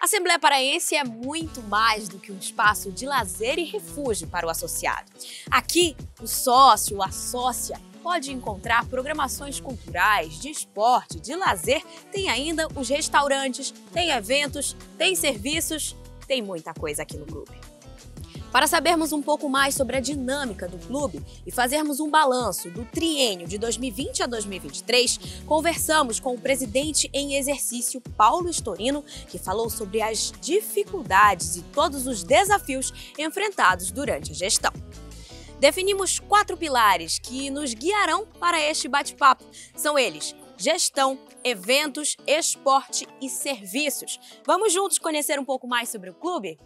A Assembleia Paraense é muito mais do que um espaço de lazer e refúgio para o associado. Aqui, o sócio, a sócia, pode encontrar programações culturais, de esporte, de lazer, tem ainda os restaurantes, tem eventos, tem serviços, tem muita coisa aqui no clube. Para sabermos um pouco mais sobre a dinâmica do clube e fazermos um balanço do triênio de 2020 a 2023, conversamos com o presidente em exercício, Paulo Storino, que falou sobre as dificuldades e todos os desafios enfrentados durante a gestão. Definimos 4 pilares que nos guiarão para este bate-papo. São eles: gestão, eventos, esporte e serviços. Vamos juntos conhecer um pouco mais sobre o clube?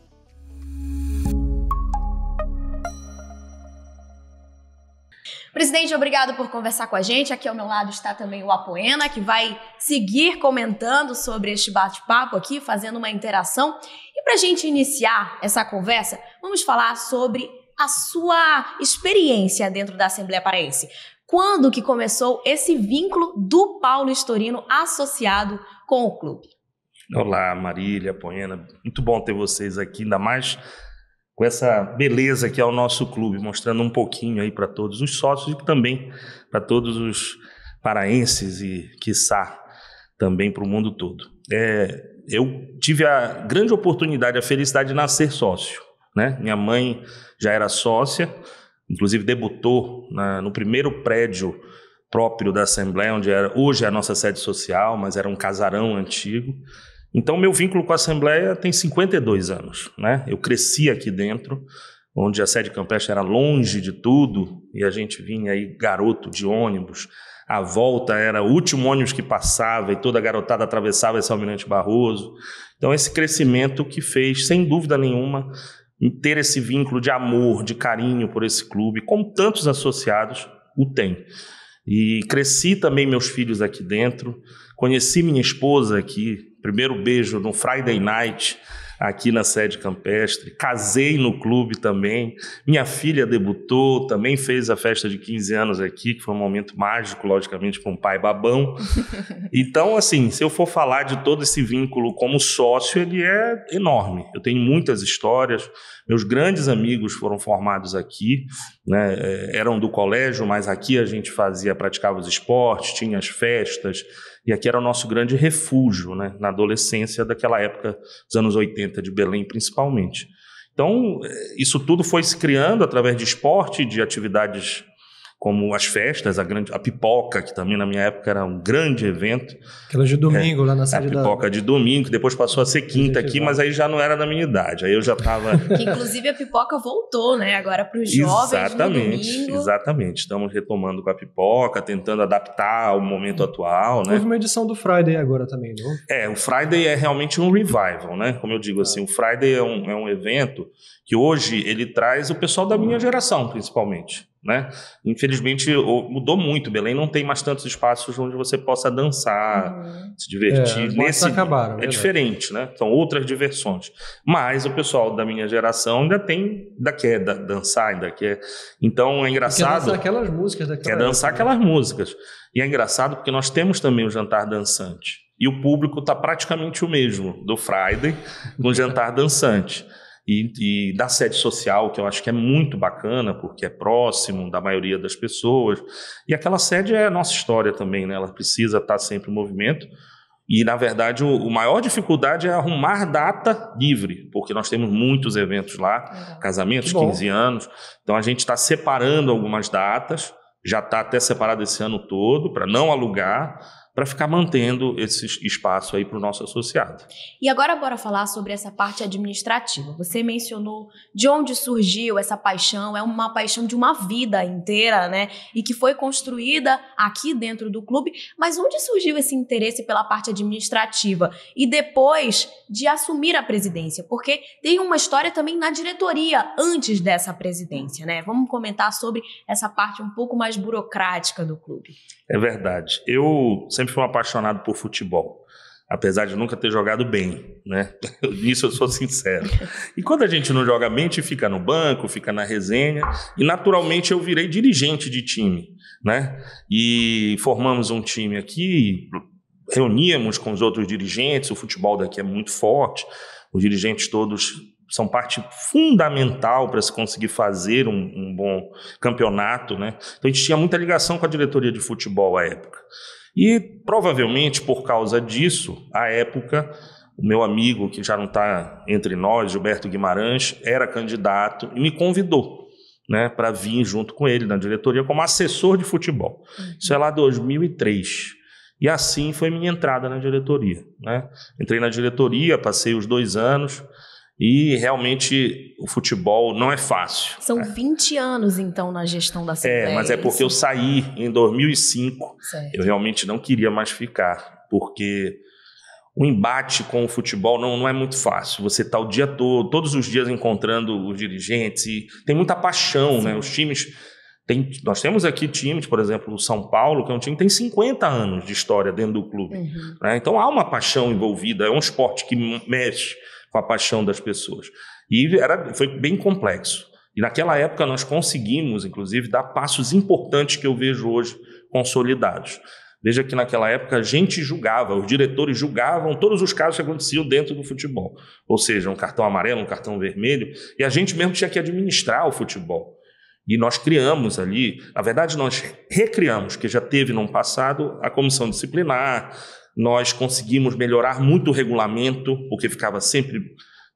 Presidente, obrigado por conversar com a gente. Aqui ao meu lado está também o Apoena, que vai seguir comentando sobre este bate-papo aqui, fazendo uma interação. E para a gente iniciar essa conversa, vamos falar sobre a sua experiência dentro da Assembleia Paraense. Quando que começou esse vínculo do Paulo Storino associado com o clube? Olá, Marília, Apoena. Muito bom ter vocês aqui, ainda mais com essa beleza que é o nosso clube, mostrando um pouquinho aí para todos os sócios e também para todos os paraenses e, quiçá, também para o mundo todo. Eu tive a grande oportunidade, a felicidade de nascer sócio, né? Minha mãe já era sócia, inclusive debutou no primeiro prédio próprio da Assembleia, onde hoje é a nossa sede social, mas era um casarão antigo. Então, meu vínculo com a Assembleia tem 52 anos, né? Eu cresci aqui dentro, onde a sede campestre era longe de tudo, e a gente vinha aí garoto de ônibus. A volta era o último ônibus que passava, e toda a garotada atravessava esse Almirante Barroso. Então, esse crescimento que fez, sem dúvida nenhuma, ter esse vínculo de amor, de carinho por esse clube, como tantos associados o têm. E cresci também meus filhos aqui dentro, conheci minha esposa aqui, primeiro beijo no Friday Night, aqui na sede campestre, casei no clube também, minha filha debutou, também fez a festa de 15 anos aqui, que foi um momento mágico, logicamente, para um pai babão. Então, assim, se eu for falar de todo esse vínculo como sócio, ele é enorme. Eu tenho muitas histórias, meus grandes amigos foram formados aqui, né? Eram do colégio, mas aqui a gente praticava os esportes, tinha as festas, e aqui era o nosso grande refúgio, né? Na adolescência daquela época, dos anos 80, de Belém principalmente. Então, isso tudo foi se criando através de esporte, de atividades como as festas, a pipoca, que também na minha época era um grande evento. Aquela de domingo lá na sede da... A pipoca de domingo, que depois passou a ser quinta aqui, mas aí já não era da minha idade, aí eu já estava... Inclusive a pipoca voltou, né, agora para os jovens no domingo. Exatamente, estamos retomando com a pipoca, tentando adaptar ao momento atual, né? Houve uma edição do Friday agora também, não? O Friday é realmente um revival, né? Como eu digo assim, o Friday é um evento que hoje ele traz o pessoal da minha geração, principalmente, né? Infelizmente mudou muito, Belém não tem mais tantos espaços onde você possa dançar, se divertir. Acabaram, é diferente, né? São outras diversões. Mas o pessoal da minha geração ainda quer dançar, ainda quer. Então é engraçado. Quer dançar aquelas músicas daquela Quer dançar aquelas músicas. E é engraçado porque nós temos também o jantar dançante. E o público está praticamente o mesmo do Friday com o jantar dançante. E da sede social, que eu acho que é muito bacana, porque é próximo da maioria das pessoas. E aquela sede é a nossa história também, né? Ela precisa estar sempre em movimento. E, na verdade, a maior dificuldade é arrumar data livre, porque nós temos muitos eventos lá, casamentos, 15 anos. Então, a gente está separando algumas datas, já está até separado esse ano todo, para não alugar, para ficar mantendo esse espaço aí para o nosso associado. E agora bora falar sobre essa parte administrativa. Você mencionou de onde surgiu essa paixão, é uma paixão de uma vida inteira, né? E que foi construída aqui dentro do clube, mas onde surgiu esse interesse pela parte administrativa? E depois de assumir a presidência? Porque tem uma história também na diretoria antes dessa presidência, né? Vamos comentar sobre essa parte um pouco mais burocrática do clube. É verdade. Eu sempre fui um apaixonado por futebol, apesar de nunca ter jogado bem, né? Nisso eu sou sincero. E quando a gente não joga bem, a gente fica no banco, fica na resenha, e naturalmente eu virei dirigente de time, né? E formamos um time aqui, reuníamos com os outros dirigentes, o futebol daqui é muito forte, os dirigentes todos são parte fundamental para se conseguir fazer um bom campeonato, né? Então a gente tinha muita ligação com a diretoria de futebol à época. E provavelmente por causa disso, à época, o meu amigo, que já não está entre nós, Gilberto Guimarães, era candidato e me convidou, né, para vir junto com ele na diretoria como assessor de futebol. Isso é lá 2003. E assim foi minha entrada na diretoria, né? Entrei na diretoria, passei os 2 anos e realmente o futebol não é fácil. São 20 anos, então, na gestão da Assembleia. Mas é porque eu saí em 2005. Certo. Eu realmente não queria mais ficar, porque o embate com o futebol não é muito fácil. Você está o dia todo, todos os dias encontrando os dirigentes e tem muita paixão, né? Os times... Nós temos aqui times, por exemplo, o São Paulo, que é um time que tem 50 anos de história dentro do clube. Né? Então há uma paixão envolvida, é um esporte que mexe com a paixão das pessoas. E foi bem complexo. E naquela época nós conseguimos, inclusive, dar passos importantes que eu vejo hoje consolidados. Veja que naquela época a gente julgava, os diretores julgavam todos os casos que aconteciam dentro do futebol. Ou seja, um cartão amarelo, um cartão vermelho, e a gente mesmo tinha que administrar o futebol. E nós criamos ali, na verdade nós recriamos, que já teve no passado, a comissão disciplinar, nós conseguimos melhorar muito o regulamento, porque ficava sempre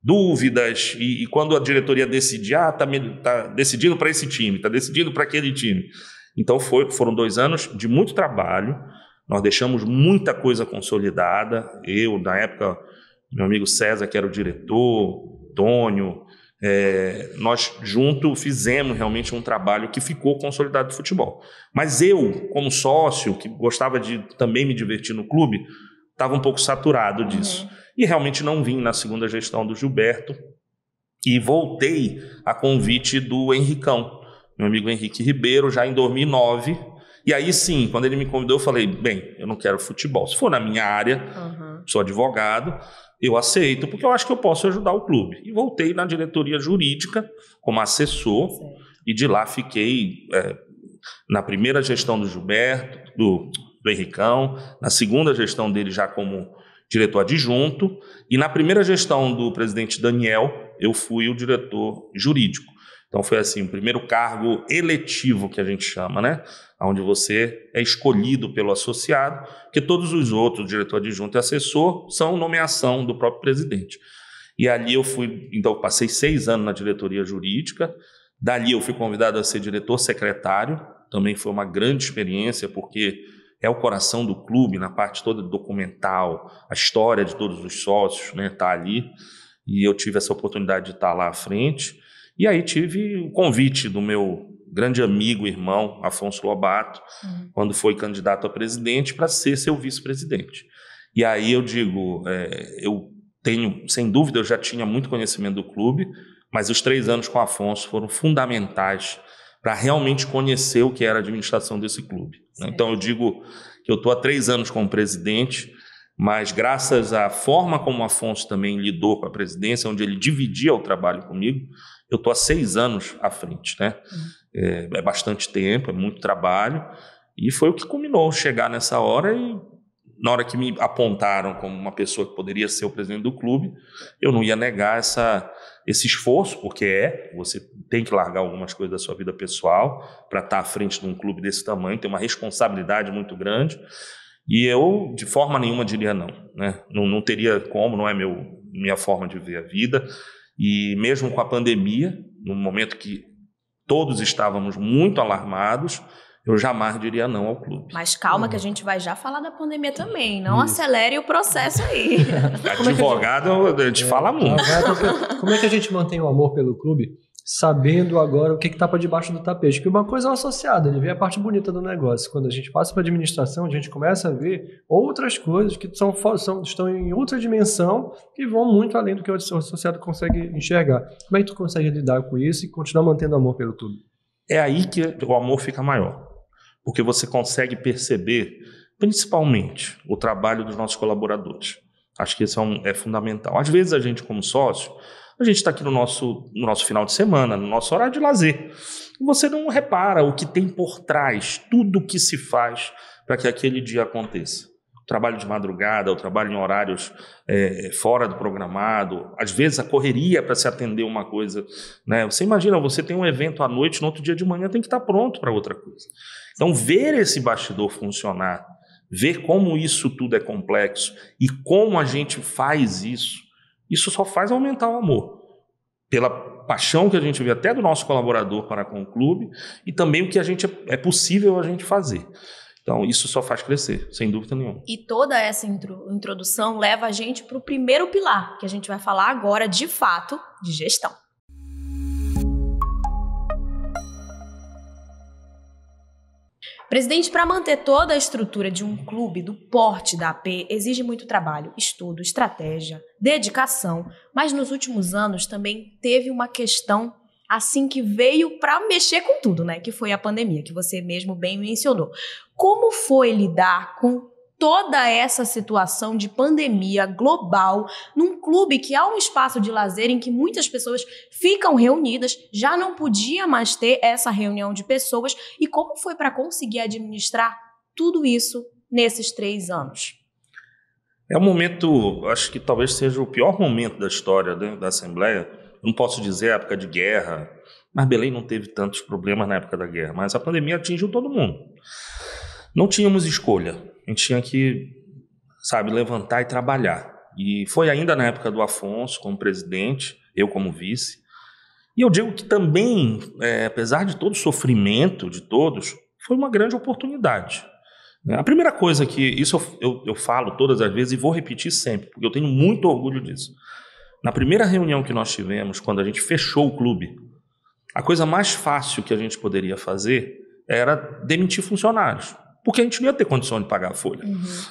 dúvidas, e quando a diretoria decidia, tá decidindo para esse time, está decidindo para aquele time. Então foram 2 anos de muito trabalho, nós deixamos muita coisa consolidada, eu, na época, meu amigo César, que era o diretor, Tônio, nós juntos fizemos realmente um trabalho que ficou consolidado do futebol. Mas eu, como sócio, que gostava de também me divertir no clube, estava um pouco saturado disso. E realmente não vim na segunda gestão do Gilberto e voltei a convite do Henricão, meu amigo Henrique Ribeiro, já em 2009. E aí sim, quando ele me convidou, eu falei, bem, eu não quero futebol. Se for na minha área, sou advogado, eu aceito, porque eu acho que eu posso ajudar o clube. E voltei na diretoria jurídica como assessor, e de lá fiquei na primeira gestão do Gilberto, do Henricão, na segunda gestão dele já como diretor adjunto, e na primeira gestão do presidente Daniel, eu fui o diretor jurídico. Então foi assim, o primeiro cargo eletivo que a gente chama, né? Onde você é escolhido pelo associado, porque todos os outros, diretor adjunto e assessor, são nomeação do próprio presidente. E ali eu fui, então eu passei 6 anos na diretoria jurídica, dali eu fui convidado a ser diretor secretário, também foi uma grande experiência, porque é o coração do clube, na parte toda documental, a história de todos os sócios, né, tá ali, e eu tive essa oportunidade de estar lá à frente. E aí tive o convite do meu grande amigo, irmão, Afonso Lobato, quando foi candidato a presidente, para ser seu vice-presidente. E aí eu digo, eu tenho, sem dúvida, eu já tinha muito conhecimento do clube, mas os 3 anos com o Afonso foram fundamentais para realmente conhecer o que era a administração desse clube. Certo. Então eu digo que eu estou há 3 anos como presidente, mas graças à forma como o Afonso também lidou com a presidência, onde ele dividia o trabalho comigo, eu estou há 6 anos à frente, né? É bastante tempo, é muito trabalho, e foi o que culminou chegar nessa hora, e na hora que me apontaram como uma pessoa que poderia ser o presidente do clube, eu não ia negar esse esforço, porque você tem que largar algumas coisas da sua vida pessoal para estar à frente de um clube desse tamanho, tem uma responsabilidade muito grande, e eu de forma nenhuma diria não, né? Não teria como, não é minha forma de ver a vida. E mesmo com a pandemia, no momento que todos estávamos muito alarmados, eu jamais diria não ao clube. Mas calma que a gente vai já falar da pandemia também, não acelere o processo aí. Advogado, a gente fala muito. Como é que a gente mantém o amor pelo clube, sabendo agora o que está para debaixo do tapete? Porque uma coisa é o associado, ele vê a parte bonita do negócio. Quando a gente passa para a administração, a gente começa a ver outras coisas que estão em outra dimensão e vão muito além do que o associado consegue enxergar. Como é que tu consegue lidar com isso e continuar mantendo o amor pelo clube? É aí que o amor fica maior, porque você consegue perceber, principalmente, o trabalho dos nossos colaboradores. Acho que isso é fundamental. Às vezes a gente, como sócio, a gente está aqui no nosso final de semana, no nosso horário de lazer. E você não repara o que tem por trás, tudo o que se faz para que aquele dia aconteça. O trabalho de madrugada, o trabalho em horários fora do programado, às vezes a correria para se atender uma coisa, né? Você imagina, você tem um evento à noite, no outro dia de manhã tem que estar pronto para outra coisa. Então, ver esse bastidor funcionar, ver como isso tudo é complexo e como a gente faz isso só faz aumentar o amor. Pela paixão que a gente vê até do nosso colaborador para com o clube e também o que é possível a gente fazer. Então, isso só faz crescer, sem dúvida nenhuma. E toda essa introdução leva a gente para o primeiro pilar, que a gente vai falar agora, de fato, de gestão. Presidente, para manter toda a estrutura de um clube do porte da AP, exige muito trabalho, estudo, estratégia, dedicação, mas nos últimos anos também teve uma questão assim que veio para mexer com tudo, né? Que foi a pandemia, que você mesmo bem mencionou. Como foi lidar com toda essa situação de pandemia global num clube que há um espaço de lazer em que muitas pessoas ficam reunidas, já não podia mais ter essa reunião de pessoas, e como foi para conseguir administrar tudo isso nesses 3 anos? É um momento, acho que talvez seja o pior momento da história, né, da Assembleia. Não posso dizer a época de guerra, mas Belém não teve tantos problemas na época da guerra, mas a pandemia atingiu todo mundo. Não tínhamos escolha, a gente tinha que, levantar e trabalhar. E foi ainda na época do Afonso como presidente, eu como vice. E eu digo que também, apesar de todo o sofrimento de todos, foi uma grande oportunidade. A primeira coisa que, isso eu falo todas as vezes e vou repetir sempre, porque eu tenho muito orgulho disso. Na primeira reunião que nós tivemos, quando a gente fechou o clube, a coisa mais fácil que a gente poderia fazer era demitir funcionários, porque a gente não ia ter condição de pagar a folha.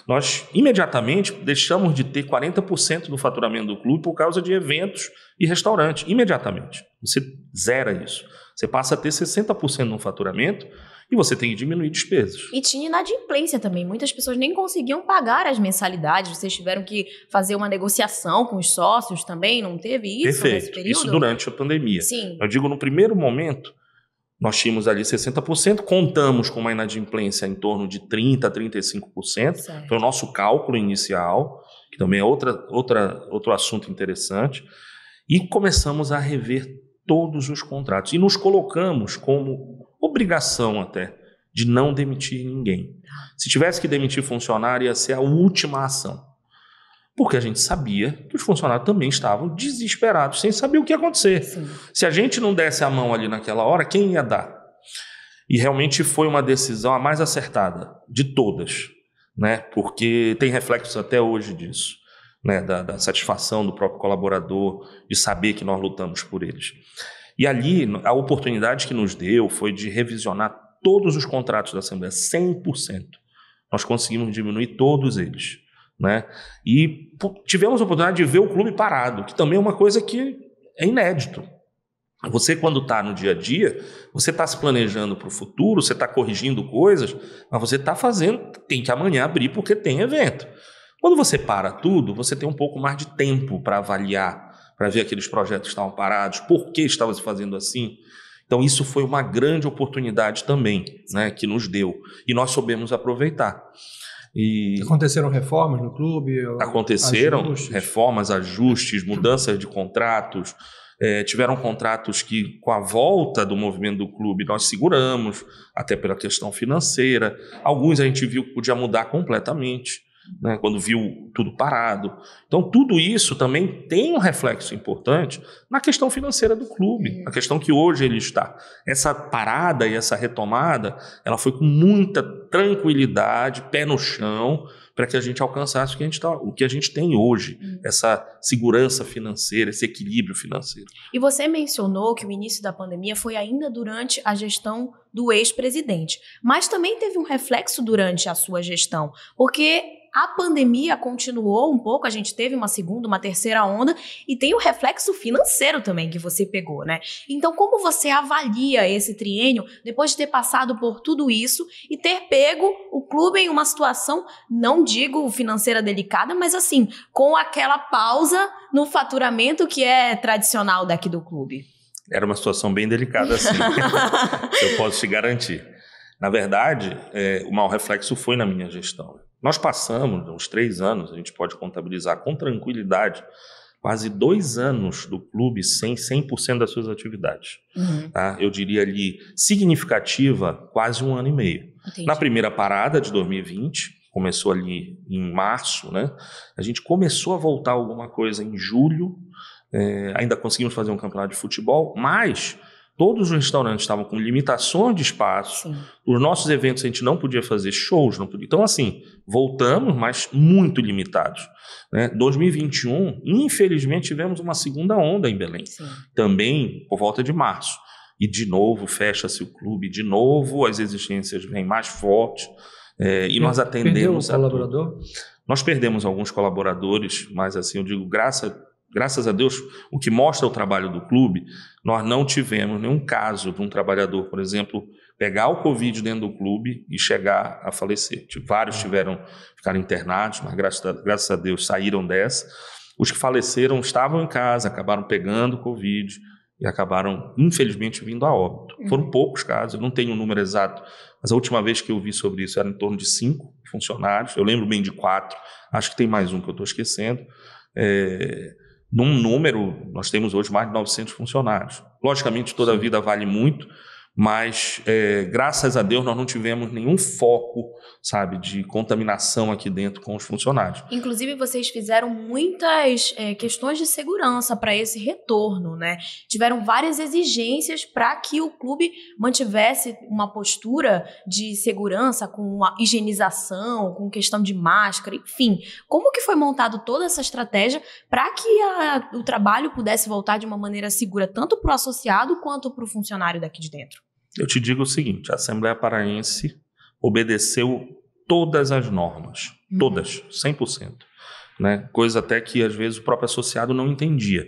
Nós, imediatamente, deixamos de ter 40% do faturamento do clube por causa de eventos e restaurantes. Imediatamente. Você zera isso. Você passa a ter 60% no faturamento e você tem que diminuir despesas. E tinha inadimplência também. Muitas pessoas nem conseguiam pagar as mensalidades. Vocês tiveram que fazer uma negociação com os sócios também? Não teve isso? Perfeito. Nesse período? Isso durante a pandemia. Sim. Eu digo, no primeiro momento, nós tínhamos ali 60%, contamos com uma inadimplência em torno de 30% a 35%. Certo. Foi o nosso cálculo inicial, que também é outro assunto interessante. E começamos a rever todos os contratos. E nos colocamos como obrigação até de não demitir ninguém. Se tivesse que demitir funcionário, ia ser a última ação. Porque a gente sabia que os funcionários também estavam desesperados, sem saber o que ia acontecer. Sim. Se a gente não desse a mão ali naquela hora, quem ia dar? E realmente foi uma decisão a mais acertada de todas, né? Porque tem reflexos até hoje disso, né? Da satisfação do próprio colaborador, de saber que nós lutamos por eles. E ali, a oportunidade que nos deu foi de revisionar todos os contratos da Assembleia, 100%. Nós conseguimos diminuir todos eles, né? E tivemos a oportunidade de ver o clube parado, que também é uma coisa que é inédito. Você, quando está no dia a dia, você está se planejando para o futuro, você está corrigindo coisas, mas você está fazendo, tem que amanhã abrir porque tem evento. Quando você para tudo, você tem um pouco mais de tempo para avaliar, para ver aqueles projetos que estavam parados, por que estavam se fazendo assim. Então isso foi uma grande oportunidade também, né, que nos deu, e nós soubemos aproveitar. E aconteceram reformas no clube? Aconteceram ajustes? Reformas, ajustes, mudanças de contratos. Tiveram contratos que, com a volta do movimento do clube, nós seguramos, até pela questão financeira. Alguns a gente viu que podia mudar completamente, né, quando viu tudo parado. Então, tudo isso também tem um reflexo importante na questão financeira do clube, a questão que hoje ele está. Essa parada e essa retomada, ela foi com muita tranquilidade, pé no chão, para que a gente alcançasse o que a gente tem hoje, essa segurança financeira, esse equilíbrio financeiro. E você mencionou que o início da pandemia foi ainda durante a gestão do ex-presidente, mas também teve um reflexo durante a sua gestão, porque a pandemia continuou um pouco, a gente teve uma segunda, uma terceira onda, e tem o reflexo financeiro também que você pegou, né? Então, como você avalia esse triênio depois de ter passado por tudo isso e ter pego o clube em uma situação, não digo financeira delicada, mas assim, com aquela pausa no faturamento que é tradicional daqui do clube? Era uma situação bem delicada, assim. Eu posso te garantir. Na verdade, o mau reflexo foi na minha gestão. Nós passamos uns 3 anos, a gente pode contabilizar com tranquilidade, quase 2 anos do clube sem 100% das suas atividades. Tá? Eu diria ali, significativa, quase 1 ano e meio. Entendi. Na primeira parada de 2020, começou ali em março, né? A gente começou a voltar alguma coisa em julho, ainda conseguimos fazer um campeonato de futebol, mas todos os restaurantes estavam com limitações de espaço. Sim. Os nossos eventos a gente não podia fazer shows, não podia. Então, assim, voltamos, mas muito limitados. 2021, infelizmente, tivemos uma segunda onda em Belém. Sim. Também por volta de março. E, de novo, fecha-se o clube. De novo, as exigências vêm mais fortes. E nós atendemos Perdeu um colaborador? Nós perdemos alguns colaboradores, mas, assim, eu digo, graças a Deus, o que mostra o trabalho do clube, nós não tivemos nenhum caso de um trabalhador, por exemplo, pegar o Covid dentro do clube e chegar a falecer. Vários ficaram internados, mas graças a Deus saíram dessa. Os que faleceram estavam em casa, acabaram pegando o Covid e acabaram, infelizmente, vindo a óbito. Foram poucos casos, eu não tenho o número exato, mas a última vez que eu vi sobre isso era em torno de 5 funcionários. Eu lembro bem de 4, acho que tem mais um que eu estou esquecendo. Num número, nós temos hoje mais de 900 funcionários. Logicamente, toda a vida vale muito, mas graças a Deus nós não tivemos nenhum foco, sabe, de contaminação aqui dentro com os funcionários. Inclusive, vocês fizeram muitas questões de segurança para esse retorno, né? Tiveram várias exigências para que o clube mantivesse uma postura de segurança, com a higienização, com questão de máscara, enfim. Como que foi montado toda essa estratégia para que o trabalho pudesse voltar de uma maneira segura, tanto para o associado quanto para o funcionário daqui de dentro? Eu te digo o seguinte, a Assembleia Paraense obedeceu todas as normas, todas, 100%, né? Coisa até que às vezes o próprio associado não entendia.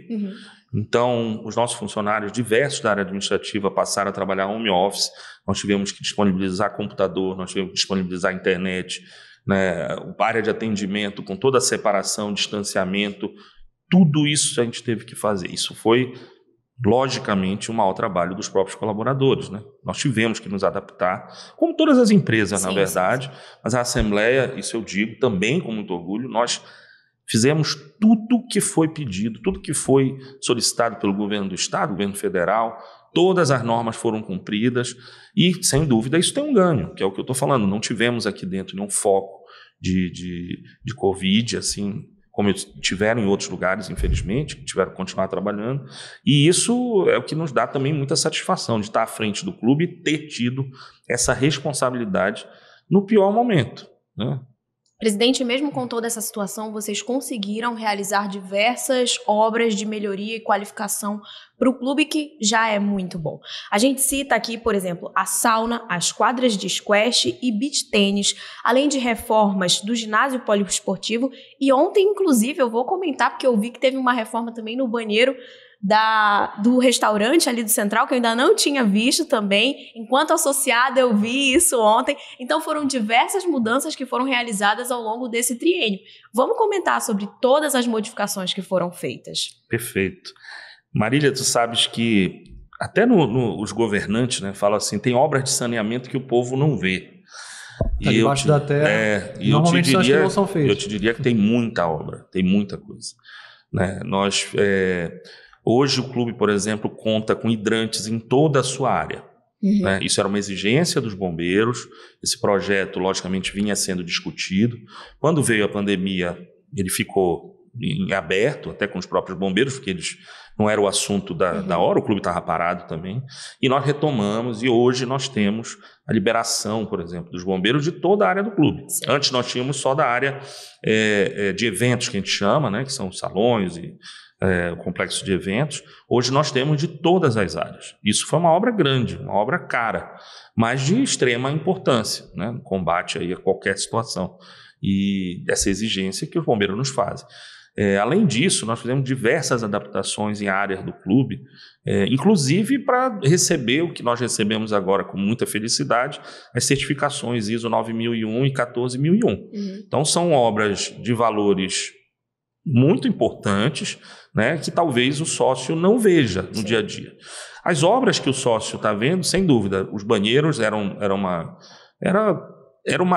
Então, os nossos funcionários diversos da área administrativa passaram a trabalhar home office, nós tivemos que disponibilizar computador, nós tivemos que disponibilizar internet, né? A área de atendimento com toda a separação, distanciamento, tudo isso a gente teve que fazer. Isso foi, logicamente, um mau trabalho dos próprios colaboradores, né? Nós tivemos que nos adaptar, como todas as empresas, na verdade, mas a Assembleia, isso eu digo também com muito orgulho, nós fizemos tudo que foi pedido, tudo que foi solicitado pelo governo do Estado, governo federal, todas as normas foram cumpridas e, sem dúvida, isso tem um ganho, que é o que eu estou falando, não tivemos aqui dentro nenhum foco de Covid, assim, como tiveram em outros lugares, infelizmente, que tiveram que continuar trabalhando. E isso é o que nos dá também muita satisfação de estar à frente do clube e ter tido essa responsabilidade no pior momento, né? Presidente, mesmo com toda essa situação, vocês conseguiram realizar diversas obras de melhoria e qualificação para o clube, que já é muito bom. A gente cita aqui, por exemplo, a sauna, as quadras de squash e beach tênis, além de reformas do ginásio poliesportivo. E ontem, inclusive, eu vou comentar, porque eu vi que teve uma reforma também no banheiro do restaurante ali do Central, que eu ainda não tinha visto também. Enquanto associada, eu vi isso ontem. Então, foram diversas mudanças que foram realizadas ao longo desse triênio. Vamos comentar sobre todas as modificações que foram feitas. Perfeito. Marília, tu sabes que até os governantes, né, falam assim, tem obras de saneamento que o povo não vê. Tá debaixo da terra, normalmente são as que não são feitas. Eu te diria que tem muita obra, tem muita coisa, né? Hoje o clube, por exemplo, conta com hidrantes em toda a sua área. Né? Isso era uma exigência dos bombeiros. Esse projeto, logicamente, vinha sendo discutido. Quando veio a pandemia, ele ficou em aberto, até com os próprios bombeiros, porque eles não era o assunto da hora, o clube estava parado também. E nós retomamos, e hoje nós temos a liberação, por exemplo, dos bombeiros de toda a área do clube. Sim. Antes nós tínhamos só da área de eventos, que a gente chama, né? Que são os salões e o complexo de eventos. Hoje nós temos de todas as áreas. Isso foi uma obra grande, uma obra cara, mas de extrema importância, né, no combate aí a qualquer situação. E essa exigência que os bombeiros nos fazem. Além disso, nós fizemos diversas adaptações em áreas do clube, inclusive para receber o que nós recebemos agora com muita felicidade, as certificações ISO 9001 e 14001. Então são obras de valores muito importantes, né, que talvez o sócio não veja no dia a dia. As obras que o sócio está vendo, sem dúvida, os banheiros era uma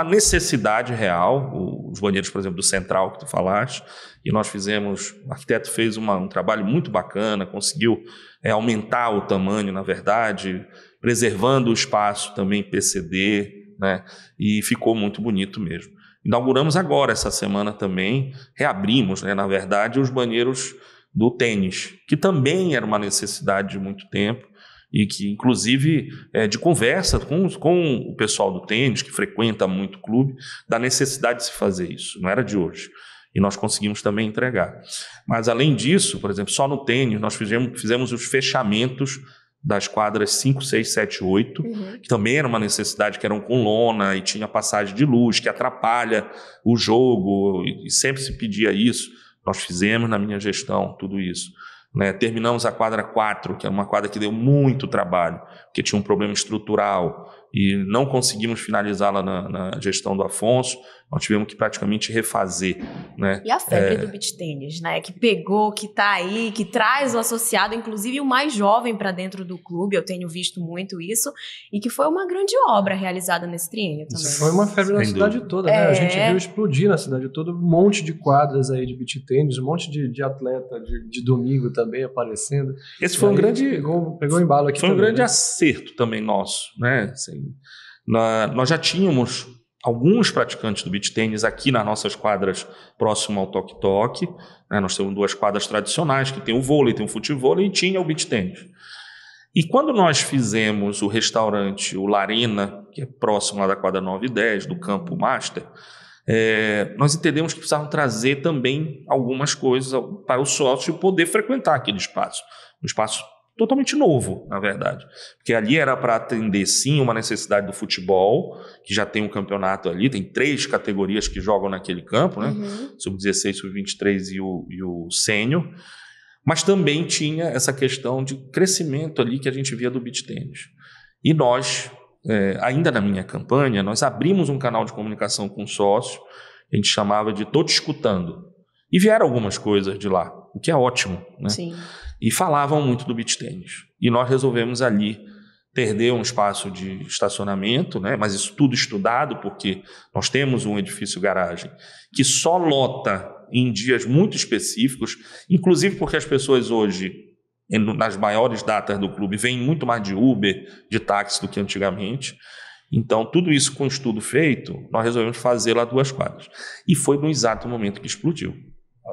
necessidade real, os banheiros, por exemplo, do Central que tu falaste, e nós fizemos, o arquiteto fez um trabalho muito bacana, conseguiu aumentar o tamanho, na verdade, preservando o espaço também PCD, né, e ficou muito bonito mesmo. Inauguramos agora, essa semana também, reabrimos, né, na verdade, os banheiros do tênis, que também era uma necessidade de muito tempo, e que, inclusive, de conversa com o pessoal do tênis, que frequenta muito o clube, da necessidade de se fazer isso, não era de hoje. E nós conseguimos também entregar. Mas, além disso, por exemplo, só no tênis, nós fizemos os fechamentos das quadras 5, 6, 7, 8, que também era uma necessidade, que eram com lona e tinha passagem de luz, que atrapalha o jogo, e sempre se pedia isso. Nós fizemos na minha gestão tudo isso. Né? Terminamos a quadra 4, que era uma quadra que deu muito trabalho, porque tinha um problema estrutural e não conseguimos finalizá-la na gestão do Afonso. Nós tivemos que praticamente refazer. Né? E a febre do beach tênis, né? Que pegou, que está aí, que traz o associado, inclusive o mais jovem, para dentro do clube. Eu tenho visto muito isso. E que foi uma grande obra realizada nesse triênio também. Isso foi uma febre na cidade toda, né? A gente viu explodir na cidade toda um monte de quadras aí de beach tênis, um monte de atleta de domingo também aparecendo. Esse foi um grande... Pegou embalo aqui. Foi também, um grande né? acerto também nosso, né? Assim, nós já tínhamos alguns praticantes do beach tênis aqui nas nossas quadras próximo ao Toque Toque, né? Nós temos 2 quadras tradicionais, que tem o vôlei, tem o futevôlei, e tinha o beach tênis. E quando nós fizemos o restaurante, o Larena, que é próximo lá da quadra 9 e 10, do Campo Master, nós entendemos que precisavam trazer também algumas coisas para o sócio poder frequentar aquele espaço. Um espaço totalmente novo, na verdade. Porque ali era para atender, sim, uma necessidade do futebol, que já tem um campeonato ali, tem 3 categorias que jogam naquele campo, né? Sub-16, Sub-23 e o sênior. Mas também tinha essa questão de crescimento ali que a gente via do beach tênis. E nós, ainda na minha campanha, nós abrimos um canal de comunicação com o sócio, a gente chamava de Tô Te Escutando. E vieram algumas coisas de lá, o que é ótimo, né? Sim. E falavam muito do beach tênis. E nós resolvemos ali perder um espaço de estacionamento, né? Mas isso tudo estudado, porque nós temos um edifício garagem que só lota em dias muito específicos, inclusive porque as pessoas hoje, nas maiores datas do clube, vêm muito mais de Uber, de táxi do que antigamente. Então, tudo isso com estudo feito, nós resolvemos fazer lá 2 quadras. E foi no exato momento que explodiu.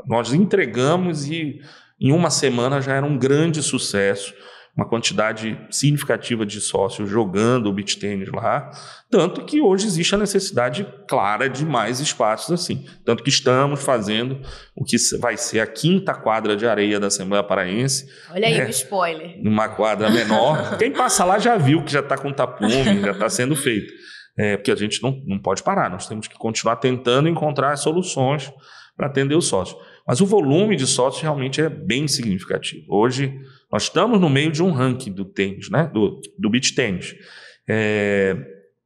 Nós entregamos e em uma semana já era um grande sucesso, uma quantidade significativa de sócios jogando o beach tênis lá, tanto que hoje existe a necessidade clara de mais espaços assim. Tanto que estamos fazendo o que vai ser a 5ª quadra de areia da Assembleia Paraense. Olha aí o spoiler. Numa quadra menor. Quem passa lá já viu que já está com tapume, já está sendo feito. Porque a gente não pode parar, nós temos que continuar tentando encontrar soluções para atender o sócio. Mas o volume de sócios realmente é bem significativo. Hoje, nós estamos no meio de um ranking do tênis, né? do beach tênis.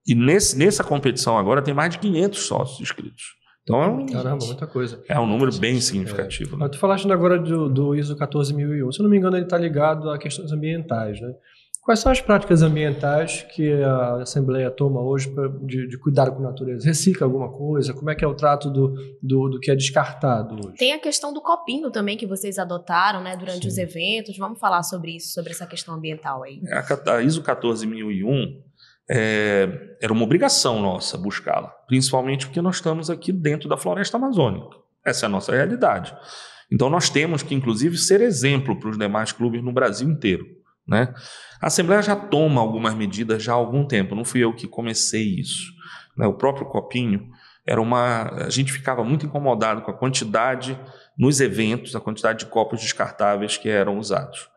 E nessa competição agora tem mais de 500 sócios inscritos. Então, caramba, muita coisa. É um número bem significativo. Né? Tu falaste agora do ISO 14001. Se eu não me engano, ele está ligado a questões ambientais, né? Quais são as práticas ambientais que a Assembleia toma hoje de cuidar com a natureza? Recicla alguma coisa? Como é que é o trato do que é descartado hoje? Tem a questão do copinho também que vocês adotaram, né, durante os eventos. Vamos falar sobre isso, sobre essa questão ambiental aí. A ISO 14001 era uma obrigação nossa buscá-la, principalmente porque nós estamos aqui dentro da floresta amazônica. Essa é a nossa realidade. Então nós temos que, inclusive, ser exemplo para os demais clubes no Brasil inteiro. Né? A Assembleia já toma algumas medidas já há algum tempo, não fui eu que comecei isso. Né? O próprio copinho a gente ficava muito incomodado com a quantidade nos eventos, a quantidade de copos descartáveis que eram usados.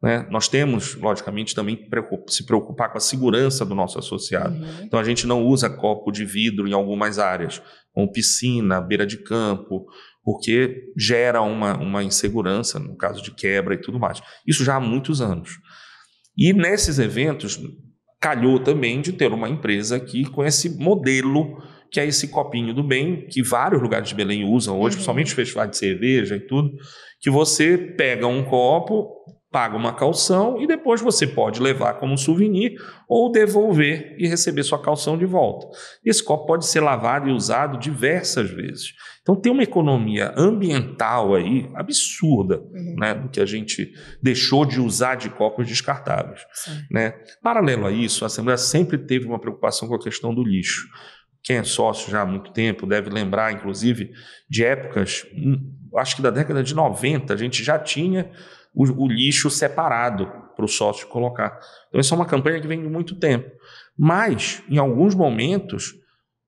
Né? Nós temos, logicamente, também se preocupar com a segurança do nosso associado. Então a gente não usa copo de vidro em algumas áreas, como piscina, beira de campo, porque gera uma insegurança no caso de quebra e tudo mais. Isso já há muitos anos. E nesses eventos, calhou também de ter uma empresa aqui com esse modelo que é esse copinho do bem, que vários lugares de Belém usam hoje, principalmente os festivais de cerveja e tudo, que você pega um copo, paga uma caução e depois você pode levar como souvenir ou devolver e receber sua caução de volta. Esse copo pode ser lavado e usado diversas vezes. Então tem uma economia ambiental aí absurda, né, do que a gente deixou de usar de copos descartáveis. Né? Paralelo a isso, a Assembleia sempre teve uma preocupação com a questão do lixo. Quem é sócio já há muito tempo deve lembrar, inclusive, de épocas, acho que da década de 90, a gente já tinha o lixo separado para o sócio colocar. Então, essa é uma campanha que vem de muito tempo. Mas, em alguns momentos,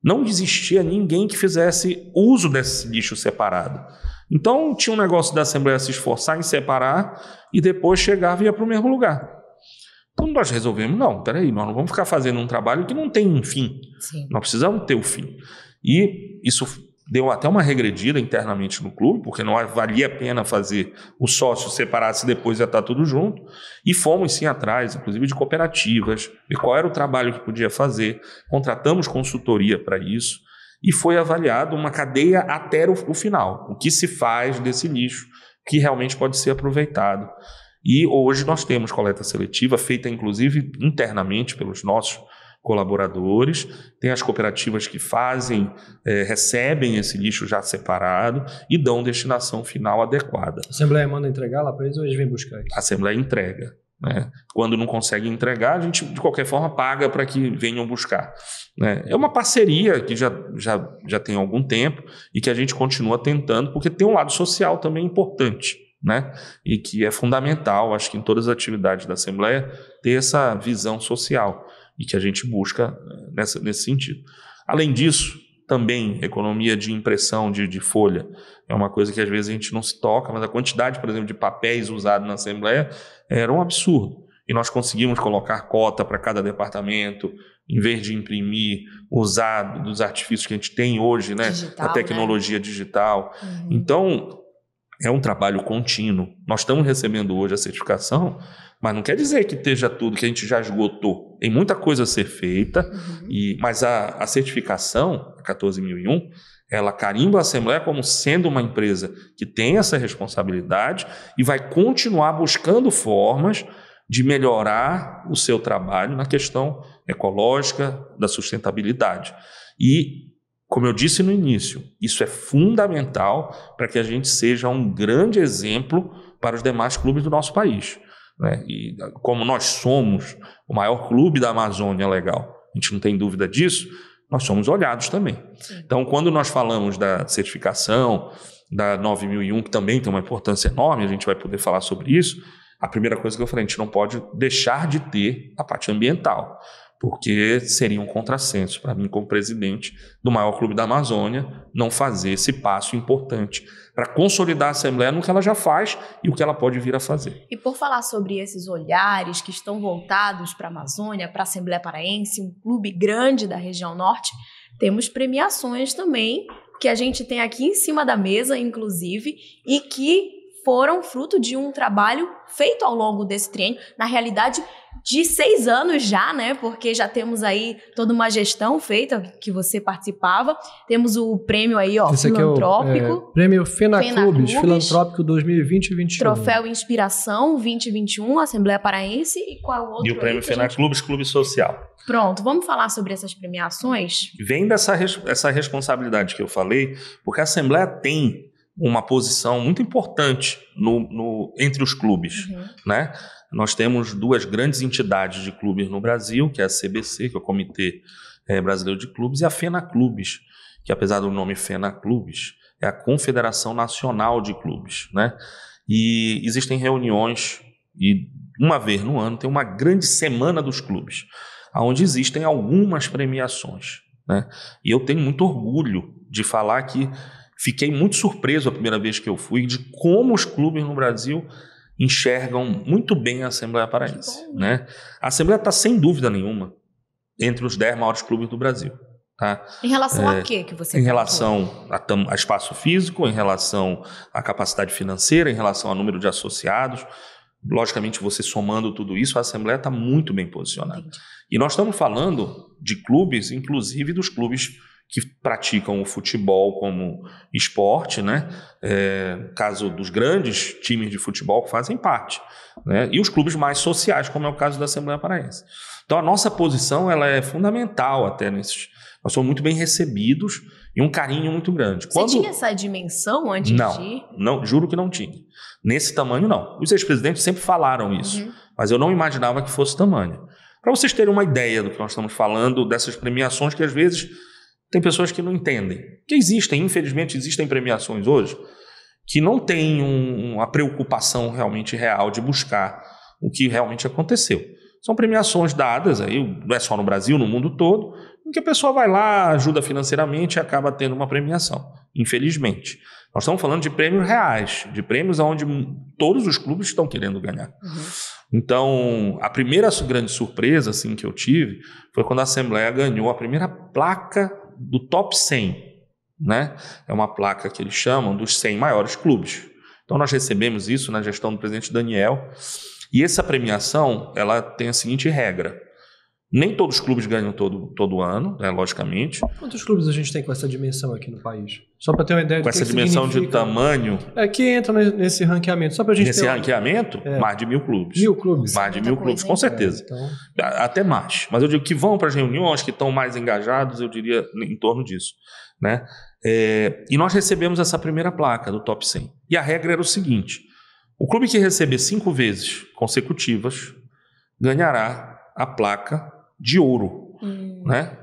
não existia ninguém que fizesse uso desse lixo separado. Então, tinha um negócio da Assembleia se esforçar em separar e depois chegava e ia para o mesmo lugar. Então, nós resolvemos, não, peraí, nós não vamos ficar fazendo um trabalho que não tem um fim. Sim. Nós precisamos ter o fim. E isso deu até uma regredida internamente no clube, porque não valia a pena fazer o sócio separar-se depois ia estar tudo junto, e fomos sim atrás, inclusive de cooperativas, de qual era o trabalho que podia fazer, contratamos consultoria para isso, e foi avaliado uma cadeia até o final, o que se faz desse lixo, que realmente pode ser aproveitado. E hoje nós temos coleta seletiva, feita inclusive internamente pelos nossos colaboradores, tem as cooperativas que fazem, recebem esse lixo já separado e dão destinação final adequada. A Assembleia manda entregar lá para eles ou eles vêm buscar isso? A Assembleia entrega. Né? Quando não consegue entregar, a gente de qualquer forma paga para que venham buscar. Né? É uma parceria que já tem algum tempo e que a gente continua tentando, porque tem um lado social também importante. Né? E que é fundamental, acho que em todas as atividades da Assembleia, ter essa visão social. E que a gente busca nesse sentido. Além disso, também economia de impressão de folha é uma coisa que às vezes a gente não se toca, mas a quantidade, por exemplo, de papéis usados na Assembleia era um absurdo. E nós conseguimos colocar cota para cada departamento, em vez de imprimir, usar dos artifícios que a gente tem hoje, né? A tecnologia digital. Então, é um trabalho contínuo. Nós estamos recebendo hoje a certificação, mas não quer dizer que esteja tudo, que a gente já esgotou. Tem muita coisa a ser feita, mas a certificação, a 14.001, ela carimba a Assembleia como sendo uma empresa que tem essa responsabilidade e vai continuar buscando formas de melhorar o seu trabalho na questão ecológica, da sustentabilidade. E, como eu disse no início, isso é fundamental para que a gente seja um grande exemplo para os demais clubes do nosso país. Né? E como nós somos o maior clube da Amazônia Legal, a gente não tem dúvida disso, nós somos olhados também. Sim. Então, quando nós falamos da certificação, da 9.001, que também tem uma importância enorme, a gente vai poder falar sobre isso, a primeira coisa que eu falei, a gente não pode deixar de ter a parte ambiental, porque seria um contrassenso para mim, como presidente do maior clube da Amazônia, não fazer esse passo importante para consolidar a Assembleia no que ela já faz e o que ela pode vir a fazer. E por falar sobre esses olhares que estão voltados para a Amazônia, para a Assembleia Paraense, um clube grande da região norte, temos premiações também que a gente tem aqui em cima da mesa, inclusive, e que foram fruto de um trabalho feito ao longo desse triênio, na realidade de 6 anos já, né? Porque já temos aí toda uma gestão feita que você participava. Temos o prêmio aí, ó, esse filantrópico. Aqui é o prêmio FENAClubes, filantrópico 2020 e 2021. Troféu Inspiração 2021, Assembleia Paraense, e qual o outro? E o prêmio FENAClubes, Clube Social. Pronto, vamos falar sobre essas premiações? Vem essa responsabilidade que eu falei, porque a Assembleia tem uma posição muito importante entre os clubes, né? Nós temos 2 grandes entidades de clubes no Brasil, que é a CBC, que é o Comitê Brasileiro de Clubes, e a FENAClubes, que apesar do nome FENAClubes, é a Confederação Nacional de Clubes, né? E existem reuniões, e uma vez no ano tem uma grande semana dos clubes, onde existem algumas premiações, né? E eu tenho muito orgulho de falar que fiquei muito surpreso a primeira vez que eu fui de como os clubes no Brasil enxergam muito bem a Assembleia Paraense. Né? A Assembleia está, sem dúvida nenhuma, entre os 10 maiores clubes do Brasil. Tá? Em relação a quê que você Em relação a espaço físico, em relação à capacidade financeira, em relação ao número de associados. Logicamente, você somando tudo isso, a Assembleia está muito bem posicionada. Entendi. E nós estamos falando de clubes, inclusive dos clubes que praticam o futebol como esporte, né? Caso dos grandes times de futebol que fazem parte, né? E os clubes mais sociais, como é o caso da Assembleia Paraense. Então a nossa posição ela é fundamental até nesses. Nós somos muito bem recebidos e um carinho muito grande. Você tinha essa dimensão antes de ir? Não, juro que não tinha. Nesse tamanho, não. Os ex-presidentes sempre falaram isso, mas eu não imaginava que fosse tamanho. Para vocês terem uma ideia do que nós estamos falando, dessas premiações que às vezes tem pessoas que não entendem. Que infelizmente existem premiações hoje que não têm uma preocupação realmente real de buscar o que realmente aconteceu. São premiações dadas, aí, não é só no Brasil, no mundo todo, em que a pessoa vai lá, ajuda financeiramente e acaba tendo uma premiação, infelizmente. Nós estamos falando de prêmios reais, de prêmios onde todos os clubes estão querendo ganhar. Então, a primeira grande surpresa assim, que eu tive foi quando a Assembleia ganhou a primeira placa do Top 100, né? É uma placa que eles chamam dos 100 maiores clubes. Então nós recebemos isso na gestão do presidente Daniel, e essa premiação ela tem a seguinte regra: nem todos os clubes ganham todo ano, né, logicamente. Quantos clubes a gente tem com essa dimensão aqui no país? Só para ter uma ideia com essa dimensão de tamanho. Que entra nesse ranqueamento, só para a gente nesse ranqueamento, mais de 1.000 clubes. 1.000 clubes. Mais de 1.000 clubes, com certeza. Então... Até mais. Mas eu digo que vão para as reuniões, que estão mais engajados, eu diria em torno disso, né? E nós recebemos essa primeira placa do Top 100. E a regra era o seguinte: o clube que receber 5 vezes consecutivas ganhará a placa de ouro, né?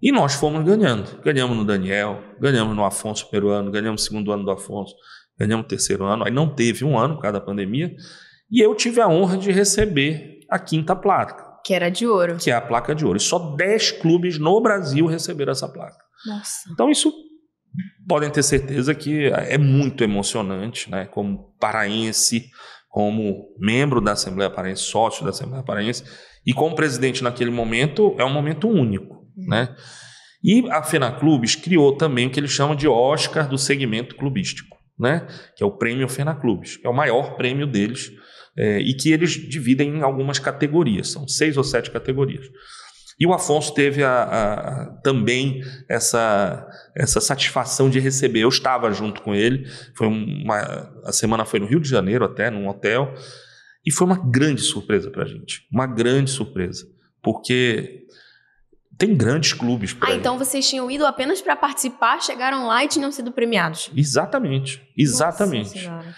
E nós fomos ganhando. Ganhamos no Daniel, ganhamos no Afonso primeiro ano, ganhamos o segundo ano do Afonso, ganhamos o terceiro ano. Aí não teve um ano por causa da pandemia. E eu tive a honra de receber a 5ª placa. Que era de ouro. Que é a placa de ouro. E só 10 clubes no Brasil receberam essa placa. Nossa. Então isso podem ter certeza que é muito emocionante, né? Como paraense, como membro da Assembleia Paraense, sócio da Assembleia Paraense, e como presidente naquele momento, é um momento único, né? E a FENAClubes criou também o que eles chamam de Oscar do segmento clubístico, né? Que é o prêmio FENAClubes, que é o maior prêmio deles, e que eles dividem em algumas categorias, são 6 ou 7 categorias. E o Afonso teve também essa satisfação de receber. Eu estava junto com ele, a semana foi no Rio de Janeiro até, num hotel, e foi uma grande surpresa para a gente, uma grande surpresa, porque tem grandes clubes por aí. Então vocês tinham ido apenas para participar, chegaram lá e tinham sido premiados. Exatamente. Nossa Senhora.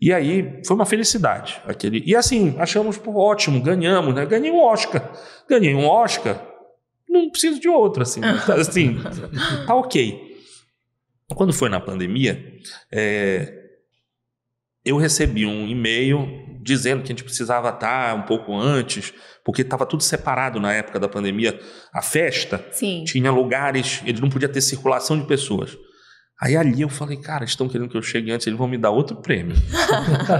E aí foi uma felicidade. E assim, achamos ótimo, ganhamos, né? Ganhei um Oscar, não preciso de outro, assim. Assim, tá ok. Quando foi na pandemia, eu recebi um e-mail dizendo que a gente precisava estar um pouco antes, porque estava tudo separado na época da pandemia. A festa tinha lugares, ele não podia ter circulação de pessoas. Aí ali eu falei, cara, estão querendo que eu chegue antes, eles vão me dar outro prêmio.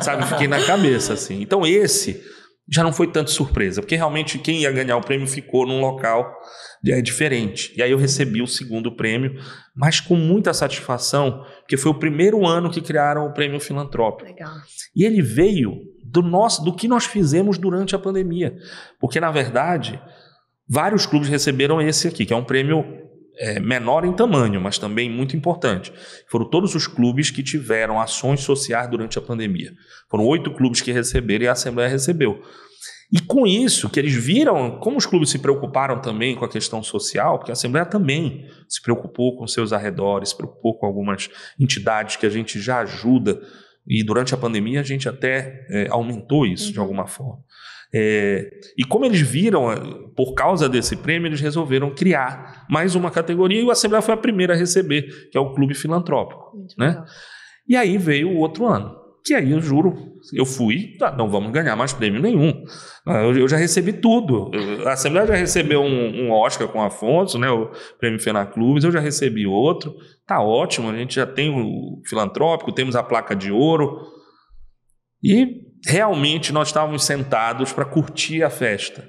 Sabe, fiquei na cabeça, assim. Então esse já não foi tanto surpresa, porque realmente quem ia ganhar o prêmio ficou num local diferente. E aí eu recebi o segundo prêmio, mas com muita satisfação, porque foi o primeiro ano que criaram o prêmio filantrópico. Legal. E ele veio do que nós fizemos durante a pandemia. Porque, na verdade, vários clubes receberam esse aqui, que é um prêmio menor em tamanho, mas também muito importante. Foram todos os clubes que tiveram ações sociais durante a pandemia. Foram 8 clubes que receberam e a Assembleia recebeu. E com isso, que eles viram como os clubes se preocuparam também com a questão social, porque a Assembleia também se preocupou com seus arredores, se preocupou com algumas entidades que a gente já ajuda, e durante a pandemia a gente até aumentou isso de alguma forma. E como eles viram, por causa desse prêmio, eles resolveram criar mais uma categoria, e a Assembleia foi a primeira a receber, que é o Clube Filantrópico. Né? E aí veio o outro ano, que aí eu juro, eu fui, não vamos ganhar mais prêmio nenhum. Eu já recebi tudo. A Assembleia já recebeu um Oscar com o Afonso, né, o prêmio FENAClubes, eu já recebi outro, tá ótimo, a gente já tem o Filantrópico, temos a placa de ouro, e realmente nós estávamos sentados para curtir a festa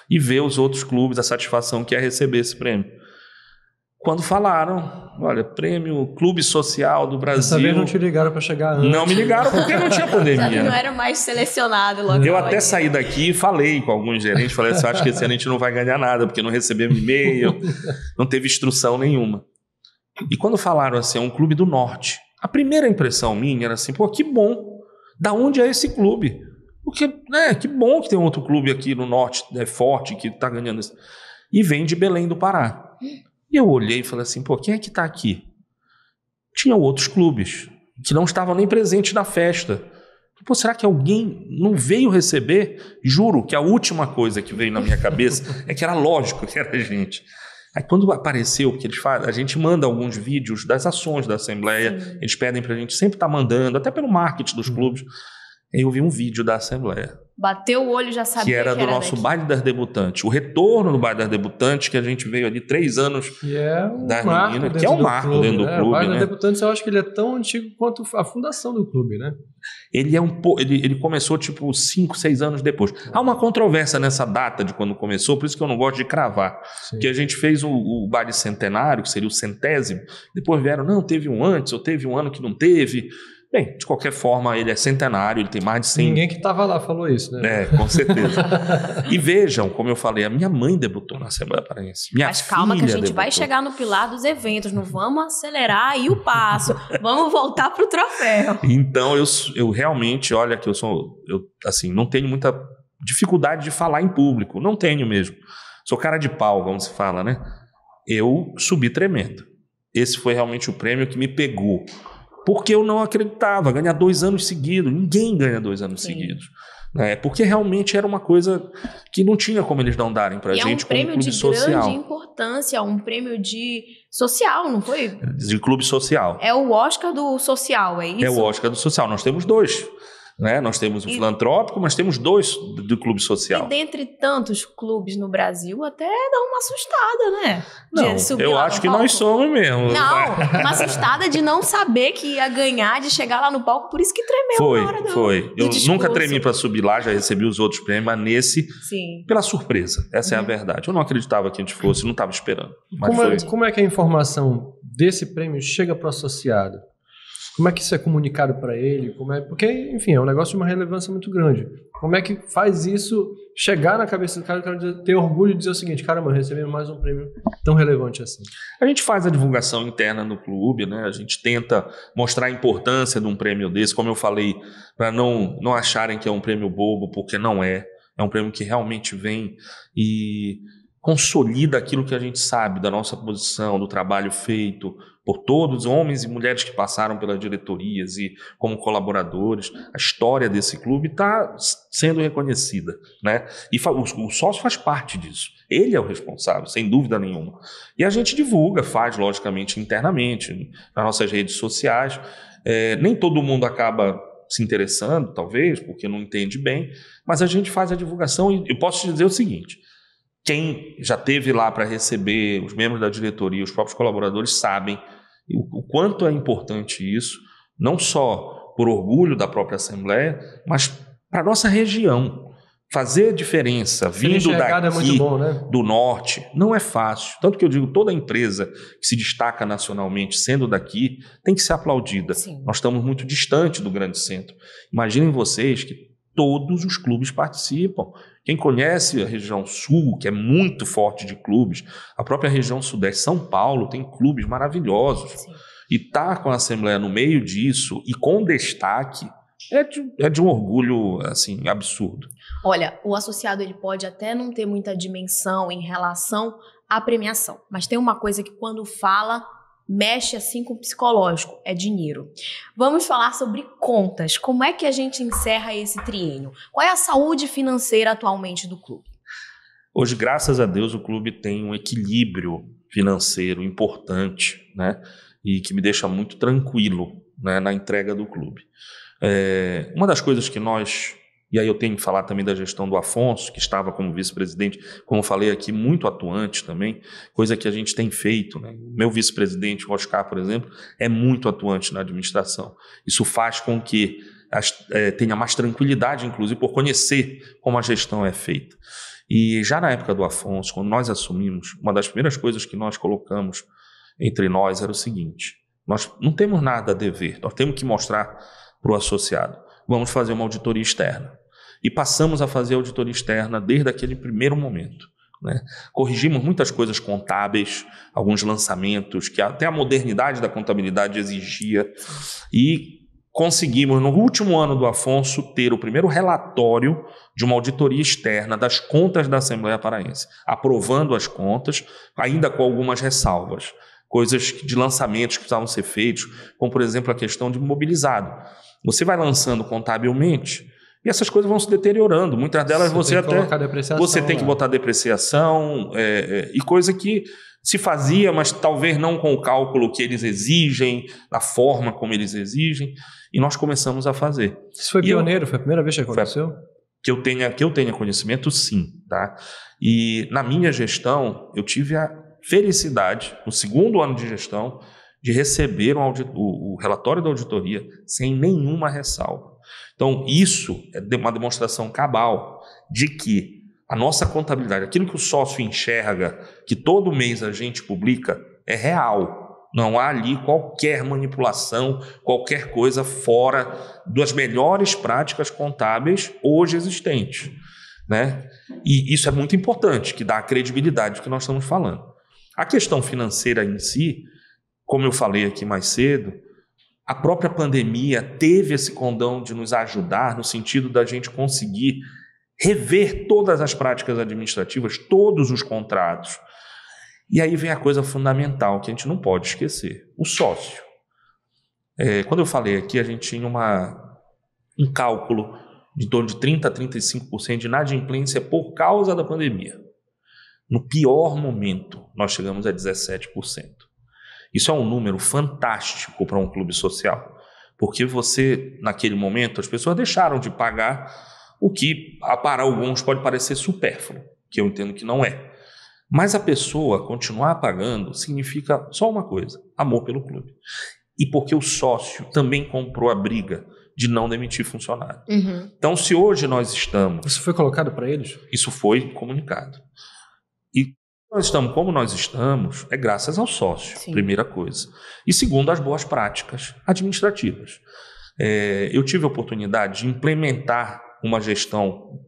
e ver os outros clubes, a satisfação que é receber esse prêmio. Quando falaram, olha, prêmio Clube Social do Brasil... Dessa vez não te ligaram para chegar antes. Não me ligaram porque não tinha pandemia. Não era mais selecionado logo. Eu até saí daqui e falei com alguns gerentes, falei assim, acho que esse ano a gente não vai ganhar nada, porque não recebemos e-mail, não teve instrução nenhuma. E quando falaram assim, é um clube do norte, a primeira impressão minha era assim, pô, que bom, da onde é esse clube? Porque, que bom que tem outro clube aqui no norte, forte, que tá ganhando isso. E vem de Belém do Pará. E eu olhei e falei assim, pô, quem é que tá aqui? Tinha outros clubes que não estavam nem presentes na festa. Pô, será que alguém não veio receber? Juro que a última coisa que veio na minha cabeça é que era lógico que era a gente. Aí quando apareceu o que eles fazem, a gente manda alguns vídeos das ações da Assembleia, sim, eles pedem pra gente sempre estar mandando, até pelo marketing dos clubes. Aí eu vi um vídeo da Assembleia. Bateu o olho, já sabia que era do nosso Baile das Debutantes. O retorno do Baile das Debutantes, que a gente veio ali 3 anos da menina, que é um marco dentro do clube. O Baile das Debutantes, eu acho que ele é tão antigo quanto a fundação do clube, né? Ele começou tipo 5, 6 anos depois. Há uma controvérsia nessa data de quando começou, por isso que eu não gosto de cravar. Sim. Que a gente fez o Baile Centenário, que seria o 100º, depois vieram, não, teve um antes, ou teve um ano que não teve. Bem, de qualquer forma, ele é centenário, ele tem mais de 100... Ninguém que estava lá falou isso, né? Com certeza. E vejam, como eu falei, a minha mãe debutou na Assembleia Paraense. Mas calma que a gente vai chegar no pilar dos eventos, não vamos acelerar aí o passo, vamos voltar pro troféu. Então, eu realmente, olha que eu assim, não tenho muita dificuldade de falar em público, não tenho mesmo. Sou cara de pau, como se fala, né? Eu subi tremendo. Esse foi realmente o prêmio que me pegou. Porque eu não acreditava, ganhar 2 anos seguidos. Ninguém ganha 2 anos seguidos. Né? Porque realmente era uma coisa que não tinha como eles não darem pra gente como clube social. É um prêmio de grande importância, um prêmio de social, não foi? De clube social. É o Oscar do social, é isso? É o Oscar do social. Nós temos 2. Né? Nós temos o filantrópico, mas temos 2 do clube social. E dentre tantos clubes no Brasil, até dá uma assustada, né? Não, eu acho que nós somos mesmo. Não, uma assustada de não saber que ia ganhar, de chegar lá no palco, por isso que tremeu na hora do Eu discurso. Nunca tremi para subir lá, já recebi os outros prêmios, mas nesse, pela surpresa. Essa é a verdade. Eu não acreditava que a gente fosse, não estava esperando. Mas como é que a informação desse prêmio chega para o associado? Como é que isso é comunicado para ele? Porque, enfim, é um negócio de uma relevância muito grande. Como é que faz isso chegar na cabeça do cara ter orgulho de dizer o seguinte, caramba, recebemos mais um prêmio tão relevante assim? A gente faz a divulgação interna no clube, né? A gente tenta mostrar a importância de um prêmio desse, como eu falei, para não acharem que é um prêmio bobo, porque não é. É um prêmio que realmente vem e consolida aquilo que a gente sabe da nossa posição, do trabalho feito por todos, homens e mulheres que passaram pelas diretorias e como colaboradores. A história desse clube está sendo reconhecida, né? E o sócio faz parte disso. Ele é o responsável, sem dúvida nenhuma. E a gente divulga, faz logicamente internamente, nas nossas redes sociais. Nem todo mundo acaba se interessando, talvez, porque não entende bem, mas a gente faz a divulgação e eu posso te dizer o seguinte: quem já esteve lá para receber, os membros da diretoria, os próprios colaboradores sabem o quanto é importante isso, não só por orgulho da própria Assembleia, mas para a nossa região. Fazer diferença vindo daqui, é muito bom, né? do norte, não é fácil. Tanto que eu digo, toda empresa que se destaca nacionalmente sendo daqui tem que ser aplaudida. Sim. Nós estamos muito distante do grande centro. Imaginem vocês que todos os clubes participam. Quem conhece a região sul, que é muito forte de clubes, a própria região sudeste, São Paulo, tem clubes maravilhosos. Sim. E estar com a Assembleia no meio disso e com destaque é de um orgulho assim, absurdo. Olha, o associado ele pode até não ter muita dimensão em relação à premiação, mas tem uma coisa que quando fala mexe assim com o psicológico, é dinheiro. Vamos falar sobre contas. Como é que a gente encerra esse triênio? Qual é a saúde financeira atualmente do clube? Hoje, graças a Deus, o clube tem um equilíbrio financeiro importante, né? E que me deixa muito tranquilo, né, na entrega do clube. Uma das coisas que nós... E aí eu tenho que falar também da gestão do Afonso, que estava como vice-presidente, como eu falei aqui, muito atuante também, coisa que a gente tem feito, né? Meu vice-presidente, o Oscar, por exemplo, é muito atuante na administração. Isso faz com que tenha mais tranquilidade, inclusive, por conhecer como a gestão é feita. E já na época do Afonso, quando nós assumimos, uma das primeiras coisas que nós colocamos entre nós era o seguinte: nós não temos nada a dever, nós temos que mostrar para o associado. Vamos fazer uma auditoria externa. E passamos a fazer auditoria externa desde aquele primeiro momento. né? Corrigimos muitas coisas contábeis, alguns lançamentos que até a modernidade da contabilidade exigia, e conseguimos, no último ano do Afonso, ter o primeiro relatório de uma auditoria externa das contas da Assembleia Paraense, aprovando as contas, ainda com algumas ressalvas, coisas de lançamentos que precisavam ser feitos, como, por exemplo, a questão de mobilizado. Você vai lançando contabilmente e essas coisas vão se deteriorando. Muitas delas você tem que botar depreciação, e coisa que se fazia, mas talvez não com o cálculo que eles exigem, da forma como eles exigem, e nós começamos a fazer. Isso foi pioneiro? Foi a primeira vez que aconteceu? Que eu tenha conhecimento, sim. Tá? E na minha gestão, eu tive a felicidade, no segundo ano de gestão, de receber o relatório da auditoria sem nenhuma ressalva. Então, isso é uma demonstração cabal de que a nossa contabilidade, aquilo que o sócio enxerga, que todo mês a gente publica, é real. Não há ali qualquer manipulação, qualquer coisa fora das melhores práticas contábeis hoje existentes, né? E isso é muito importante, que dá a credibilidade do que nós estamos falando. A questão financeira em si, como eu falei aqui mais cedo, a própria pandemia teve esse condão de nos ajudar no sentido da gente conseguir rever todas as práticas administrativas, todos os contratos. E aí vem a coisa fundamental que a gente não pode esquecer, o sócio. Quando eu falei aqui, a gente tinha um cálculo de torno de 30% a 35% de inadimplência por causa da pandemia. No pior momento, nós chegamos a 17%. Isso é um número fantástico para um clube social, porque naquele momento, as pessoas deixaram de pagar o que para alguns pode parecer supérfluo, que eu entendo que não é. Mas a pessoa continuar pagando significa só uma coisa: amor pelo clube. E porque o sócio também comprou a briga de não demitir funcionário. Uhum. Então, se hoje nós estamos... Isso foi colocado para eles? Isso foi comunicado. E nós estamos como nós estamos é graças ao sócio, sim, primeira coisa. E segundo, as boas práticas administrativas. Eu tive a oportunidade de implementar uma gestão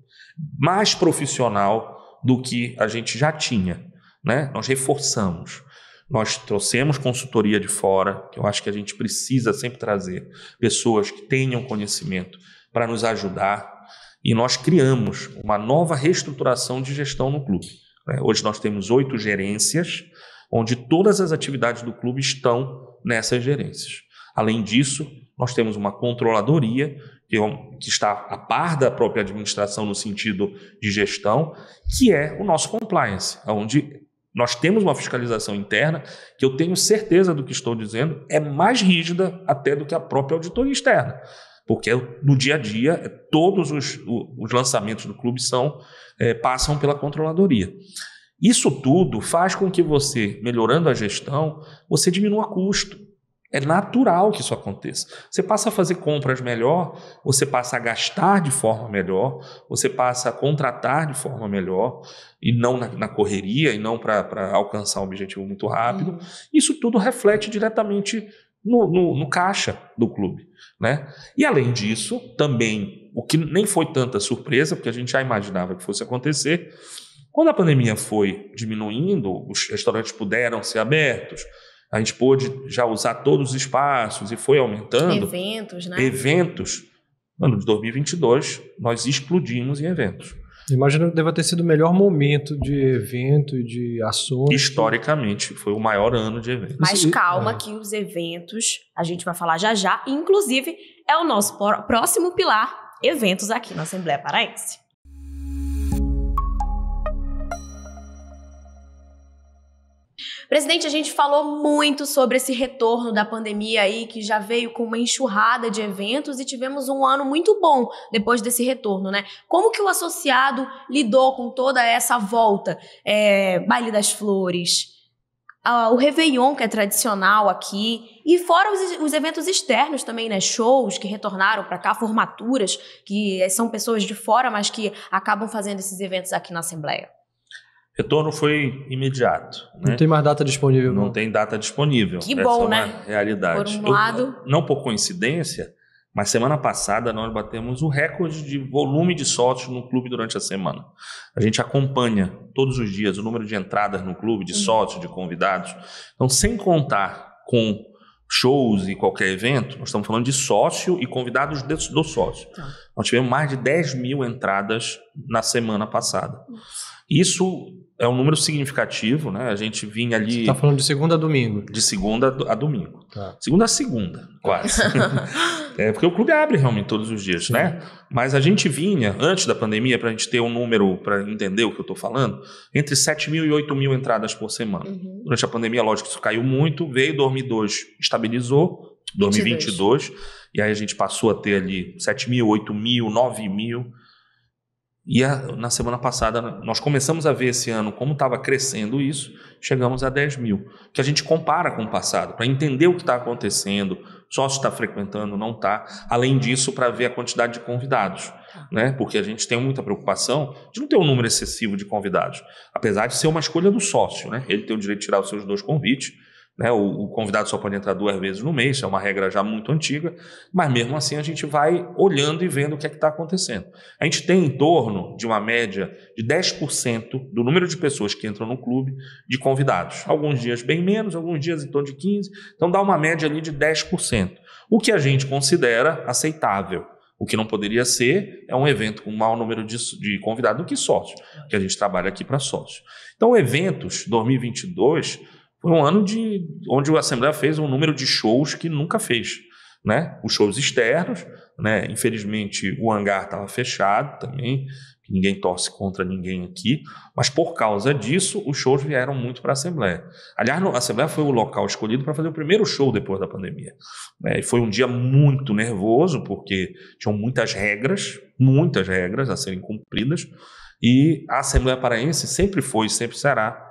mais profissional do que a gente já tinha, né? Nós reforçamos. Nós trouxemos consultoria de fora, que eu acho que a gente precisa sempre trazer pessoas que tenham conhecimento para nos ajudar, e nós criamos uma nova reestruturação de gestão no clube. Hoje nós temos 8 gerências, onde todas as atividades do clube estão nessas gerências. Além disso, nós temos uma controladoria, que está a par da própria administração no sentido de gestão, que é o nosso compliance, onde nós temos uma fiscalização interna que eu tenho certeza do que estou dizendo é mais rígida até do que a própria auditoria externa, porque no dia a dia todos os lançamentos do clube passam pela controladoria. Isso tudo faz com que você, melhorando a gestão, você diminua custo. É natural que isso aconteça. Você passa a fazer compras melhor, você passa a gastar de forma melhor, você passa a contratar de forma melhor, e não na correria, e não para alcançar um objetivo muito rápido. Uhum. Isso tudo reflete diretamente no caixa do clube, né? E além disso, também, o que nem foi tanta surpresa, porque a gente já imaginava que fosse acontecer, quando a pandemia foi diminuindo, os restaurantes puderam ser abertos, a gente pôde já usar todos os espaços e foi aumentando. Eventos, né? Eventos. No ano de 2022, nós explodimos em eventos. Imagino que deva ter sido o melhor momento de evento e de ações. Historicamente, foi o maior ano de eventos. Mas calma que os eventos, a gente vai falar já já, inclusive é o nosso próximo pilar, eventos aqui na Assembleia Paraense. Presidente, a gente falou muito sobre esse retorno da pandemia aí, que já veio com uma enxurrada de eventos, e tivemos um ano muito bom depois desse retorno, né? Como que o associado lidou com toda essa volta? Baile das Flores, o Réveillon, que é tradicional aqui, e fora os eventos externos também, né? Shows que retornaram para cá, formaturas, que são pessoas de fora, mas que acabam fazendo esses eventos aqui na Assembleia. Retorno foi imediato. Não tem mais data disponível. Não tem data disponível. Que bom, essa né? É uma realidade. Por um lado... Não por coincidência, Mas semana passada nós batemos o recorde de volume de sócios no clube durante a semana. A gente acompanha todos os dias o número de entradas no clube, de sócios, de convidados. Então, sem contar com shows e qualquer evento, nós estamos falando de sócio e convidados do sócio. Nós tivemos mais de 10 mil entradas na semana passada. Isso é um número significativo, né? A gente vinha ali... Você está falando de segunda a domingo? De segunda a domingo. Tá. Segunda a segunda, quase. Porque o clube abre realmente todos os dias, né? Mas a gente vinha, antes da pandemia, para a gente ter um número, para entender o que eu estou falando, entre 7 mil e 8 mil entradas por semana. Durante a pandemia, lógico que isso caiu muito, veio 2022, estabilizou, 2022, e aí a gente passou a ter ali 7 mil, 8 mil, 9 mil. E na semana passada, nós começamos a ver esse ano como estava crescendo isso, chegamos a 10 mil. Que a gente compara com o passado, para entender o que está acontecendo, sócio está frequentando, não está. Além disso, para ver a quantidade de convidados. Né? Porque a gente tem muita preocupação de não ter um número excessivo de convidados. Apesar de ser uma escolha do sócio, né? Ele tem o direito de tirar os seus 2 convites. Né? O convidado só pode entrar 2 vezes no mês, isso é uma regra já muito antiga, mas mesmo assim a gente vai olhando e vendo o que é que está acontecendo. A gente tem em torno de uma média de 10% do número de pessoas que entram no clube de convidados. Alguns dias bem menos, alguns dias em torno de 15%, então dá uma média ali de 10%. O que a gente considera aceitável. O que não poderia ser é um evento com um maior número de convidados do que sócio, que a gente trabalha aqui para sócio. Então, eventos 2022... foi um ano onde a Assembleia fez um número de shows que nunca fez. Né? Os shows externos, né? Infelizmente o hangar estava fechado também, ninguém torce contra ninguém aqui, mas por causa disso os shows vieram muito para a Assembleia. Aliás, a Assembleia foi o local escolhido para fazer o primeiro show depois da pandemia. E foi um dia muito nervoso, porque tinham muitas regras a serem cumpridas, e a Assembleia Paraense sempre foi e sempre será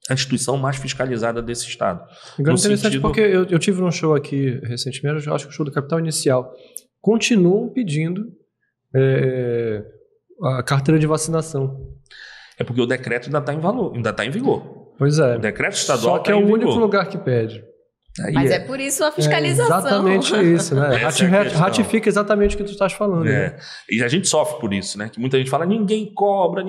a instituição mais fiscalizada desse estado. Interessante porque eu tive um show aqui recentemente, eu acho que o show do Capital Inicial. Continuam pedindo a carteira de vacinação. É porque o decreto ainda está em vigor. Pois é. O decreto estadual só que é o único lugar que pede. Mas é por isso a fiscalização. Exatamente isso, né? Ratifica exatamente o que tu estás falando. Né? E a gente sofre por isso, né? Que muita gente fala, ninguém cobra.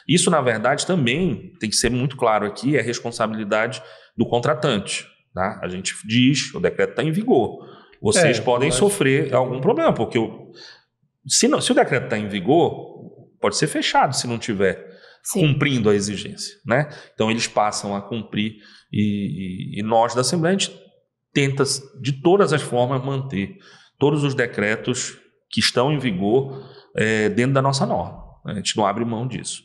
Isso, na verdade, também tem que ser muito claro aqui, é responsabilidade do contratante. Tá? A gente diz, o decreto está em vigor. Vocês podem sofrer algum problema, porque se o decreto está em vigor, pode ser fechado se não tiver cumprindo a exigência. Né? Então, eles passam a cumprir. E nós da Assembleia, a gente tenta de todas as formas manter todos os decretos que estão em vigor dentro da nossa norma. A gente não abre mão disso.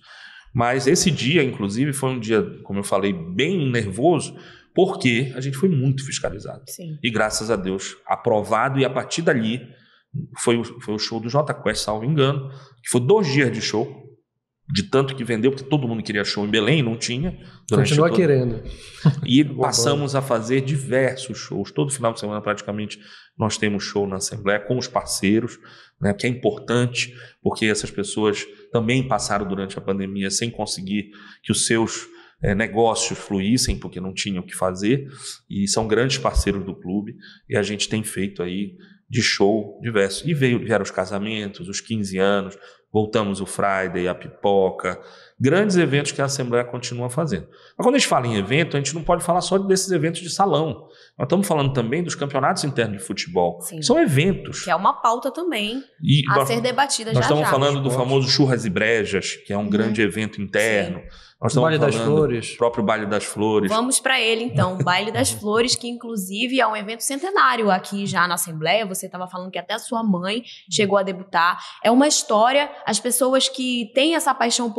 Mas esse dia, inclusive, foi um dia, como eu falei, bem nervoso, porque a gente foi muito fiscalizado. Sim. E graças a Deus, aprovado, e a partir dali foi o show do Jota Quest, salvo engano, que foi 2 dias de show. De tanto que vendeu, porque todo mundo queria show em Belém, não tinha. Continua querendo. E passamos a fazer diversos shows. Todo final de semana, praticamente, nós temos show na Assembleia com os parceiros, né, que é importante, porque essas pessoas também passaram durante a pandemia sem conseguir que os seus negócios fluíssem, porque não tinham o que fazer, e são grandes parceiros do clube, e a gente tem feito aí de show diversos. E vieram os casamentos, os 15 anos, voltamos o Friday, a pipoca, grandes eventos que a Assembleia continua fazendo. Mas quando a gente fala em evento, a gente não pode falar só desses eventos de salão. Nós estamos falando também dos campeonatos internos de futebol. Sim. Que são eventos. Que é uma pauta também ser debatida já. Nós estamos falando do famoso Churras e Brejas, que é um grande evento interno. Nós estamos Baile das Flores. O próprio Baile das Flores. Vamos para ele, então. O Baile das Flores, que inclusive é um evento centenário aqui já na Assembleia. Você estava falando que até a sua mãe chegou a debutar. É uma história. As pessoas que têm essa paixão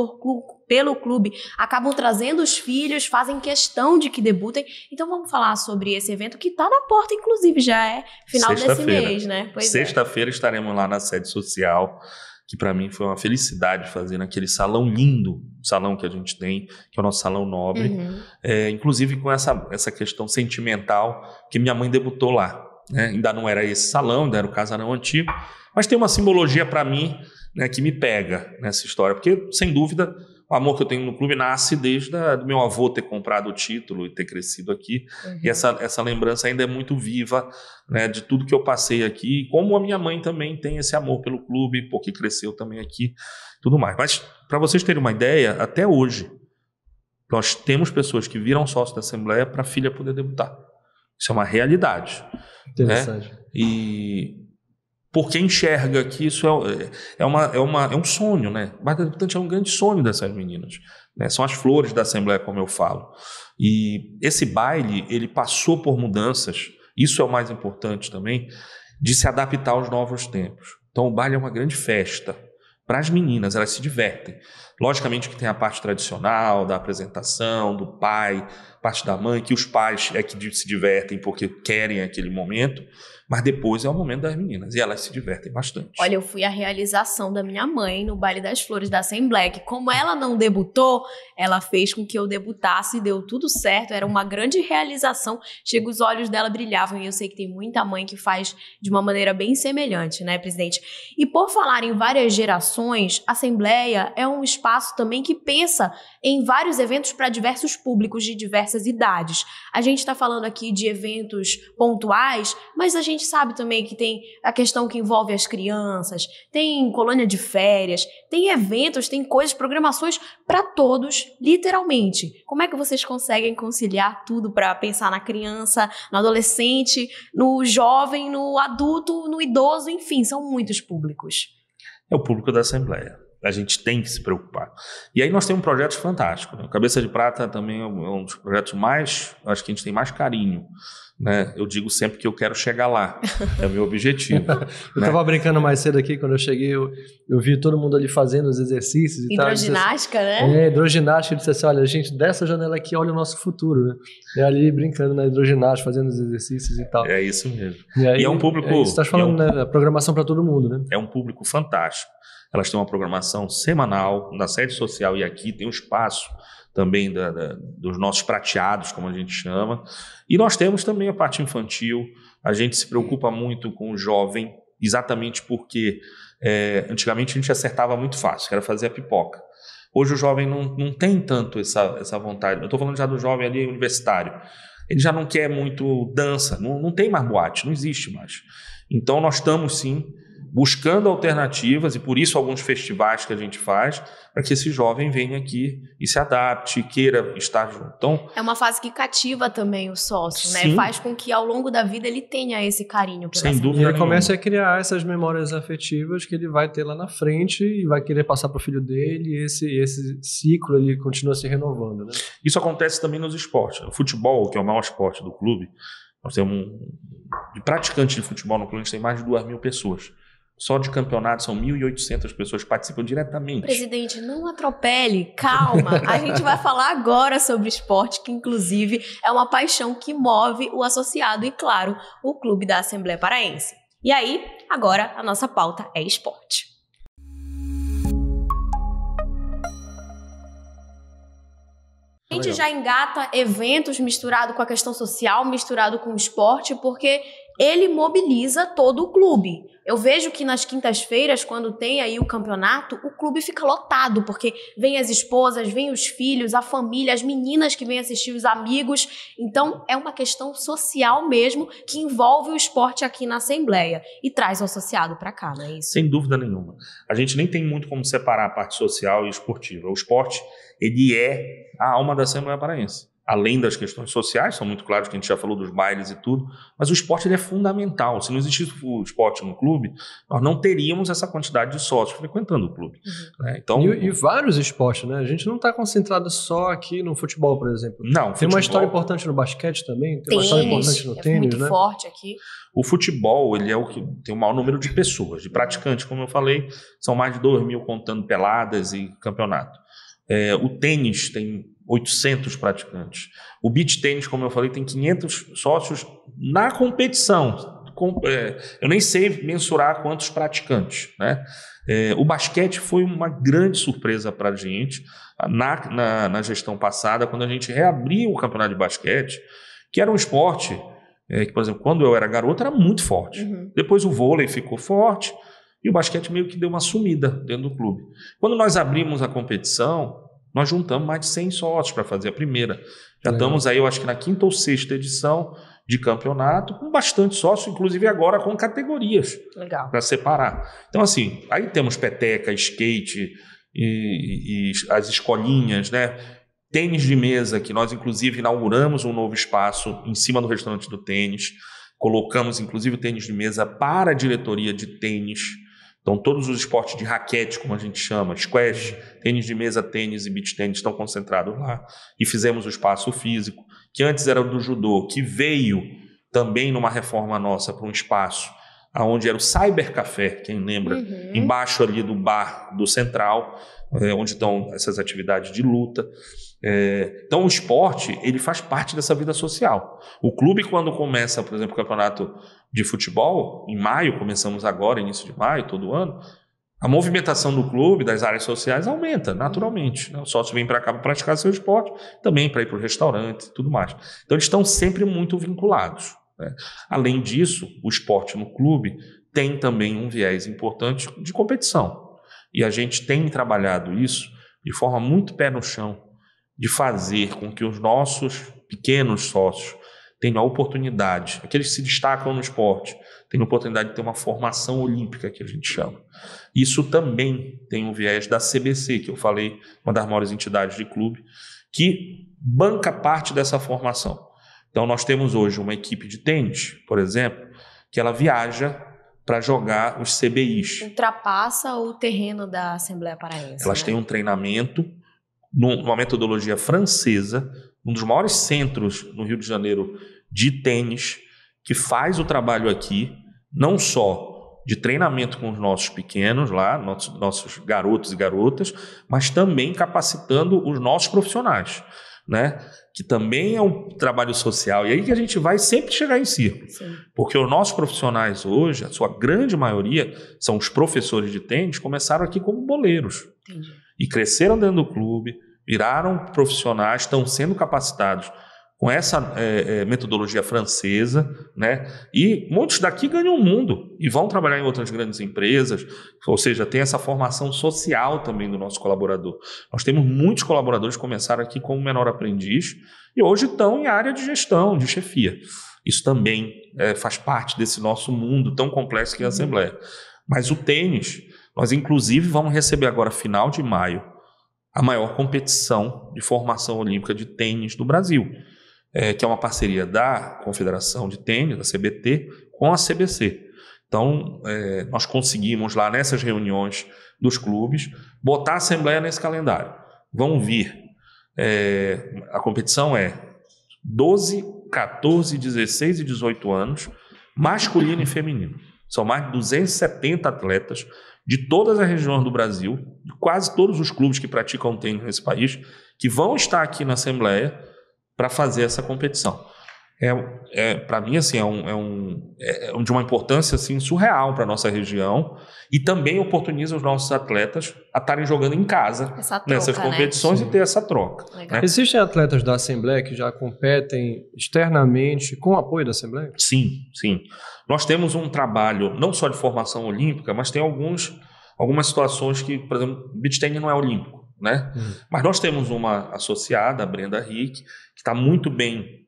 pelo clube acabam trazendo os filhos, fazem questão de que debutem. Então vamos falar sobre esse evento que está na porta, inclusive, já é final desse mês, né? Sexta-feira estaremos lá na sede social, que para mim foi uma felicidade fazer naquele salão lindo, salão que a gente tem, que é o nosso salão nobre, inclusive com essa questão sentimental, que minha mãe debutou lá. Né? Ainda não era esse salão, ainda era o casarão antigo, mas tem uma simbologia para mim, né, que me pega nessa história, porque, sem dúvida, O amor que eu tenho no clube nasce desde do meu avô ter comprado o título e ter crescido aqui. E essa lembrança ainda é muito viva, né, de tudo que eu passei aqui. E como a minha mãe também tem esse amor pelo clube, porque cresceu também aqui, tudo mais. Mas, para vocês terem uma ideia, até hoje, nós temos pessoas que viram sócio da Assembleia para a filha poder debutar. Isso é uma realidade. Interessante. Né? E porque enxerga que isso é um sonho, né? Mas é um grande sonho dessas meninas. Né? São as flores da Assembleia, como eu falo. E esse baile, ele passou por mudanças, isso é o mais importante também, de se adaptar aos novos tempos. Então o baile é uma grande festa. Para as meninas, elas se divertem. Logicamente que tem a parte tradicional da apresentação, do pai, parte da mãe, que os pais é que se divertem porque querem aquele momento, mas depois é o momento das meninas, e elas se divertem bastante. Olha, eu fui a realização da minha mãe no Baile das Flores da Assembleia, que como ela não debutou, ela fez com que eu debutasse, deu tudo certo, era uma grande realização, chega, os olhos dela brilhavam, e eu sei que tem muita mãe que faz de uma maneira bem semelhante, né, presidente? E por falar em várias gerações, a Assembleia é um espaço também que pensa em vários eventos para diversos públicos de diversas idades. A gente está falando aqui de eventos pontuais, mas a gente sabe também que tem a questão que envolve as crianças, tem colônia de férias, tem eventos, tem coisas, programações para todos, literalmente. Como é que vocês conseguem conciliar tudo para pensar na criança, no adolescente, no jovem, no adulto, no idoso, enfim, são muitos públicos. É o público da Assembleia. A gente tem que se preocupar. E aí nós temos projetos fantásticos. Né? O Cabeça de Prata também é um dos projetos mais, acho que a gente tem mais carinho. Né? Eu digo sempre que eu quero chegar lá. É o meu objetivo. Eu estava brincando mais cedo aqui, quando eu cheguei, eu vi todo mundo ali fazendo os exercícios e tal. Hidroginástica, né? Hidroginástica. Eu disse assim, olha, a gente dessa janela aqui olha o nosso futuro, né? E ali brincando na hidroginástica, fazendo os exercícios e tal. É isso mesmo. E é um público... Você está falando, né? A programação para todo mundo, né? É um público fantástico. Elas têm uma programação semanal na sede social e aqui tem um espaço também dos nossos prateados, como a gente chama. E nós temos também a parte infantil. A gente se preocupa muito com o jovem, exatamente porque antigamente a gente acertava muito fácil, que era fazer a pipoca. Hoje o jovem não tem tanto essa vontade. Eu estou falando já do jovem ali universitário. Ele já não quer muito dança, não tem mais boate, não existe mais. Então nós estamos sim buscando alternativas, e por isso alguns festivais que a gente faz, para que esse jovem venha aqui e se adapte, queira estar junto. Então, é uma fase que cativa também o sócio, né? Sim. Faz com que ao longo da vida ele tenha esse carinho pela Sem dúvida. E ele começa a criar essas memórias afetivas que ele vai ter lá na frente e vai querer passar para o filho dele, e esse ciclo ele continua se renovando, né? Isso acontece também nos esportes. O futebol, que é o maior esporte do clube, nós temos de praticantes de futebol no clube, a gente tem mais de 2.000 pessoas. Só de campeonato são 1.800 pessoas que participam diretamente. Presidente, não atropele, calma. A gente vai falar agora sobre esporte, que inclusive é uma paixão que move o associado e, claro, o Clube da Assembleia Paraense. E aí, agora a nossa pauta é esporte. A gente já engata eventos misturado com a questão social, misturado com o esporte, porque ele mobiliza todo o clube. Eu vejo que nas quintas-feiras, quando tem aí o campeonato, o clube fica lotado, porque vem as esposas, vem os filhos, a família, as meninas que vêm assistir, os amigos. Então, é uma questão social mesmo que envolve o esporte aqui na Assembleia e traz o associado para cá, não é isso? Sem dúvida nenhuma. A gente nem tem muito como separar a parte social e esportiva. O esporte, ele é a alma da Assembleia Paraense. Além das questões sociais, são muito claros que a gente já falou dos bailes e tudo, mas o esporte ele é fundamental. Se não existisse o esporte no clube, nós não teríamos essa quantidade de sócios frequentando o clube. Né? Então, e vários esportes, né? A gente não está concentrado só aqui no futebol, por exemplo. Não, tem uma história importante no basquete também, tem uma história importante no tênis, muito né? Forte aqui. O futebol, ele é o que tem o maior número de pessoas, de praticantes, como eu falei, são mais de 2.000 contando peladas e campeonato. O tênis tem 800 praticantes. O beach tênis, como eu falei, tem 500 sócios na competição. Eu nem sei mensurar quantos praticantes, né? O basquete foi uma grande surpresa para a gente na gestão passada, quando a gente reabriu o campeonato de basquete, que era um esporte que, por exemplo, quando eu era garoto, era muito forte. Depois o vôlei ficou forte e o basquete meio que deu uma sumida dentro do clube. Quando nós abrimos a competição, nós juntamos mais de 100 sócios para fazer a primeira. Já estamos aí, eu acho que na 5ª ou 6ª edição de campeonato, com bastante sócio, inclusive agora com categorias para separar. Então, assim, aí temos peteca, skate e as escolinhas, né? Tênis de mesa, que nós inclusive inauguramos um novo espaço em cima do restaurante do tênis, colocamos inclusive o tênis de mesa para a diretoria de tênis. Então, todos os esportes de raquete, como a gente chama, squash, tênis de mesa, tênis e beach tênis estão concentrados lá. E fizemos o espaço físico, que antes era do judô, que veio também numa reforma nossa para um espaço onde era o Cybercafé, quem lembra, embaixo ali do bar do Central, onde estão essas atividades de luta. Então, o esporte, ele faz parte dessa vida social. O clube, quando começa, por exemplo, o campeonato de futebol, em maio, começamos agora, início de maio, todo ano, a movimentação do clube, das áreas sociais, aumenta naturalmente, né? O sócio vem para cá para praticar seu esporte, também para ir para o restaurante e tudo mais. Então, eles estão sempre muito vinculados, né? Além disso, o esporte no clube tem também um viés importante de competição. E a gente tem trabalhado isso de forma muito pé no chão, de fazer com que os nossos pequenos sócios tenham a oportunidade, aqueles que se destacam no esporte, tenham a oportunidade de ter uma formação olímpica, que a gente chama. Isso também tem um viés da CBC, que eu falei, uma das maiores entidades de clube, que banca parte dessa formação. Então, nós temos hoje uma equipe de tênis, por exemplo, que ela viaja para jogar os CBIs. Ultrapassa o terreno da Assembleia Paraense. Elas têm um treinamento numa metodologia francesa, um dos maiores centros no Rio de Janeiro de tênis, que faz o trabalho aqui, não só de treinamento com os nossos pequenos lá, nossos garotos e garotas, mas também capacitando os nossos profissionais, né? Que também é um trabalho social. E aí que a gente vai sempre chegar em círculo. Sim. Porque os nossos profissionais hoje, a sua grande maioria, são os professores de tênis, começaram aqui como boleiros. Entendi. E cresceram dentro do clube, viraram profissionais, estão sendo capacitados com essa metodologia francesa, né? E muitos daqui ganham o mundo e vão trabalhar em outras grandes empresas, ou seja, tem essa formação social também do nosso colaborador. Nós temos muitos colaboradores que começaram aqui como menor aprendiz e hoje estão em área de gestão, de chefia. Isso também faz parte desse nosso mundo tão complexo que é a Assembleia. Mas o tênis, nós inclusive vamos receber agora, final de maio, a maior competição de formação olímpica de tênis do Brasil, que é uma parceria da Confederação de Tênis, da CBT, com a CBC. Então, nós conseguimos lá nessas reuniões dos clubes botar a Assembleia nesse calendário. Vão vir, a competição é 12, 14, 16 e 18 anos, masculino e feminino. São mais de 270 atletas de todas as regiões do Brasil, de quase todos os clubes que praticam tênis nesse país, que vão estar aqui na Assembleia para fazer essa competição. Para mim, assim, de uma importância assim, surreal para a nossa região e também oportuniza os nossos atletas a estarem jogando em casa nessas competições, né? E ter essa troca. Né? Existem atletas da Assembleia que já competem externamente com o apoio da Assembleia? Sim, sim. Nós temos um trabalho não só de formação olímpica, mas tem algumas situações que, por exemplo, o beach tennis não é olímpico, né? Mas nós temos uma associada, a Brenda Rick, que está muito bem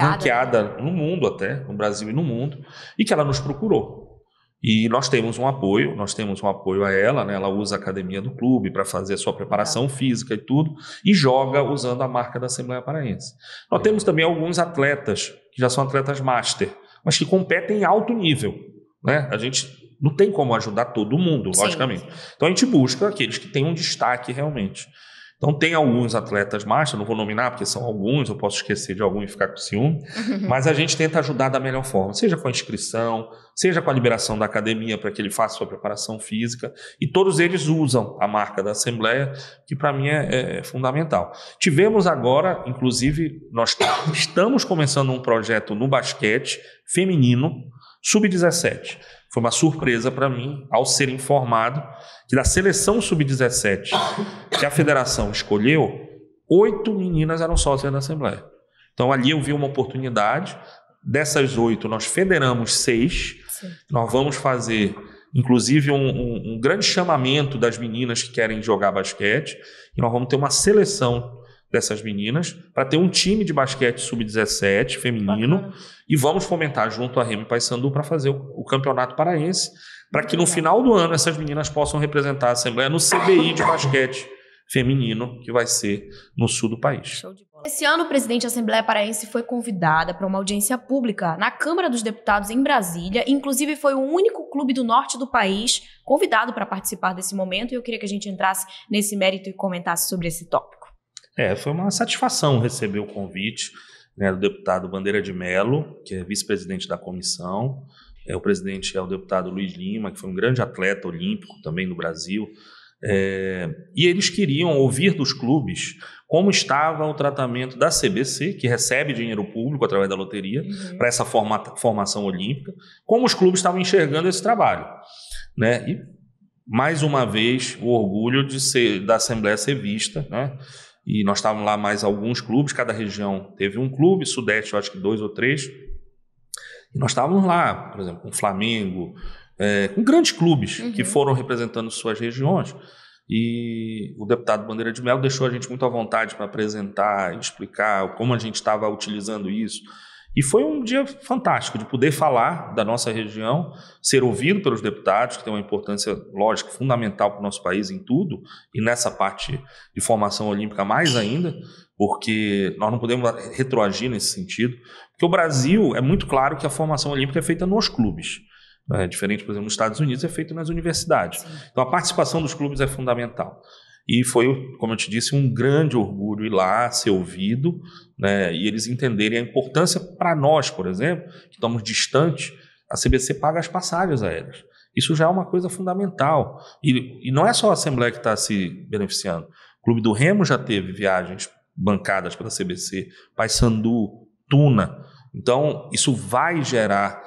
ranqueada no mundo até, no Brasil e no mundo, e que ela nos procurou. E nós temos um apoio a ela, né? Ela usa a academia do clube para fazer a sua preparação física e tudo, e joga usando a marca da Assembleia Paraense. Nós temos também alguns atletas, que já são atletas master, mas que competem em alto nível, né? A gente não tem como ajudar todo mundo, logicamente. Sim. Então a gente busca aqueles que têm um destaque realmente. Então tem alguns atletas master, não vou nominar porque são alguns, eu posso esquecer de algum e ficar com ciúme, mas a gente tenta ajudar da melhor forma, seja com a inscrição, seja com a liberação da academia para que ele faça sua preparação física, e todos eles usam a marca da Assembleia, que para mim é fundamental. Tivemos agora, inclusive, nós estamos começando um projeto no basquete feminino, sub-17. Foi uma surpresa para mim ao ser informado que da seleção sub-17 que a federação escolheu, 8 meninas eram sócias da Assembleia. Então ali eu vi uma oportunidade. Dessas 8 nós federamos 6. Sim. Nós vamos fazer inclusive um grande chamamento das meninas que querem jogar basquete, e nós vamos ter uma seleção dessas meninas para ter um time de basquete sub-17 feminino. Bacana. E vamos fomentar junto a Remo e Paysandu para fazer o campeonato paraense, para que no final do ano essas meninas possam representar a Assembleia no CBI de basquete feminino, que vai ser no sul do país. Show de bola. Esse ano, o presidente da Assembleia Paraense foi convidada para uma audiência pública na Câmara dos Deputados em Brasília. Inclusive, foi o único clube do norte do país convidado para participar desse momento. E eu queria que a gente entrasse nesse mérito e comentasse sobre esse tópico. Foi uma satisfação receber o convite, né, do deputado Bandeira de Mello, que é vice-presidente da comissão. O presidente é o deputado Luiz Lima, que foi um grande atleta olímpico também no Brasil. E eles queriam ouvir dos clubes como estava o tratamento da CBC, que recebe dinheiro público através da loteria, para essa formação olímpica, como os clubes estavam enxergando esse trabalho, né? E, mais uma vez, o orgulho da Assembleia ser vista, né? E nós estávamos lá mais alguns clubes, cada região teve um clube, Sudeste eu acho que 2 ou 3, e nós estávamos lá, por exemplo, com o Flamengo, com grandes clubes que foram representando suas regiões, e o deputado Bandeira de Mello deixou a gente muito à vontade para apresentar e explicar como a gente estava utilizando isso. E foi um dia fantástico de poder falar da nossa região, ser ouvido pelos deputados, que tem uma importância, lógica, fundamental para o nosso país em tudo, e nessa parte de formação olímpica mais ainda, porque nós não podemos retroagir nesse sentido, porque o Brasil, é muito claro que a formação olímpica é feita nos clubes. Diferente, por exemplo, nos Estados Unidos, é feito nas universidades. Sim. Então a participação dos clubes é fundamental. E foi, como eu te disse, um grande orgulho ir lá, ser ouvido, né, e eles entenderem a importância para nós, por exemplo, que estamos distantes, a CBC paga as passagens aéreas. Isso já é uma coisa fundamental. E não é só a Assembleia que está se beneficiando. O Clube do Remo já teve viagens bancadas pela CBC, Paysandu, Tuna. Então, isso vai gerar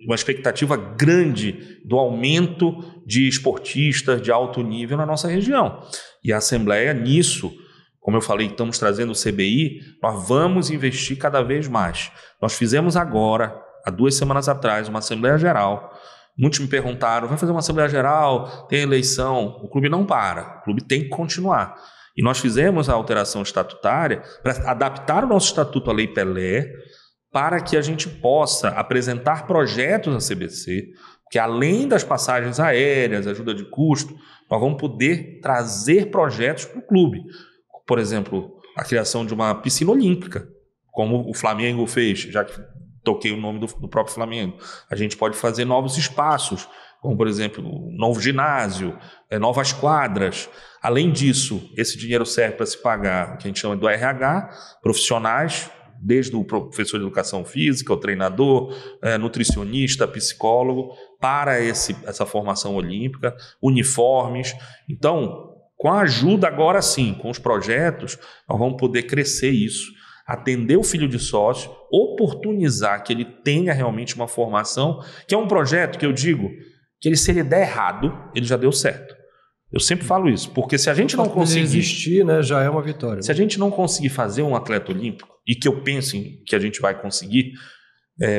uma expectativa grande do aumento de esportistas de alto nível na nossa região. E a Assembleia, nisso, como eu falei, estamos trazendo o CBI, nós vamos investir cada vez mais. Nós fizemos agora, há 2 semanas atrás, uma Assembleia Geral. Muitos me perguntaram, vai fazer uma Assembleia Geral, tem eleição? O clube não para, o clube tem que continuar. E nós fizemos a alteração estatutária para adaptar o nosso estatuto à Lei Pelé, para que a gente possa apresentar projetos à CBC, que além das passagens aéreas, ajuda de custo, nós vamos poder trazer projetos para o clube. Por exemplo, a criação de uma piscina olímpica, como o Flamengo fez, já que toquei o nome do próprio Flamengo. A gente pode fazer novos espaços, como, por exemplo, um novo ginásio, novas quadras. Além disso, esse dinheiro serve para se pagar o que a gente chama do RH, profissionais, desde o professor de educação física, o treinador, nutricionista, psicólogo, para essa formação olímpica, uniformes. Então, com a ajuda agora sim, com os projetos, nós vamos poder crescer isso, atender o filho de sócio, oportunizar que ele tenha realmente uma formação, que é um projeto que eu digo que se ele der errado, ele já deu certo. Eu sempre falo isso, porque se a gente não conseguir existir, né, já é uma vitória. Se a gente não conseguir fazer um atleta olímpico, e que eu penso que a gente vai conseguir,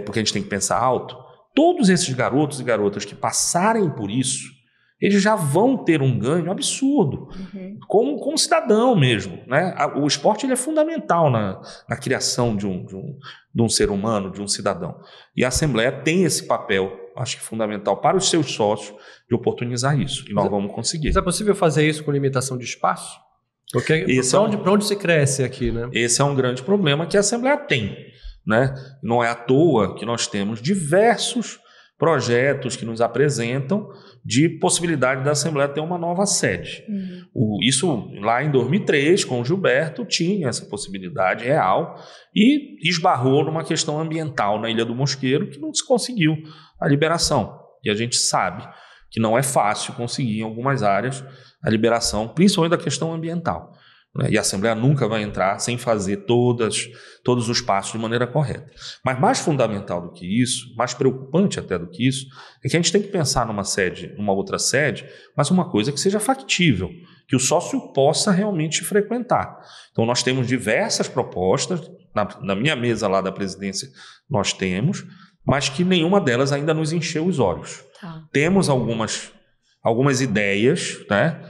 porque a gente tem que pensar alto, todos esses garotos e garotas que passarem por isso, eles já vão ter um ganho absurdo, como cidadão mesmo, né? O esporte ele é fundamental na criação de um ser humano, de um cidadão. E a Assembleia tem esse papel, acho que fundamental, para os seus sócios, de oportunizar isso. E nós vamos conseguir. Mas é possível fazer isso com limitação de espaço? Porque para onde se cresce aqui, né? Esse é um grande problema que a Assembleia tem, né? Não é à toa que nós temos diversos projetos que nos apresentam de possibilidade da Assembleia ter uma nova sede. Isso lá em 2003, com o Gilberto, tinha essa possibilidade real e esbarrou numa questão ambiental na Ilha do Mosqueiro que não se conseguiu a liberação. E a gente sabe que não é fácil conseguir em algumas áreas a liberação, principalmente da questão ambiental, né? E a Assembleia nunca vai entrar sem fazer todos os passos de maneira correta. Mas mais fundamental do que isso, mais preocupante até do que isso, é que a gente tem que pensar numa outra sede, mas uma coisa que seja factível, que o sócio possa realmente frequentar. Então nós temos diversas propostas, na minha mesa lá da presidência nós temos, mas que nenhuma delas ainda nos encheu os olhos. Temos algumas ideias, né?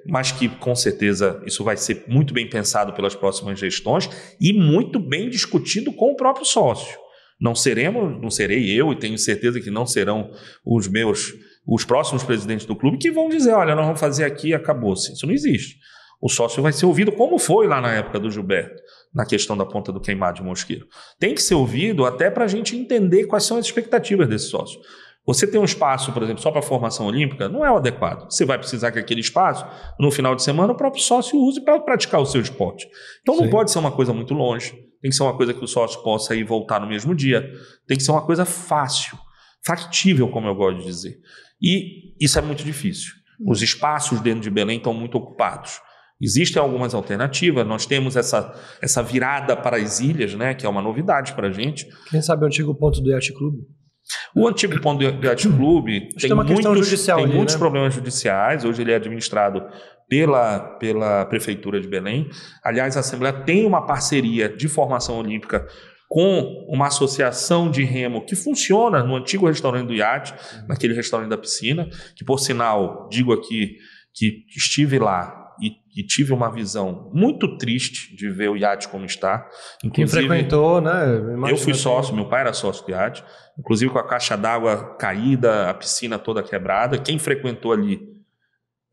Mas que com certeza isso vai ser muito bem pensado pelas próximas gestões e muito bem discutido com o próprio sócio. Não serei eu, e tenho certeza que não serão os próximos presidentes do clube que vão dizer, olha, nós vamos fazer aqui e acabou-se. Isso não existe. O sócio vai ser ouvido como foi lá na época do Gilberto, na questão da ponta do queimado de Mosqueiro. Tem que ser ouvido até para a gente entender quais são as expectativas desse sócio. Você tem um espaço, por exemplo, só para a formação olímpica, não é o adequado. Você vai precisar que aquele espaço, no final de semana, o próprio sócio use para praticar o seu esporte. Então não pode ser uma coisa muito longe, tem que ser uma coisa que o sócio possa ir voltar no mesmo dia, tem que ser uma coisa fácil, factível, como eu gosto de dizer. E isso é muito difícil. Os espaços dentro de Belém estão muito ocupados. Existem algumas alternativas, nós temos essa virada para as ilhas, né, que é uma novidade para a gente. Quem sabe o antigo ponto do Yacht Club? O antigo ponto do Yacht Club tem muitos problemas judiciais. Hoje ele é administrado pela Prefeitura de Belém. Aliás, a Assembleia tem uma parceria de formação olímpica com uma associação de remo que funciona no antigo restaurante do Yacht, naquele restaurante da piscina, que, por sinal, digo aqui que estive lá e tive uma visão muito triste de ver o Yacht como está. Quem frequentou, né? Eu fui sócio, meu pai era sócio do Yacht, inclusive com a caixa d'água caída, a piscina toda quebrada. Quem frequentou ali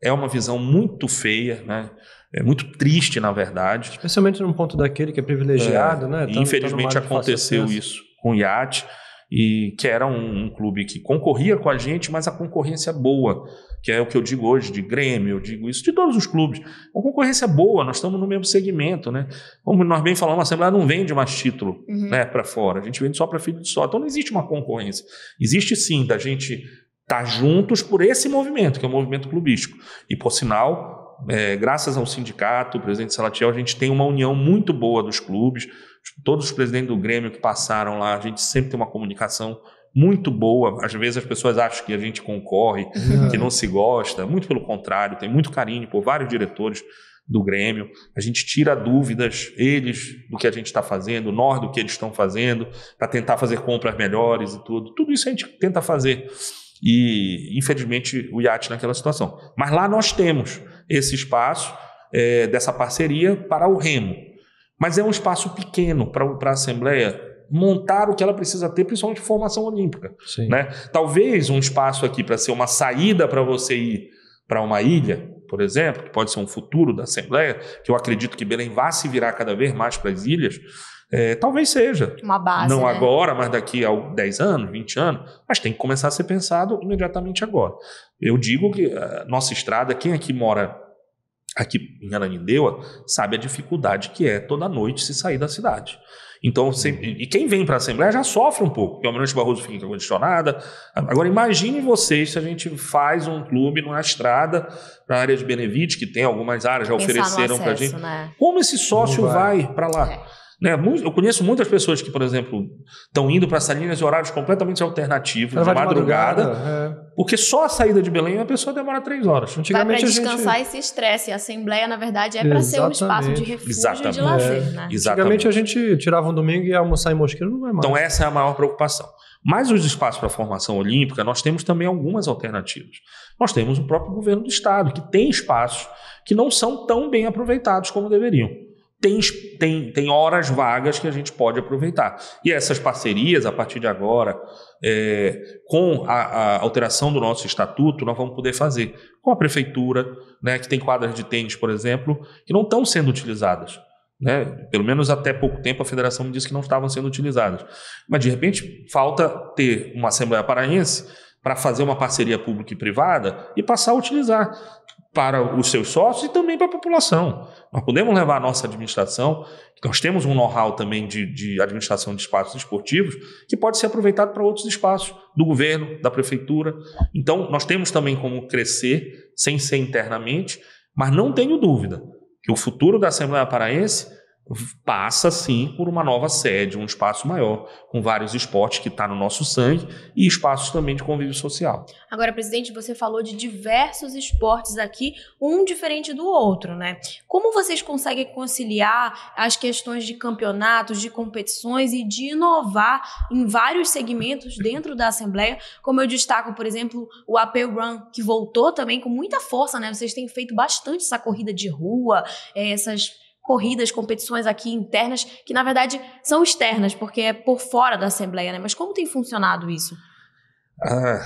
é uma visão muito feia, né? É muito triste, na verdade. Especialmente num ponto daquele que é privilegiado, né? E infelizmente aconteceu isso com o Yacht, e que era um clube que concorria com a gente, mas a concorrência boa, que é o que eu digo hoje de Grêmio, eu digo isso de todos os clubes. Uma concorrência boa, nós estamos no mesmo segmento, né? Como nós bem falamos, a Assembleia não vende mais título, né, para fora, a gente vende só para filho de só. Então não existe uma concorrência. Existe sim da gente estar juntos por esse movimento, que é o movimento clubístico. E por sinal, graças ao sindicato, o presidente Salatiel, a gente tem uma união muito boa dos clubes. Todos os presidentes do Grêmio que passaram lá, a gente sempre tem uma comunicação muito boa. Às vezes as pessoas acham que a gente concorre, que não se gosta. Muito pelo contrário, tem muito carinho por vários diretores do Grêmio. A gente tira dúvidas, eles do que a gente está fazendo, nós do que eles estão fazendo, para tentar fazer compras melhores e tudo. Tudo isso a gente tenta fazer. E, infelizmente, o Yacht naquela situação. Mas lá nós temos esse espaço dessa parceria para o remo. Mas é um espaço pequeno para a Assembleia montar o que ela precisa ter, principalmente formação olímpica. Né? Talvez um espaço aqui para ser uma saída para você ir para uma ilha, por exemplo, que pode ser um futuro da Assembleia, que eu acredito que Belém vá se virar cada vez mais para as ilhas, talvez seja. Uma base, não, né? Agora, mas daqui a 10 anos, 20 anos, mas tem que começar a ser pensado imediatamente agora. Eu digo que a nossa estrada, quem aqui mora aqui em Ananindeua, sabe a dificuldade que é toda noite se sair da cidade. Então, e quem vem para a Assembleia já sofre um pouco, porque o Almirante Barroso fica condicionada. Agora, imagine vocês se a gente faz um clube numa estrada para a área de Benevite, que tem algumas áreas, já ofereceram para a gente. Né? Como esse sócio vai para lá? Né? Eu conheço muitas pessoas que, por exemplo, estão indo para Salinas em horários completamente alternativos, de madrugada, porque só a saída de Belém a pessoa demora 3 horas. Antigamente para descansar esse estresse. A Assembleia, na verdade, é para ser um espaço de refúgio e de lazer. Né? Antigamente a gente tirava um domingo e ia almoçar em Mosqueiro, não vai mais. Então essa é a maior preocupação. Mas os espaços para a formação olímpica, nós temos também algumas alternativas. Nós temos o próprio governo do estado, que tem espaços que não são tão bem aproveitados como deveriam. Tem horas vagas que a gente pode aproveitar. E essas parcerias, a partir de agora, com a alteração do nosso estatuto, nós vamos poder fazer com a prefeitura, né, que tem quadras de tênis, por exemplo, que não estão sendo utilizadas. Né? Pelo menos até pouco tempo a federação me disse que não estavam sendo utilizadas. Mas, de repente, falta ter uma Assembleia Paraense para fazer uma parceria pública e privada e passar a utilizar para os seus sócios e também para a população. Nós podemos levar a nossa administração, nós temos um know-how também de administração de espaços esportivos que pode ser aproveitado para outros espaços do governo, da prefeitura. Então, nós temos também como crescer, sem ser internamente, mas não tenho dúvida que o futuro da Assembleia Paraense passa sim por uma nova sede, um espaço maior, com vários esportes que está no nosso sangue e espaços também de convívio social. Agora, presidente, você falou de diversos esportes aqui, um diferente do outro, né? Como vocês conseguem conciliar as questões de campeonatos, de competições e de inovar em vários segmentos dentro da Assembleia? Como eu destaco, por exemplo, o AP Run, que voltou também com muita força, né? Vocês têm feito bastante essa corrida de rua, essas corridas, competições aqui internas, que na verdade são externas, porque é por fora da Assembleia, né? Mas como tem funcionado isso?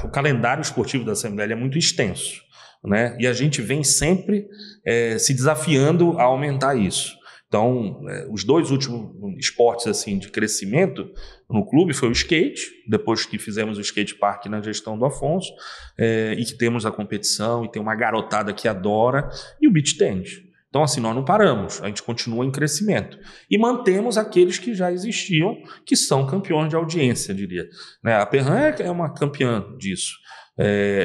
O calendário esportivo da Assembleia é muito extenso, né? E a gente vem sempre se desafiando a aumentar isso. Então, os 2 últimos esportes assim, de crescimento no clube foi o skate, depois que fizemos o skate park na gestão do Afonso, e que temos a competição, e tem uma garotada que adora, e o beach tennis. Então, assim, nós não paramos, a gente continua em crescimento. E mantemos aqueles que já existiam, que são campeões de audiência, diria. A Perran é uma campeã disso.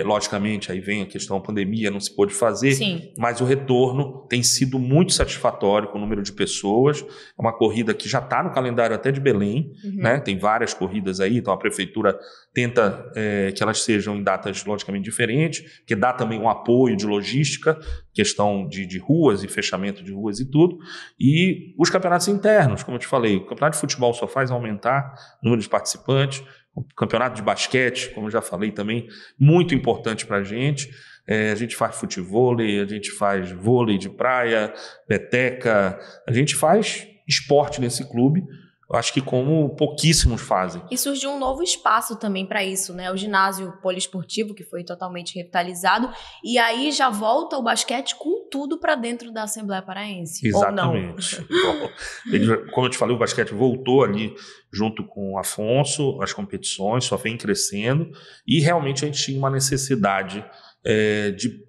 Logicamente, aí vem a questão da pandemia, não se pôde fazer, Sim. Mas o retorno tem sido muito satisfatório com o número de pessoas. É uma corrida que já está no calendário até de Belém, né? Tem várias corridas aí, então a prefeitura tenta que elas sejam em datas logicamente diferentes, que dá também um apoio de logística, questão de ruas e fechamento de ruas e tudo. E os campeonatos internos, como eu te falei, o campeonato de futebol só faz aumentar o número de participantes. O campeonato de basquete, como eu já falei também, muito importante para a gente. A gente faz futevôlei, a gente faz vôlei de praia, peteca, a gente faz esporte nesse clube. Eu acho que como pouquíssimos fazem. E surgiu um novo espaço também para isso, né? O ginásio poliesportivo, que foi totalmente revitalizado. E aí já volta o basquete com tudo para dentro da Assembleia Paraense. Exatamente. Como eu te falei, o basquete voltou ali junto com o Afonso, as competições só vem crescendo. E realmente a gente tinha uma necessidade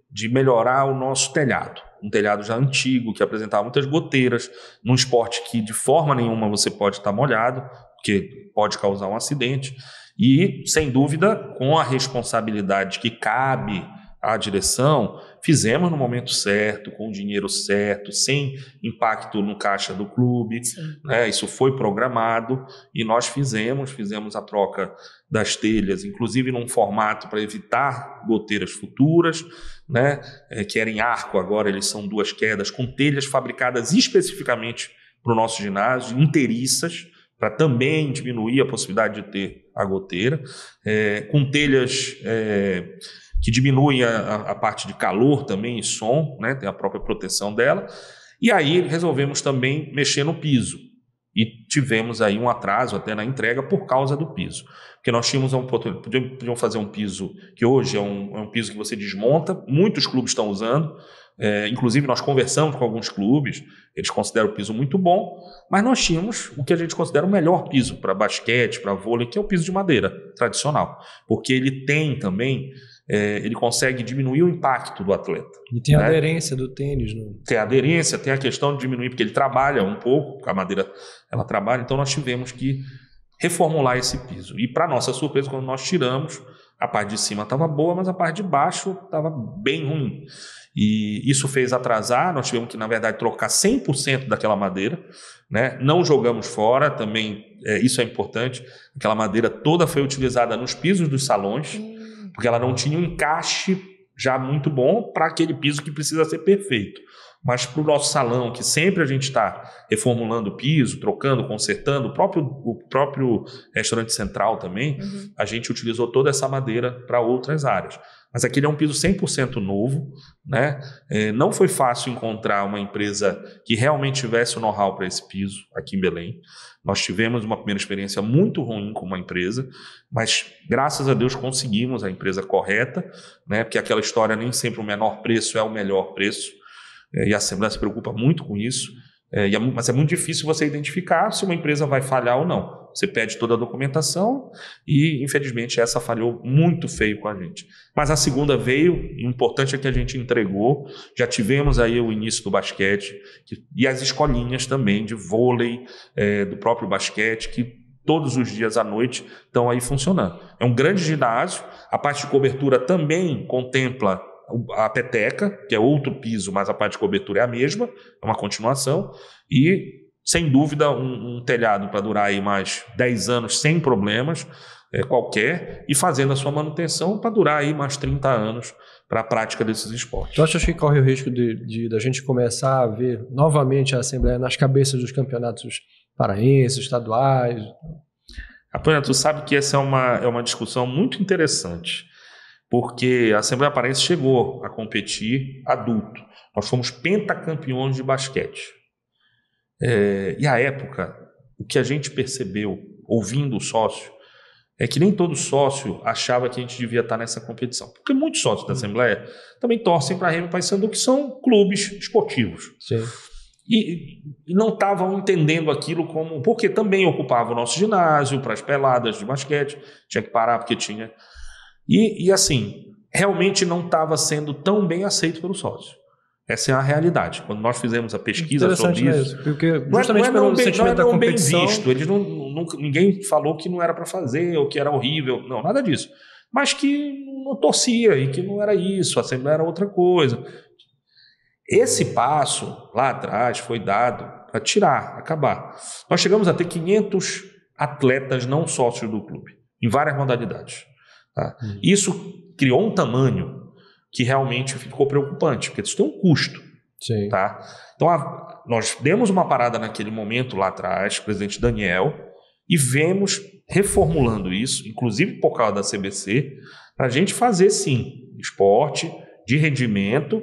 de melhorar o nosso telhado. Um telhado já antigo, que apresentava muitas goteiras, num esporte que de forma nenhuma você pode estar molhado, porque pode causar um acidente, e, sem dúvida, com a responsabilidade que cabe à direção, fizemos no momento certo, com o dinheiro certo, sem impacto no caixa do clube, né? Isso foi programado e nós fizemos a troca das telhas, inclusive num formato para evitar goteiras futuras, né? Que era em arco, agora eles são 2 quedas, com telhas fabricadas especificamente para o nosso ginásio, inteiriças, para também diminuir a possibilidade de ter a goteira, com telhas que diminuem a parte de calor também e som, né? Tem a própria proteção dela. E aí resolvemos também mexer no piso. E tivemos aí um atraso até na entrega por causa do piso. Porque nós tínhamos podiam fazer um piso que hoje é um piso que você desmonta, muitos clubes estão usando, inclusive nós conversamos com alguns clubes, eles consideram o piso muito bom, mas nós tínhamos o que a gente considera o melhor piso para basquete, para vôlei, que é o piso de madeira tradicional. Porque ele tem também... ele consegue diminuir o impacto do atleta. E tem a aderência do tênis. Né? Tem a aderência, tem a questão de diminuir, porque ele trabalha um pouco, a madeira ela trabalha, então nós tivemos que reformular esse piso. E para nossa surpresa, quando nós tiramos, a parte de cima estava boa, mas a parte de baixo estava bem ruim. E isso fez atrasar, nós tivemos que, na verdade, trocar 100% daquela madeira, né? Não jogamos fora, também isso é importante, aquela madeira toda foi utilizada nos pisos dos salões, porque ela não tinha um encaixe já muito bom para aquele piso que precisa ser perfeito. Mas para o nosso salão, que sempre a gente está reformulando o piso, trocando, consertando, o próprio restaurante central também, a gente utilizou toda essa madeira para outras áreas. Mas aquele é um piso 100% novo, né? Não foi fácil encontrar uma empresa que realmente tivesse o know-how para esse piso aqui em Belém. Nós tivemos uma primeira experiência muito ruim com uma empresa, mas graças a Deus conseguimos a empresa correta, né? Porque aquela história, nem sempre o menor preço é o melhor preço, e a Assembleia se preocupa muito com isso, mas é muito difícil você identificar se uma empresa vai falhar ou não. Você pede toda a documentação e, infelizmente, essa falhou muito feio com a gente. Mas a segunda veio, e o importante é que a gente entregou, já tivemos aí o início do basquete, e as escolinhas também de vôlei, do próprio basquete, que todos os dias à noite estão aí funcionando. É um grande ginásio, a parte de cobertura também contempla a peteca, que é outro piso, mas a parte de cobertura é a mesma, é uma continuação, e sem dúvida, um telhado para durar aí mais 10 anos sem problemas qualquer, e fazendo a sua manutenção para durar aí mais 30 anos para a prática desses esportes. Tu achas que corre o risco da gente começar a ver novamente a Assembleia nas cabeças dos campeonatos paraenses, estaduais? Apoiana, tu sabe que essa é uma discussão muito interessante, porque a Assembleia Paraense chegou a competir adulto. Nós fomos pentacampeões de basquete. E à época, o que a gente percebeu, ouvindo o sócio, é que nem todo sócio achava que a gente devia estar nessa competição. Porque muitos sócios da Assembleia também torcem para a Remo e Paysandu, que são clubes esportivos. Sim. E não estavam entendendo aquilo como... Porque também ocupava o nosso ginásio para as peladas de basquete, tinha que parar porque tinha... E assim, realmente não estava sendo tão bem aceito pelo sócio. Essa é a realidade. Quando nós fizemos a pesquisa sobre isso... Porque justamente pelo sentimento da competição... Bem visto. Eles ninguém falou que não era para fazer ou que era horrível. Não, nada disso. Mas que não torcia e que não era isso. A Assembleia era outra coisa. Esse passo lá atrás foi dado para tirar, acabar. Nós chegamos a ter 500 atletas não sócios do clube, em várias modalidades. Tá? Isso criou um tamanho que realmente ficou preocupante, porque isso tem um custo. Sim. Tá? Então, nós demos uma parada naquele momento lá atrás, presidente Daniel, e vemos reformulando isso, inclusive por causa da CBC, para a gente fazer, sim, esporte de rendimento,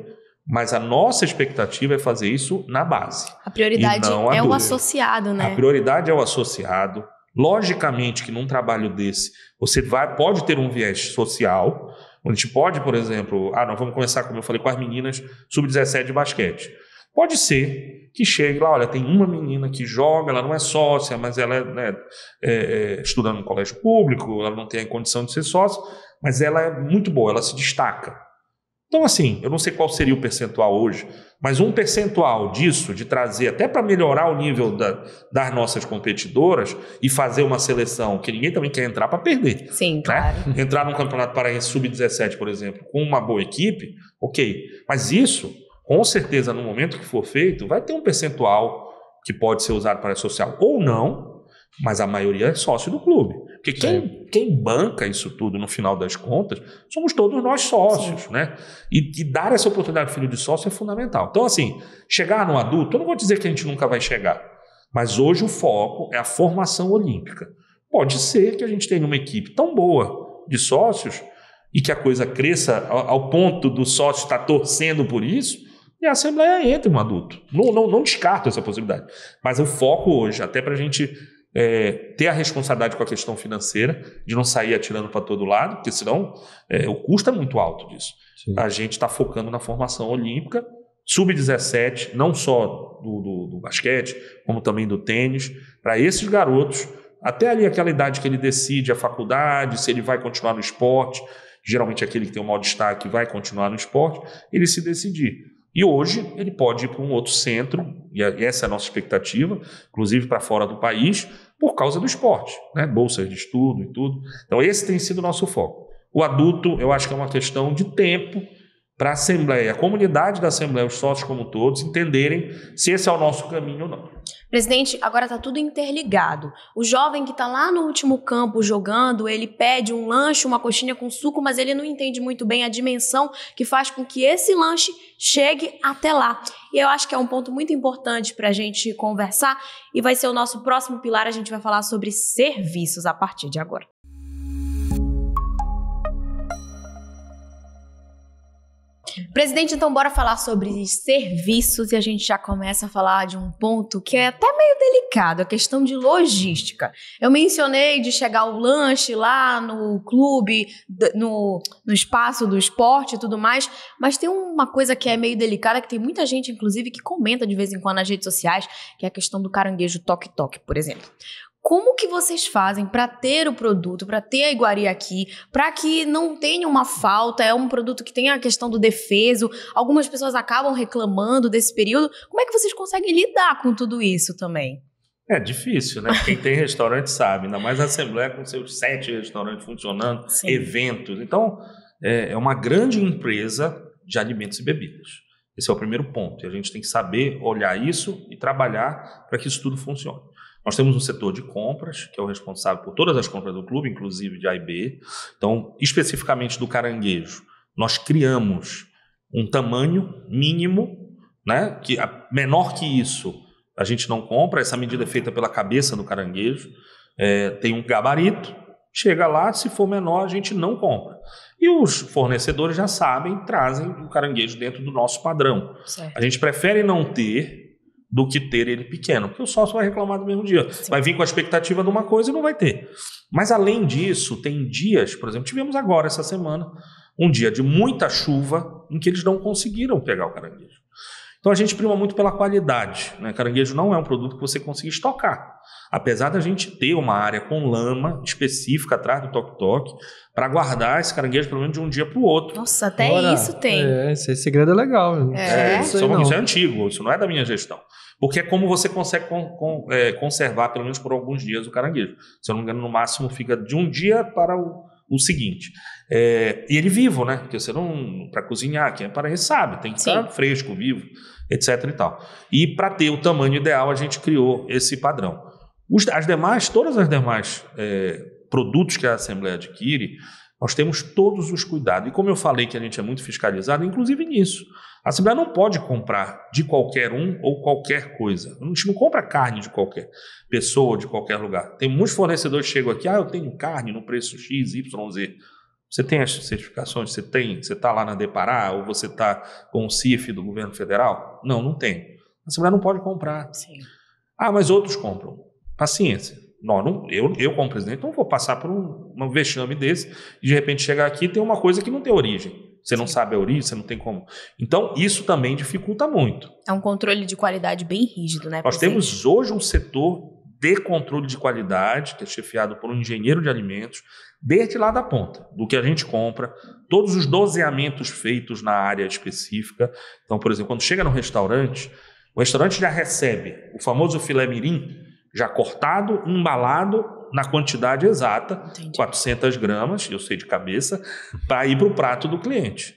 mas a nossa expectativa é fazer isso na base. A prioridade é o associado, né? A prioridade é o associado. Logicamente que num trabalho desse, você pode ter um viés social. A gente pode, por exemplo, nós vamos começar, como eu falei, com as meninas sub-17 de basquete. Pode ser que chegue lá, olha, tem uma menina que joga, ela não é sócia, mas ela estuda no colégio público, ela não tem a condição de ser sócia, mas ela é muito boa, ela se destaca. Então, assim, eu não sei qual seria o percentual hoje, mas um percentual disso, de trazer até para melhorar o nível das nossas competidoras e fazer uma seleção, que ninguém também quer entrar para perder. Sim, né? claro. Entrar num campeonato paraense sub-17, por exemplo, com uma boa equipe, ok. Mas isso, com certeza, no momento que for feito, vai ter um percentual que pode ser usado para a social ou não, mas a maioria é sócio do clube. Porque quem banca isso tudo, no final das contas, somos todos nós sócios, né? E dar essa oportunidade ao filho de sócio é fundamental. Então, assim, chegar no adulto, eu não vou dizer que a gente nunca vai chegar, mas hoje o foco é a formação olímpica. Pode ser que a gente tenha uma equipe tão boa de sócios e que a coisa cresça ao ponto do sócio estar torcendo por isso, e a Assembleia entre no adulto. Não descarto essa possibilidade. Mas o foco hoje, até para a gente... ter a responsabilidade com a questão financeira, de não sair atirando para todo lado, porque senão o custo é muito alto disso. Sim. A gente está focando na formação olímpica, sub-17, não só do basquete, como também do tênis, para esses garotos, até ali aquela idade que ele decide a faculdade, se ele vai continuar no esporte, geralmente aquele que tem o maior destaque vai continuar no esporte, ele se decidir. E hoje ele pode ir para um outro centro, e essa é a nossa expectativa, inclusive para fora do país, por causa do esporte, né? Bolsas de estudo e tudo. Então esse tem sido o nosso foco. O adulto, eu acho que é uma questão de tempo para a Assembleia, a comunidade da Assembleia, os sócios como todos, entenderem se esse é o nosso caminho ou não. Presidente, agora está tudo interligado. O jovem que está lá no último campo jogando, ele pede um lanche, uma coxinha com suco, mas ele não entende muito bem a dimensão que faz com que esse lanche chegue até lá. E eu acho que é um ponto muito importante para a gente conversar e vai ser o nosso próximo pilar. A gente vai falar sobre serviços a partir de agora. Presidente, então bora falar sobre serviços e a gente já começa a falar de um ponto que é até meio delicado, a questão de logística. Eu mencionei de chegar o lanche lá no clube, no espaço do esporte e tudo mais, mas tem uma coisa que é meio delicada, que tem muita gente, inclusive, que comenta de vez em quando nas redes sociais, que é a questão do caranguejo toque-toque, por exemplo. Como que vocês fazem para ter o produto, para ter a iguaria aqui, para que não tenha uma falta, é um produto que tem a questão do defeso, algumas pessoas acabam reclamando desse período. Como é que vocês conseguem lidar com tudo isso também? É difícil, né? Quem tem restaurante sabe, ainda mais a Assembleia com seus 7 restaurantes funcionando, sim, eventos. Então, é uma grande empresa de alimentos e bebidas. Esse é o primeiro ponto. E a gente tem que saber olhar isso e trabalhar para que isso tudo funcione. Nós temos um setor de compras, que é o responsável por todas as compras do clube, inclusive de A e B. Então, especificamente do caranguejo, nós criamos um tamanho mínimo, né, que menor que isso a gente não compra. Essa medida é feita pela cabeça do caranguejo, tem um gabarito, chega lá, se for menor a gente não compra. E os fornecedores já sabem, trazem o caranguejo dentro do nosso padrão. Certo. A gente prefere não ter do que ter ele pequeno, porque o sócio vai reclamar do mesmo dia. Sim. Vai vir com a expectativa de uma coisa e não vai ter. Mas além disso, tem dias, por exemplo, tivemos agora essa semana, um dia de muita chuva em que eles não conseguiram pegar o caranguejo. Então a gente prima muito pela qualidade, né? Caranguejo não é um produto que você consiga estocar. Apesar da gente ter uma área com lama específica atrás do toque-toque para guardar esse caranguejo pelo menos de um dia para o outro. Nossa, até isso tem. Esse segredo é legal. Isso é antigo, isso não é da minha gestão. Porque é como você consegue conservar pelo menos por alguns dias o caranguejo. Se eu não me engano, no máximo fica de um dia para o seguinte. E ele vivo, né? Porque você não, para cozinhar, quem é paraense sabe, tem que estar fresco, vivo, etc. e tal. E para ter o tamanho ideal, a gente criou esse padrão. Todas as demais produtos que a Assembleia adquire, nós temos todos os cuidados. E como eu falei que a gente é muito fiscalizado, inclusive nisso. A Assembleia não pode comprar de qualquer um ou qualquer coisa. A gente não compra carne de qualquer pessoa ou de qualquer lugar. Tem muitos fornecedores que chegam aqui, eu tenho carne no preço X, Y, Z. Você tem as certificações? Você está lá na Depará ou você está com o CIF do governo federal? Não, não tem. A Assembleia não pode comprar. Sim. Mas outros compram. Paciência. Eu como presidente, não vou passar por um vexame desse e de repente chegar aqui e ter uma coisa que não tem origem. Você não sabe a origem, você não tem como. Então, isso também dificulta muito. É um controle de qualidade bem rígido, né? Nós temos hoje um setor de controle de qualidade, que é chefiado por um engenheiro de alimentos, desde lá da ponta, do que a gente compra, todos os doseamentos feitos na área específica. Então, por exemplo, quando chega no restaurante, o restaurante já recebe o famoso filé mirim, já cortado, embalado, na quantidade exata, 400 gramas, eu sei de cabeça, para ir para o prato do cliente.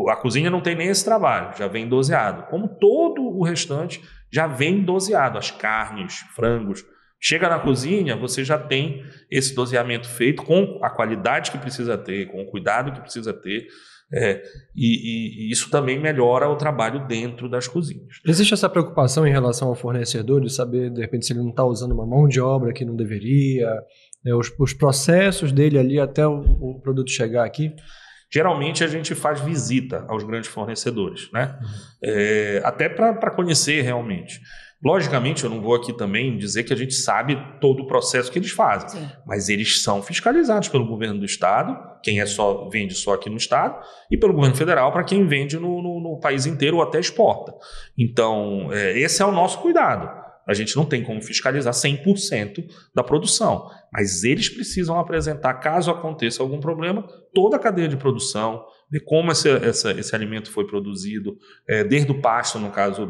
A cozinha não tem nem esse trabalho, já vem doseado. Como todo o restante já vem doseado, as carnes, frangos. Chega na cozinha, você já tem esse doseamento feito com a qualidade que precisa ter, com o cuidado que precisa ter. E isso também melhora o trabalho dentro das cozinhas. Existe essa preocupação em relação ao fornecedor de saber, de repente, se ele não está usando uma mão de obra que não deveria, os processos dele ali até o produto chegar aqui? Geralmente a gente faz visita aos grandes fornecedores, né? Até para conhecer realmente. Logicamente, eu não vou aqui também dizer que a gente sabe todo o processo que eles fazem, mas eles são fiscalizados pelo governo do estado, quem vende só aqui no estado, e pelo governo federal para quem vende no país inteiro ou até exporta. Então, esse é o nosso cuidado. A gente não tem como fiscalizar 100% da produção, mas eles precisam apresentar, caso aconteça algum problema, toda a cadeia de produção, ver como esse alimento foi produzido, desde o pasto, no caso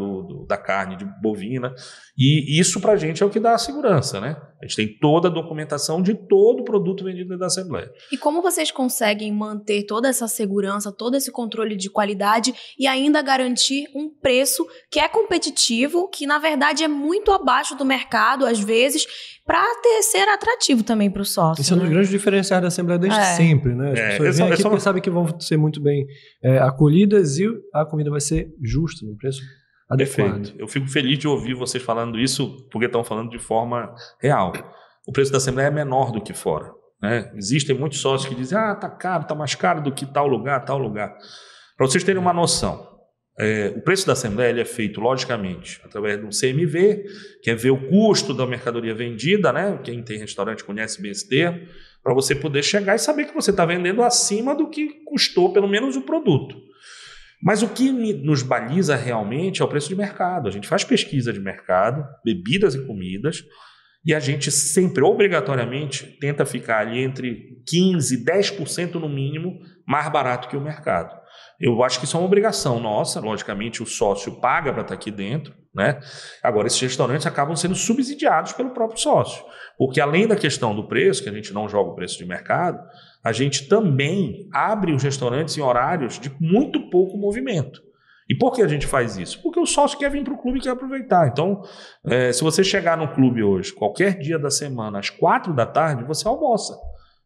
da carne de bovina, e isso para a gente é o que dá a segurança, né? A gente tem toda a documentação de todo o produto vendido dentro da Assembleia. E como vocês conseguem manter toda essa segurança, todo esse controle de qualidade e ainda garantir um preço que é competitivo, que na verdade é muito abaixo do mercado, às vezes, para ser atrativo também para o sócio? Isso é um dos grandes diferenciais da Assembleia desde sempre, né? As pessoas vêm aqui porque sabem que vão ser muito bem acolhidas e a comida vai ser justa, no preço adequado. Perfeito. Eu fico feliz de ouvir vocês falando isso, porque estão falando de forma real. O preço da Assembleia é menor do que fora, né? Existem muitos sócios que dizem, tá caro, tá mais caro do que tal lugar. Para vocês terem uma noção, o preço da Assembleia ele é feito, logicamente, através de um CMV, que é ver o custo da mercadoria vendida, né? Quem tem restaurante conhece bem esse termo, para você poder chegar e saber que você está vendendo acima do que custou, pelo menos, o produto. Mas o que nos baliza realmente é o preço de mercado. A gente faz pesquisa de mercado, bebidas e comidas, e a gente sempre, obrigatoriamente, tenta ficar ali entre 15% e 10% no mínimo mais barato que o mercado. Eu acho que isso é uma obrigação nossa, logicamente o sócio paga para estar aqui dentro, né? Agora, esses restaurantes acabam sendo subsidiados pelo próprio sócio, porque além da questão do preço, que a gente não joga o preço de mercado, a gente também abre os restaurantes em horários de muito pouco movimento. E por que a gente faz isso? Porque o sócio quer vir para o clube e quer aproveitar. Então, se você chegar no clube hoje, qualquer dia da semana, às 4 da tarde, você almoça.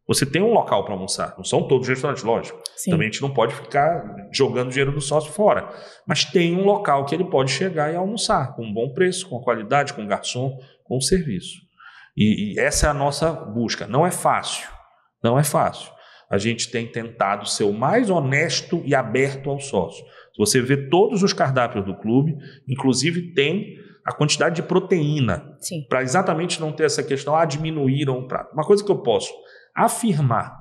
Você tem um local para almoçar. Não são todos os restaurantes, lógico. Sim. Também a gente não pode ficar jogando o dinheiro do sócio fora. Mas tem um local que ele pode chegar e almoçar, com um bom preço, com qualidade, com garçom, com serviço. E essa é a nossa busca. Não é fácil. Não é fácil. A gente tem tentado ser o mais honesto e aberto ao sócio. Se você vê todos os cardápios do clube, inclusive tem a quantidade de proteína, para exatamente não ter essa questão, diminuíram o prato. Uma coisa que eu posso afirmar,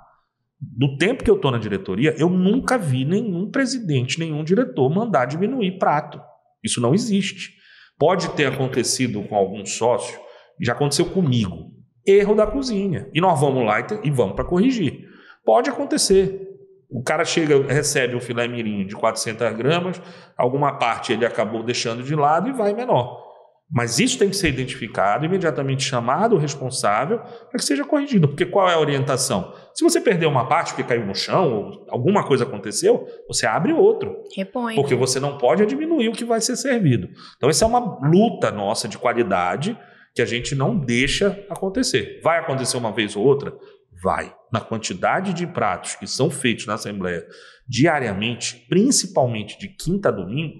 do tempo que eu estou na diretoria, eu nunca vi nenhum presidente, nenhum diretor mandar diminuir prato. Isso não existe. Pode ter acontecido com algum sócio, já aconteceu comigo, erro da cozinha. E nós vamos lá e vamos para corrigir. Pode acontecer. O cara chega, recebe um filé mirim de 400 gramas, alguma parte ele acabou deixando de lado e vai menor. Mas isso tem que ser identificado, imediatamente chamado o responsável para que seja corrigido. Porque qual é a orientação? Se você perdeu uma parte porque caiu no chão, ou alguma coisa aconteceu, você abre outro. Repõe. Porque você não pode diminuir o que vai ser servido. Então essa é uma luta nossa de qualidade que a gente não deixa acontecer. Vai acontecer uma vez ou outra? Vai. Na quantidade de pratos que são feitos na Assembleia diariamente, principalmente de quinta a domingo,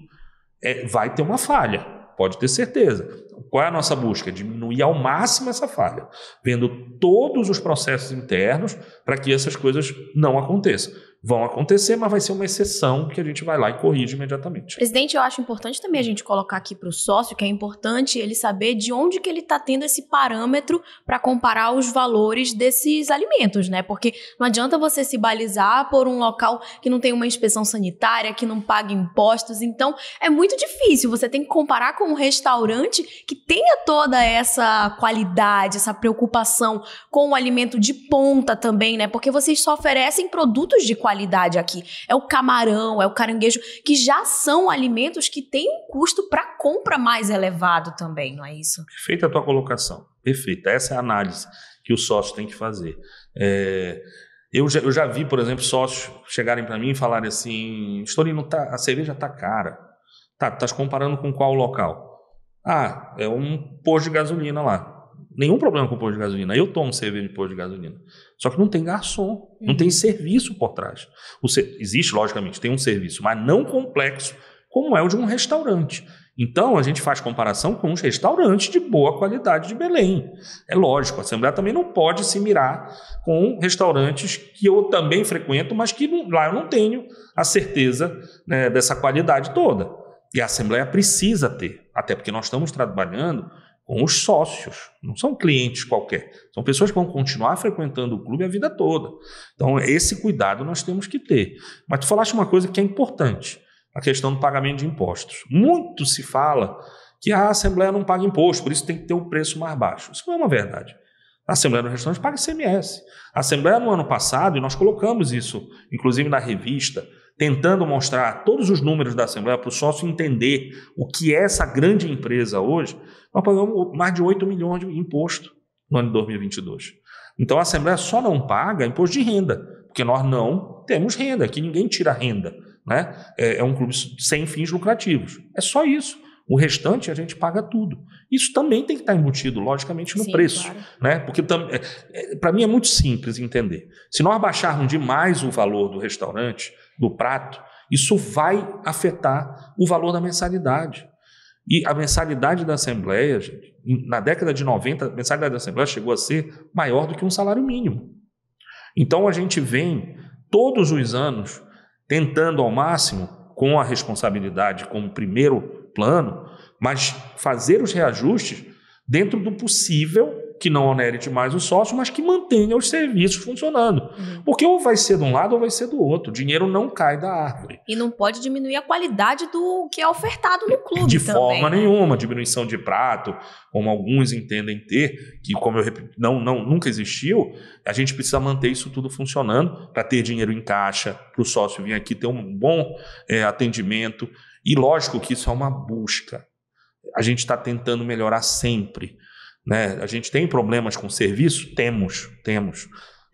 vai ter uma falha. Pode ter certeza. Qual é a nossa busca? Diminuir ao máximo essa falha, vendo todos os processos internos para que essas coisas não aconteçam. Vão acontecer, mas vai ser uma exceção que a gente vai lá e corrige imediatamente. Presidente, eu acho importante também a gente colocar aqui para o sócio que é importante ele saber de onde que ele está tendo esse parâmetro para comparar os valores desses alimentos, né? Porque não adianta você se balizar por um local que não tem uma inspeção sanitária, que não paga impostos. Então, é muito difícil. Você tem que comparar com um restaurante que tenha toda essa qualidade, essa preocupação com o alimento de ponta também, né? Porque vocês só oferecem produtos de qualidade aqui. É o camarão, é o caranguejo, que já são alimentos que têm um custo para compra mais elevado também, não é isso? Perfeita a tua colocação. Perfeita. Essa é a análise que o sócio tem que fazer. Eu já vi, por exemplo, sócios chegarem para mim e falarem assim: Storino, a cerveja está cara. Estás comparando com qual local? É um posto de gasolina lá. Nenhum problema com o posto de gasolina. Eu tomo cerveja de posto de gasolina. Só que não tem garçom, não tem serviço por trás. Existe, logicamente, tem um serviço, mas não complexo como é o de um restaurante. Então, a gente faz comparação com os restaurantes de boa qualidade de Belém. É lógico, a Assembleia também não pode se mirar com restaurantes que eu também frequento, mas que lá eu não tenho a certeza, né, dessa qualidade toda. E a Assembleia precisa ter, até porque nós estamos trabalhando com os sócios, não são clientes qualquer, são pessoas que vão continuar frequentando o clube a vida toda. Então, esse cuidado nós temos que ter. Mas tu falaste uma coisa que é importante, a questão do pagamento de impostos. Muito se fala que a Assembleia não paga imposto, por isso tem que ter um preço mais baixo. Isso não é uma verdade. A Assembleia do Restaurante paga ICMS. A Assembleia, no ano passado, e nós colocamos isso, inclusive na revista, tentando mostrar todos os números da Assembleia para o sócio entender o que é essa grande empresa hoje, nós pagamos mais de 8 milhões de imposto no ano de 2022. Então a Assembleia só não paga imposto de renda, porque nós não temos renda, aqui ninguém tira renda, né? É um clube sem fins lucrativos. É só isso. O restante a gente paga tudo. Isso também tem que estar embutido, logicamente, no preço. Claro. Né? Porque para mim é muito simples entender. Se nós baixarmos demais o valor do restaurante, do prato, isso vai afetar o valor da mensalidade. E a mensalidade da Assembleia, gente, na década de 90, a mensalidade da Assembleia chegou a ser maior do que um salário mínimo. Então a gente vem todos os anos tentando ao máximo, com a responsabilidade como primeiro plano, mas fazer os reajustes dentro do possível, que não onere demais o sócio, mas que mantenha os serviços funcionando. Porque ou vai ser de um lado ou vai ser do outro. O dinheiro não cai da árvore. E não pode diminuir a qualidade do que é ofertado no clube de também, forma nenhuma. Diminuição de prato, como alguns entendem ter, que, como eu repito, nunca existiu. A gente precisa manter isso tudo funcionando para ter dinheiro em caixa, para o sócio vir aqui ter um bom atendimento. E lógico que isso é uma busca. A gente está tentando melhorar sempre. Né? A gente tem problemas com serviço? Temos.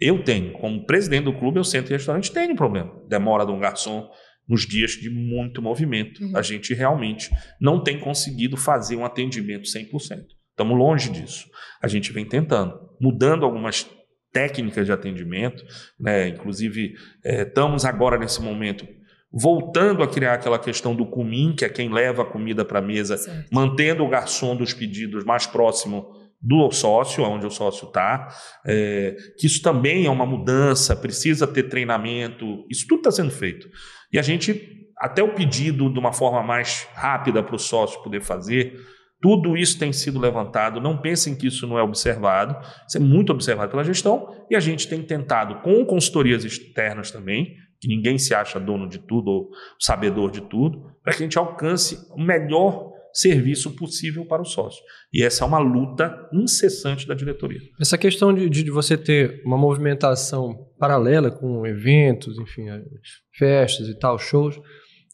Eu tenho. Como presidente do clube, eu sento em restaurante, tenho problema. Demora de um garçom, nos dias de muito movimento. A gente realmente não tem conseguido fazer um atendimento 100%. Estamos longe disso. A gente vem tentando, mudando algumas técnicas de atendimento, né? Inclusive, estamos agora nesse momento voltando a criar aquela questão do cumim, que é quem leva a comida para a mesa, certo, mantendo o garçom dos pedidos mais próximo do sócio, onde o sócio está, que isso também é uma mudança, precisa ter treinamento, isso tudo está sendo feito. E a gente, até o pedido de uma forma mais rápida para o sócio poder fazer, tudo isso tem sido levantado. Não pensem que isso não é observado, isso é muito observado pela gestão, e a gente tem tentado, com consultorias externas também, que ninguém se acha dono de tudo ou sabedor de tudo, para que a gente alcance o melhor serviço possível para o sócio. E essa é uma luta incessante da diretoria. Essa questão de você ter uma movimentação paralela com eventos, enfim, festas e tal, shows,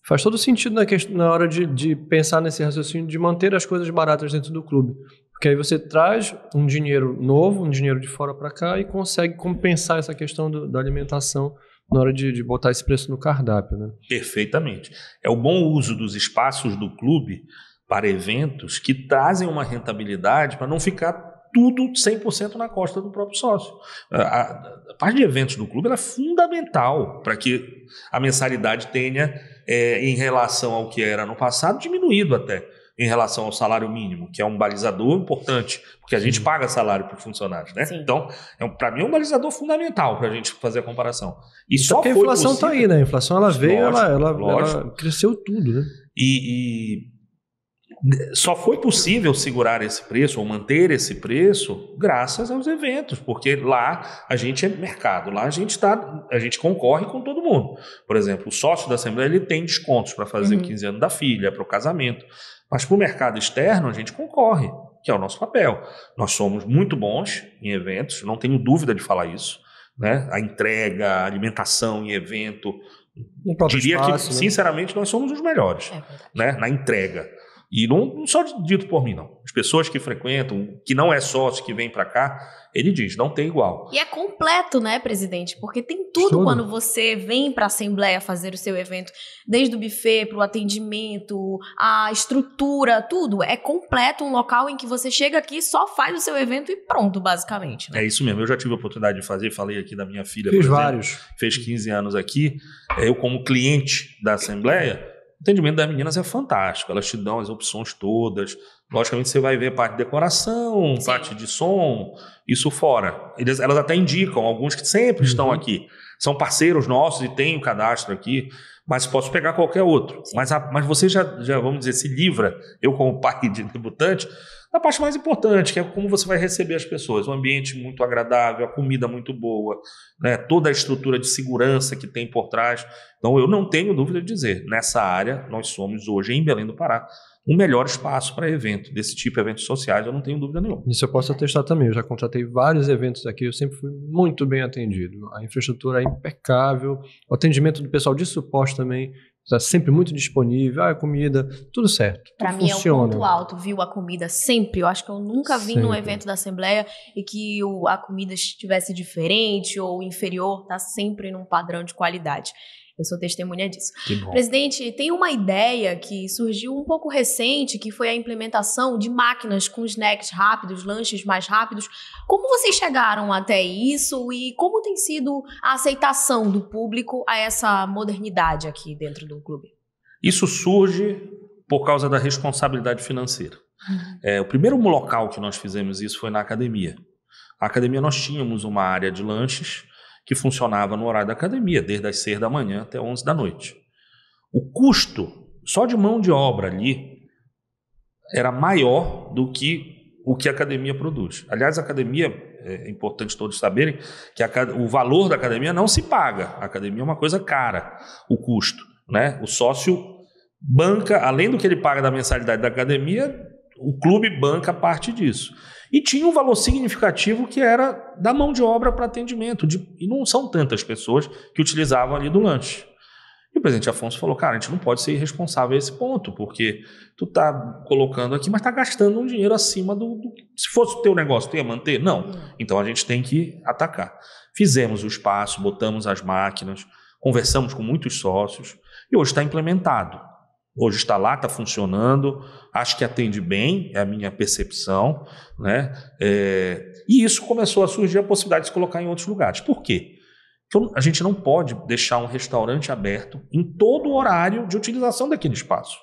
faz todo sentido na hora de pensar nesse raciocínio de manter as coisas baratas dentro do clube. Porque aí você traz um dinheiro novo, um dinheiro de fora para cá e consegue compensar essa questão da alimentação na hora de botar esse preço no cardápio, né? Perfeitamente. É o bom uso dos espaços do clube para eventos que trazem uma rentabilidade para não ficar tudo 100% na costa do próprio sócio. A parte de eventos do clube ela é fundamental para que a mensalidade tenha, em relação ao que era no passado, diminuído até, em relação ao salário mínimo, que é um balizador importante, porque a gente paga salário para os funcionários, né? Sim. Então, para mim é um balizador fundamental para a gente fazer a comparação. E só porque a inflação está aí, né? A inflação ela veio, ela cresceu tudo, né? E só foi possível segurar esse preço ou manter esse preço graças aos eventos, porque lá a gente é mercado, lá a gente concorre com todo mundo. Por exemplo, o sócio da Assembleia ele tem descontos para fazer o 15 anos da filha, para o casamento, mas para o mercado externo a gente concorre, que é o nosso papel. Nós somos muito bons em eventos, não tenho dúvida de falar isso, né? A entrega, a alimentação em evento, diria espaço, que, sinceramente, nós somos os melhores, né? Na entrega. E não só dito por mim, não. As pessoas que frequentam, que não é sócio, que vem para cá, ele diz, não tem igual. E é completo, né, presidente? Porque tem tudo quando você vem para a Assembleia fazer o seu evento, desde o buffet para o atendimento, a estrutura, tudo. É completo, um local em que você chega aqui, só faz o seu evento e pronto, basicamente. Né? É isso mesmo. Eu já tive a oportunidade de fazer, falei aqui da minha filha, Fiz vários. Fez 15 anos aqui. Eu, como cliente da Assembleia, o atendimento das meninas é fantástico, elas te dão as opções todas. Logicamente você vai ver parte de decoração, sim, parte de som, isso fora. Elas até indicam, alguns que sempre estão aqui. São parceiros nossos e têm o cadastro aqui, mas posso pegar qualquer outro. Mas você já, vamos dizer, se livra, eu como pai de debutante, da parte mais importante, que é como você vai receber as pessoas. Um ambiente muito agradável, a comida muito boa, né? Toda a estrutura de segurança que tem por trás. Então, eu não tenho dúvida de dizer, nessa área, nós somos hoje, em Belém do Pará, o melhor espaço para evento, desse tipo de eventos sociais, eu não tenho dúvida nenhuma. Isso eu posso atestar também, eu já contratei vários eventos aqui, eu sempre fui muito bem atendido. A infraestrutura é impecável, o atendimento do pessoal de suporte também está sempre muito disponível, a comida, tudo certo. Para mim funciona. É um ponto alto, viu? A comida sempre. Eu acho que eu nunca vim num evento da Assembleia e que a comida estivesse diferente ou inferior, tá sempre num padrão de qualidade. Eu sou testemunha disso. Presidente, tem uma ideia que surgiu um pouco recente, que foi a implementação de máquinas com snacks rápidos, lanches mais rápidos. Como vocês chegaram até isso e como tem sido a aceitação do público a essa modernidade aqui dentro do clube? Isso surge por causa da responsabilidade financeira. O primeiro local que nós fizemos isso foi na academia. Na academia nós tínhamos uma área de lanches que funcionava no horário da academia, desde as 6 da manhã até 11 da noite. O custo, só de mão de obra ali, era maior do que o que a academia produz. Aliás, a academia, é importante todos saberem, que o valor da academia não se paga. A academia é uma coisa cara, o custo, né? O sócio banca, além do que ele paga da mensalidade da academia, o clube banca parte disso. E tinha um valor significativo que era da mão de obra para atendimento. E não são tantas pessoas que utilizavam ali do lanche. E o presidente Afonso falou, cara, a gente não pode ser irresponsável a esse ponto, porque tu tá colocando aqui, mas tá gastando um dinheiro acima do... Se fosse o teu negócio, tu ia manter? Não. Então a gente tem que atacar. Fizemos o espaço, botamos as máquinas, conversamos com muitos sócios. E hoje está implementado. Hoje está lá, está funcionando, acho que atende bem, é a minha percepção, né? E isso começou a surgir a possibilidade de se colocar em outros lugares. Por quê? Porque a gente não pode deixar um restaurante aberto em todo o horário de utilização daquele espaço.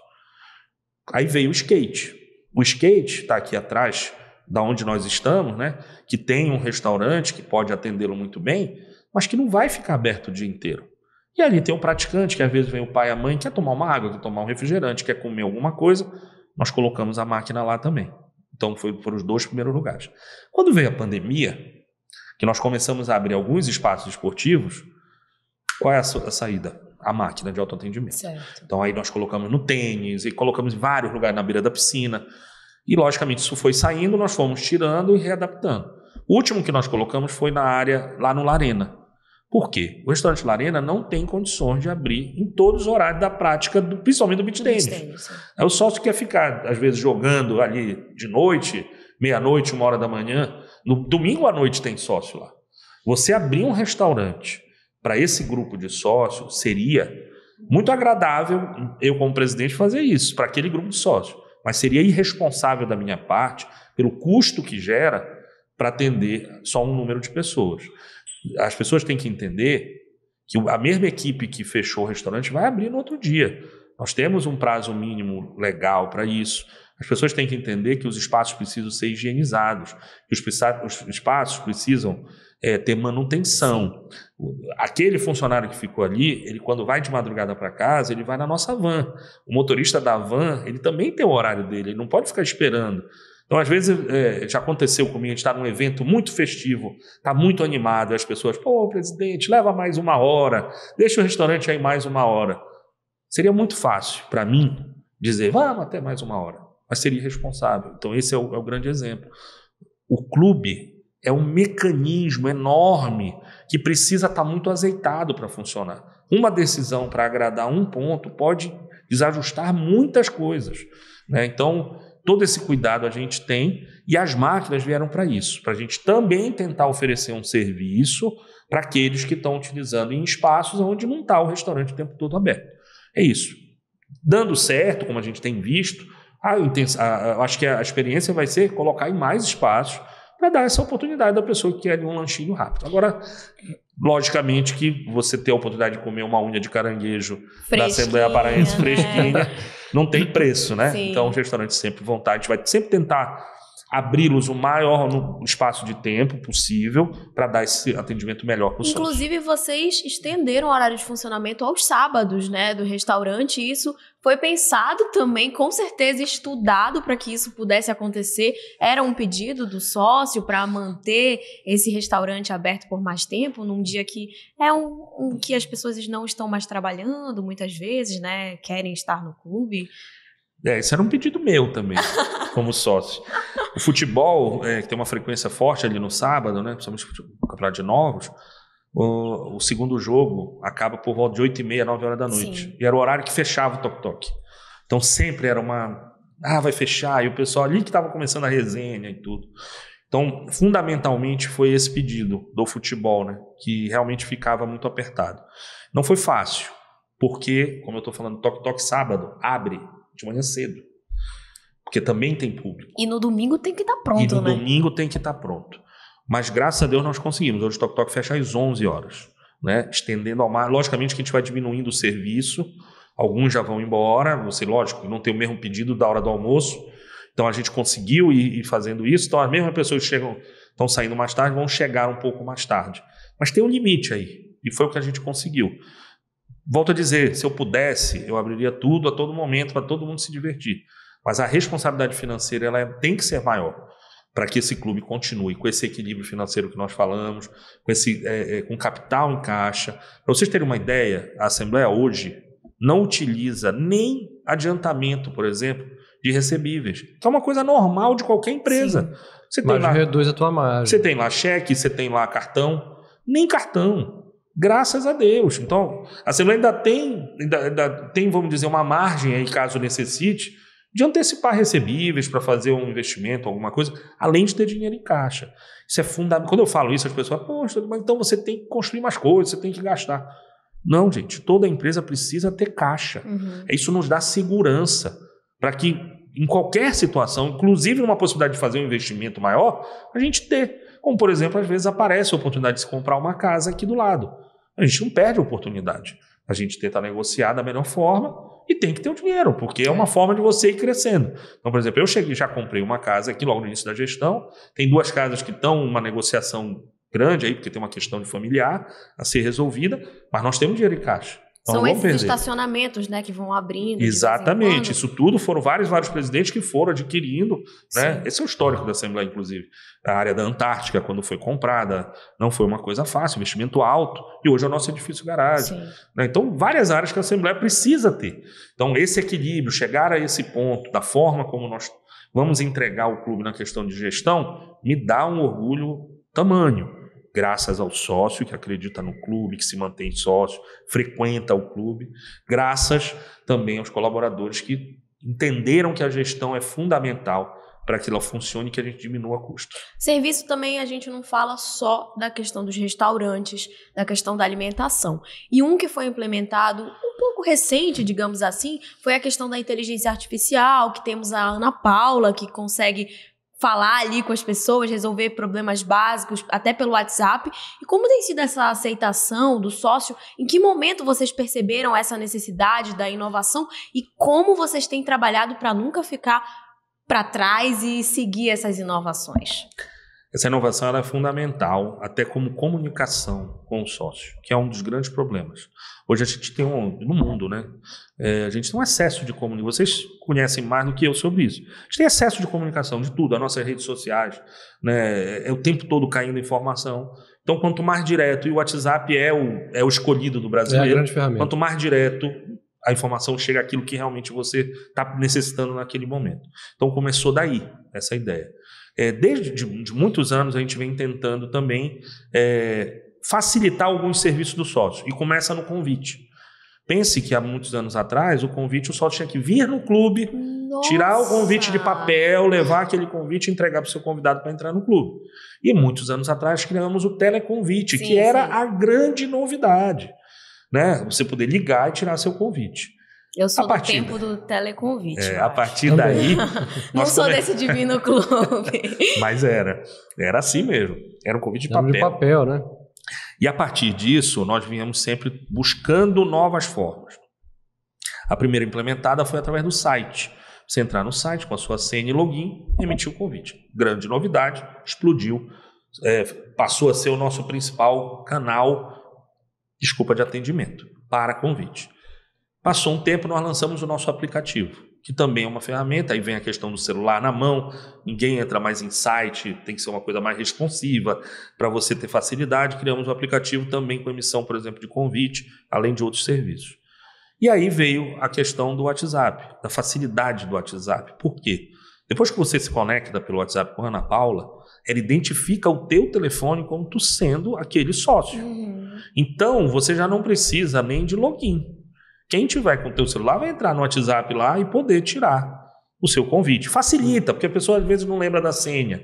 Aí veio o skate. O skate está aqui atrás, da onde nós estamos, né? Que tem um restaurante que pode atendê-lo muito bem, mas que não vai ficar aberto o dia inteiro. E ali tem um praticante, que às vezes vem o pai e a mãe, quer tomar uma água, quer tomar um refrigerante, quer comer alguma coisa, nós colocamos a máquina lá também. Então foram os 2 primeiros lugares. Quando veio a pandemia, que nós começamos a abrir alguns espaços esportivos, qual é a saída? A máquina de autoatendimento. Certo. Então aí nós colocamos no tênis, e colocamos em vários lugares na beira da piscina, e logicamente isso foi saindo, nós fomos tirando e readaptando. O último que nós colocamos foi na área, lá no Larena. Por quê? O restaurante Larena não tem condições de abrir em todos os horários da prática, principalmente do beach tennis. Aí o sócio quer ficar, às vezes, jogando ali de noite, meia-noite, 1h da manhã. No domingo à noite tem sócio lá. Você abrir um restaurante para esse grupo de sócios seria muito agradável, eu como presidente, fazer isso para aquele grupo de sócios. Mas seria irresponsável da minha parte, pelo custo que gera, para atender só um número de pessoas. As pessoas têm que entender que a mesma equipe que fechou o restaurante vai abrir no outro dia. Nós temos um prazo mínimo legal para isso. As pessoas têm que entender que os espaços precisam ser higienizados, que os espaços precisam ter manutenção. Aquele funcionário que ficou ali, ele quando vai de madrugada para casa, ele vai na nossa van. O motorista da van, ele também tem o horário dele, ele não pode ficar esperando. Então, às vezes, já aconteceu comigo, a gente está num evento muito festivo, está muito animado, e as pessoas, presidente, leva mais 1 hora, deixa o restaurante aí mais 1 hora. Seria muito fácil para mim dizer, vamos até mais 1 hora, mas seria irresponsável. Então, esse é o grande exemplo. O clube é um mecanismo enorme que precisa estar muito azeitado para funcionar. Uma decisão para agradar um ponto pode desajustar muitas coisas, né? Então, todo esse cuidado a gente tem e as máquinas vieram para isso, para a gente também tentar oferecer um serviço para aqueles que estão utilizando em espaços onde não está o restaurante o tempo todo aberto. É isso. Dando certo, como a gente tem visto, acho que a experiência vai ser colocar em mais espaços para dar essa oportunidade da pessoa que quer um lanchinho rápido. Agora, logicamente que você ter a oportunidade de comer uma unha de caranguejo da Assembleia Paraense fresquinha, não tem preço, né? Sim. Então, os restaurantes sempre vão estar, a gente vai sempre tentar abri-los o maior no espaço de tempo possível para dar esse atendimento melhor para o sócio. Inclusive, vocês estenderam o horário de funcionamento aos sábados, né, do restaurante. Isso foi pensado também, com certeza estudado para que isso pudesse acontecer. Era um pedido do sócio para manter esse restaurante aberto por mais tempo, num dia que é um que as pessoas não estão mais trabalhando, muitas vezes, né, querem estar no clube. Isso era um pedido meu também, como sócio. O futebol, que tem uma frequência forte ali no sábado, né, principalmente o campeonato de novos, o segundo jogo acaba por volta de 8h30, 9h da noite. Sim. E era o horário que fechava o toque-toque. Então sempre era vai fechar, e o pessoal ali que estava começando a resenha e tudo. Então, fundamentalmente, foi esse pedido do futebol, né, que realmente ficava muito apertado. Não foi fácil, porque, como eu estou falando, toque-toque sábado abre de manhã cedo, porque também tem público. E no domingo tem que estar pronto, né? Domingo tem que estar pronto. Mas, graças a Deus, nós conseguimos. Hoje o toque-toque fecha às 11 horas, né? Estendendo ao mar. Logicamente que a gente vai diminuindo o serviço, alguns já vão embora, lógico, não tem o mesmo pedido da hora do almoço, então a gente conseguiu ir fazendo isso, então as mesmas pessoas que estão saindo mais tarde vão chegar um pouco mais tarde. Mas tem um limite aí, e foi o que a gente conseguiu. Volto a dizer, se eu pudesse, eu abriria tudo a todo momento para todo mundo se divertir. Mas a responsabilidade financeira ela tem que ser maior para que esse clube continue com esse equilíbrio financeiro que nós falamos, com capital em caixa. Para vocês terem uma ideia, a Assembleia hoje não utiliza nem adiantamento, por exemplo, de recebíveis, que é uma coisa normal de qualquer empresa. Você tem lá, reduz a tua margem. Você tem lá cheque, você tem lá cartão, nem cartão. Graças a Deus. Então, a Assembleia ainda tem, vamos dizer, uma margem aí, caso necessite, de antecipar recebíveis para fazer um investimento, alguma coisa, além de ter dinheiro em caixa. Isso é fundamental. Quando eu falo isso, as pessoas falam, poxa, mas então você tem que construir mais coisas, você tem que gastar. Não, gente, toda empresa precisa ter caixa. Isso nos dá segurança para que em qualquer situação, inclusive numa possibilidade de fazer um investimento maior, a gente ter. Como, por exemplo, às vezes aparece a oportunidade de se comprar uma casa aqui do lado. A gente não perde a oportunidade. A gente tenta negociar da melhor forma e tem que ter o dinheiro, porque é uma forma de você ir crescendo. Então, por exemplo, já comprei uma casa aqui logo no início da gestão, tem 2 casas que estão numa negociação grande aí, porque tem uma questão de familiar a ser resolvida, mas nós temos dinheiro em caixa. Então, são esses estacionamentos, né, que vão abrindo. Exatamente. Isso tudo foram vários presidentes que foram adquirindo. Né? Esse é o histórico da Assembleia, inclusive. A área da Antártica, quando foi comprada, não foi uma coisa fácil, investimento alto, e hoje é o nosso edifício garagem. Né? Então, várias áreas que a Assembleia precisa ter. Então, esse equilíbrio, chegar a esse ponto, da forma como nós vamos entregar o clube na questão de gestão, me dá um orgulho tamanho. Graças ao sócio que acredita no clube, que se mantém sócio, frequenta o clube, graças também aos colaboradores que entenderam que a gestão é fundamental para que ela funcione e que a gente diminua custos. Serviço também a gente não fala só da questão dos restaurantes, da questão da alimentação. E um que foi implementado um pouco recente, digamos assim, foi a questão da inteligência artificial, que temos a Ana Paula, que consegue falar ali com as pessoas, resolver problemas básicos, até pelo WhatsApp. E como tem sido essa aceitação do sócio? Em que momento vocês perceberam essa necessidade da inovação? E como vocês têm trabalhado para nunca ficar para trás e seguir essas inovações? Essa inovação ela é fundamental, até como comunicação com o sócio, que é um dos grandes problemas. Hoje a gente tem no mundo, né? A gente tem um excesso de comunicação. Vocês conhecem mais do que eu sobre isso. A gente tem excesso de comunicação, de tudo, as nossas redes sociais, né? É o tempo todo caindo informação. Então, quanto mais direto, e o WhatsApp é o escolhido do brasileiro, é a grande ferramenta. Quanto mais direto a informação chega àquilo que realmente você está necessitando naquele momento. Então, começou daí, essa ideia. Desde de muitos anos a gente vem tentando também facilitar alguns serviços do sócio e começa no convite. Pense que há muitos anos atrás o sócio tinha que vir no clube, tirar o convite de papel, levar aquele convite e entregar para o seu convidado para entrar no clube. E muitos anos atrás criamos o teleconvite, que era a grande novidade, né? Você poder ligar e tirar seu convite. Eu sou do tempo do teleconvite. A partir daí... Não sou desse divino clube. Mas era assim mesmo. Era um convite de papel. De papel, né? E a partir disso, nós viemos sempre buscando novas formas. A primeira implementada foi através do site. Você entrar no site com a sua senha e login e emitir o convite. Grande novidade, explodiu. Passou a ser o nosso principal canal, de atendimento para convite. Passou um tempo, nós lançamos o nosso aplicativo, que também é uma ferramenta. Aí vem a questão do celular na mão, ninguém entra mais em site, tem que ser uma coisa mais responsiva para você ter facilidade. Criamos um aplicativo também com emissão, por exemplo, de convite, além de outros serviços. E aí veio a questão do WhatsApp, da facilidade do WhatsApp. Por quê? Depois que você se conecta pelo WhatsApp com a Ana Paula, ela identifica o teu telefone como tu sendo aquele sócio. Então, você já não precisa nem de login. Quem tiver com o teu celular vai entrar no WhatsApp lá e poder tirar o seu convite. Facilita, porque a pessoa às vezes não lembra da senha.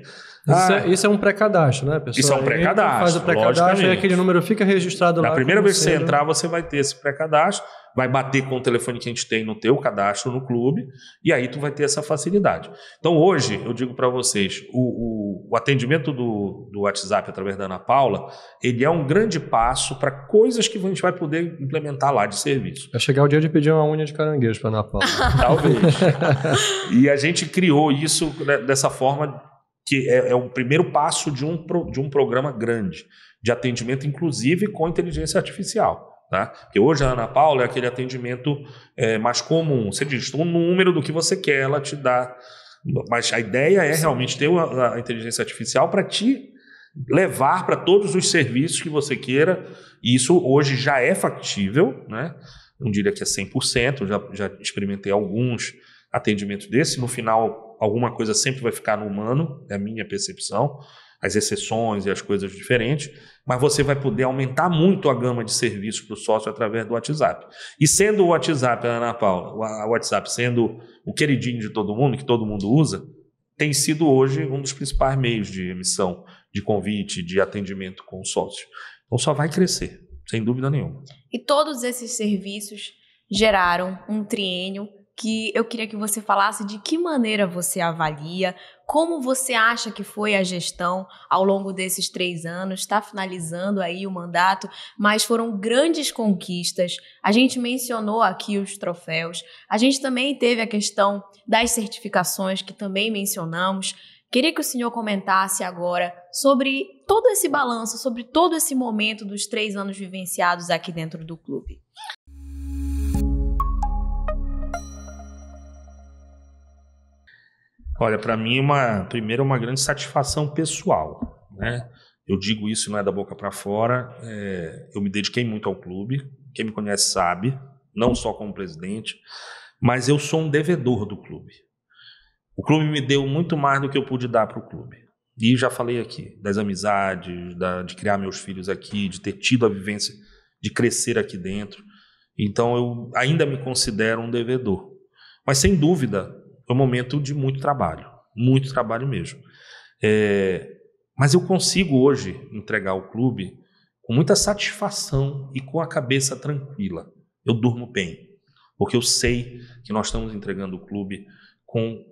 Isso é um pré-cadastro, né, pessoal? Isso é um pré-cadastro. Faz o pré-cadastro e aquele número fica registrado lá. Na primeira vez que você entrar, você vai ter esse pré-cadastro, vai bater com o telefone que a gente tem no teu cadastro no clube, e aí tu vai ter essa facilidade. Então hoje, eu digo para vocês, o atendimento do WhatsApp através da Ana Paula, ele é um grande passo para coisas que a gente vai poder implementar lá de serviço. Vai chegar o dia de pedir uma unha de caranguejo para Ana Paula. Talvez. E a gente criou isso dessa forma, que é o primeiro passo de um programa grande, de atendimento, inclusive com inteligência artificial. Tá? Porque hoje a Ana Paula é aquele atendimento mais comum. Você diz um número do que você quer, ela te dá. Mas a ideia é realmente ter a inteligência artificial para te levar para todos os serviços que você queira. E isso hoje já é factível, né? Não diria que é 100%, já experimentei alguns atendimentos desses. No final, alguma coisa sempre vai ficar no humano, é a minha percepção. As exceções e as coisas diferentes, mas você vai poder aumentar muito a gama de serviços para o sócio através do WhatsApp. E sendo o WhatsApp, Ana Paula, o WhatsApp sendo o queridinho de todo mundo, que todo mundo usa, tem sido hoje um dos principais meios de emissão de convite, de atendimento com o sócio. Então só vai crescer. sem dúvida nenhuma. E todos esses serviços geraram um triênio que eu queria que você falasse de que maneira você avalia, como você acha que foi a gestão ao longo desses 3 anos, está finalizando aí o mandato, mas foram grandes conquistas. A gente mencionou aqui os troféus, a gente também teve a questão das certificações, que também mencionamos. Queria que o senhor comentasse agora sobre todo esse balanço, sobre todo esse momento dos 3 anos vivenciados aqui dentro do clube. Olha, para mim, primeiro, uma grande satisfação pessoal, né? Eu digo isso, não é da boca para fora. Eu me dediquei muito ao clube. Quem me conhece sabe, não só como presidente, mas eu sou um devedor do clube. O clube me deu muito mais do que eu pude dar para o clube. E já falei aqui das amizades, de criar meus filhos aqui, de ter tido a vivência de crescer aqui dentro. Então, eu ainda me considero um devedor. Mas, sem dúvida, é um momento de muito trabalho mesmo. Mas eu consigo hoje entregar o clube com muita satisfação e com a cabeça tranquila. Eu durmo bem, porque eu sei que nós estamos entregando o clube com,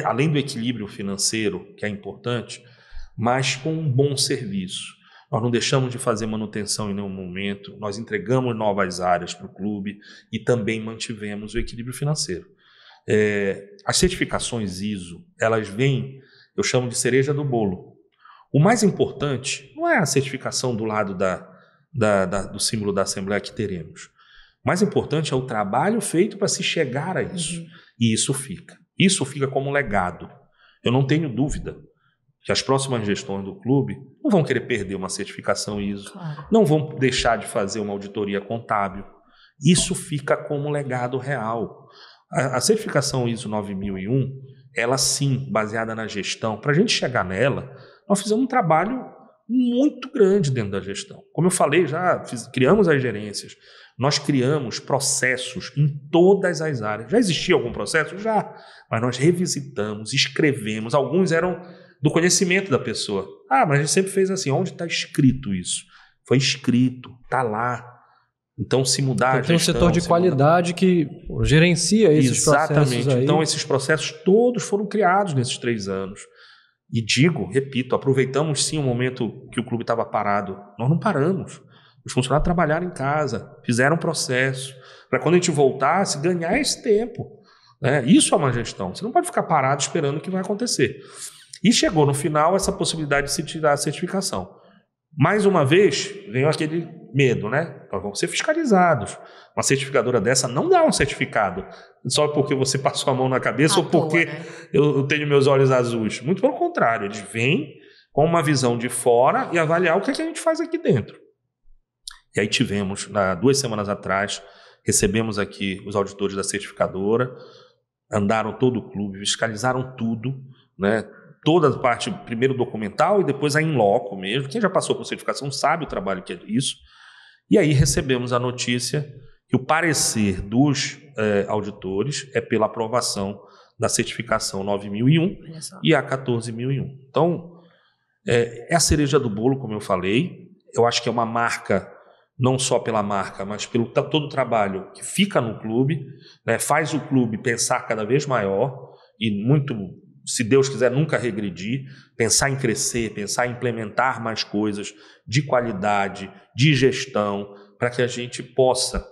além do equilíbrio financeiro, que é importante, mas com um bom serviço. Nós não deixamos de fazer manutenção em nenhum momento, nós entregamos novas áreas para o clube e também mantivemos o equilíbrio financeiro. As certificações ISO, elas vêm, eu chamo de cereja do bolo. O mais importante não é a certificação do lado do símbolo da Assembleia que teremos. O mais importante é o trabalho feito para se chegar a isso. E isso fica como legado. Eu não tenho dúvida que as próximas gestões do clube não vão querer perder uma certificação ISO, não vão deixar de fazer uma auditoria contábil. Isso fica como legado real. A certificação ISO 9001, ela sim, baseada na gestão, para a gente chegar nela, nós fizemos um trabalho muito grande dentro da gestão. Como eu falei, criamos as gerências, nós criamos processos em todas as áreas. Já existia algum processo? Já, mas nós revisitamos, escrevemos, alguns eram do conhecimento da pessoa. Mas a gente sempre fez assim, onde está escrito isso? Foi escrito, está lá. Então, se mudar a gestão... Tem um setor de qualidade que gerencia esses processos aí. Exatamente. Então, esses processos todos foram criados nesses 3 anos. E repito, aproveitamos sim o momento que o clube estava parado. Nós não paramos. Os funcionários trabalharam em casa, fizeram processo, para quando a gente voltasse, ganhar esse tempo. Né? Isso é uma gestão. Você não pode ficar parado esperando o que vai acontecer. E chegou no final essa possibilidade de se tirar a certificação. Mais uma vez, veio aquele medo, né? Nós vamos ser fiscalizados. Uma certificadora dessa não dá um certificado só porque você passou a mão na cabeça ou porque eu tenho meus olhos azuis. Muito pelo contrário, eles vêm com uma visão de fora e avaliar o que a gente faz aqui dentro. E aí tivemos, 2 semanas atrás, recebemos aqui os auditores da certificadora, andaram todo o clube, fiscalizaram tudo, né? Toda a parte, primeiro documental e depois a in loco mesmo. Quem já passou por certificação sabe o trabalho que é isso. E aí recebemos a notícia que o parecer dos auditores é pela aprovação da certificação 9001 e a 14001. Então, é a cereja do bolo, como eu falei. Eu acho que é uma marca, não só pela marca, mas pelo todo o trabalho que fica no clube, né? Faz o clube pensar cada vez maior e muito... se Deus quiser, nunca regredir, pensar em crescer, pensar em implementar mais coisas de qualidade, de gestão, para que a gente possa,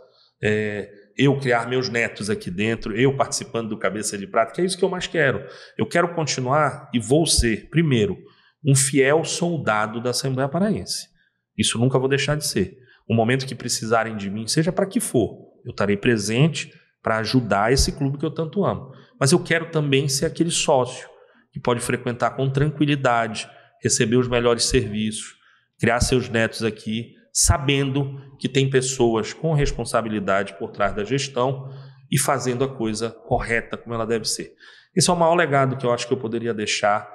eu criar meus netos aqui dentro, eu participando do Cabeça de Prata, que é isso que eu mais quero. Eu quero continuar e vou ser, primeiro, um fiel soldado da Assembleia Paraense. Isso nunca vou deixar de ser. O momento que precisarem de mim, seja para que for, eu estarei presente para ajudar esse clube que eu tanto amo. Mas eu quero também ser aquele sócio que pode frequentar com tranquilidade, receber os melhores serviços, criar seus netos aqui, sabendo que tem pessoas com responsabilidade por trás da gestão e fazendo a coisa correta como ela deve ser. Esse é o maior legado que eu acho que eu poderia deixar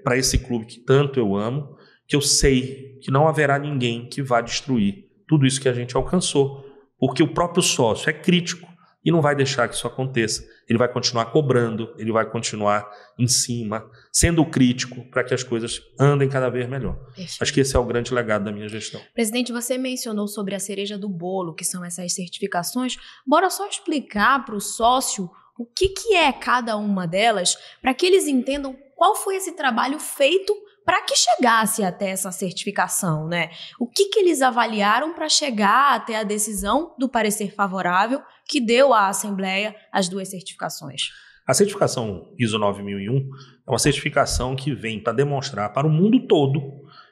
para esse clube que tanto eu amo, que eu sei que não haverá ninguém que vá destruir tudo isso que a gente alcançou, porque o próprio sócio é crítico e não vai deixar que isso aconteça. Ele vai continuar cobrando, ele vai continuar em cima, sendo crítico para que as coisas andem cada vez melhor. Perfeito. Acho que esse é o grande legado da minha gestão. Presidente, você mencionou sobre a cereja do bolo, que são essas certificações. Bora só explicar para o sócio o que é cada uma delas, para que eles entendam qual foi esse trabalho feito para que chegasse até essa certificação, né? O que eles avaliaram para chegar até a decisão do parecer favorável que deu à Assembleia as 2 certificações? A certificação ISO 9001 é uma certificação que vem para demonstrar para o mundo todo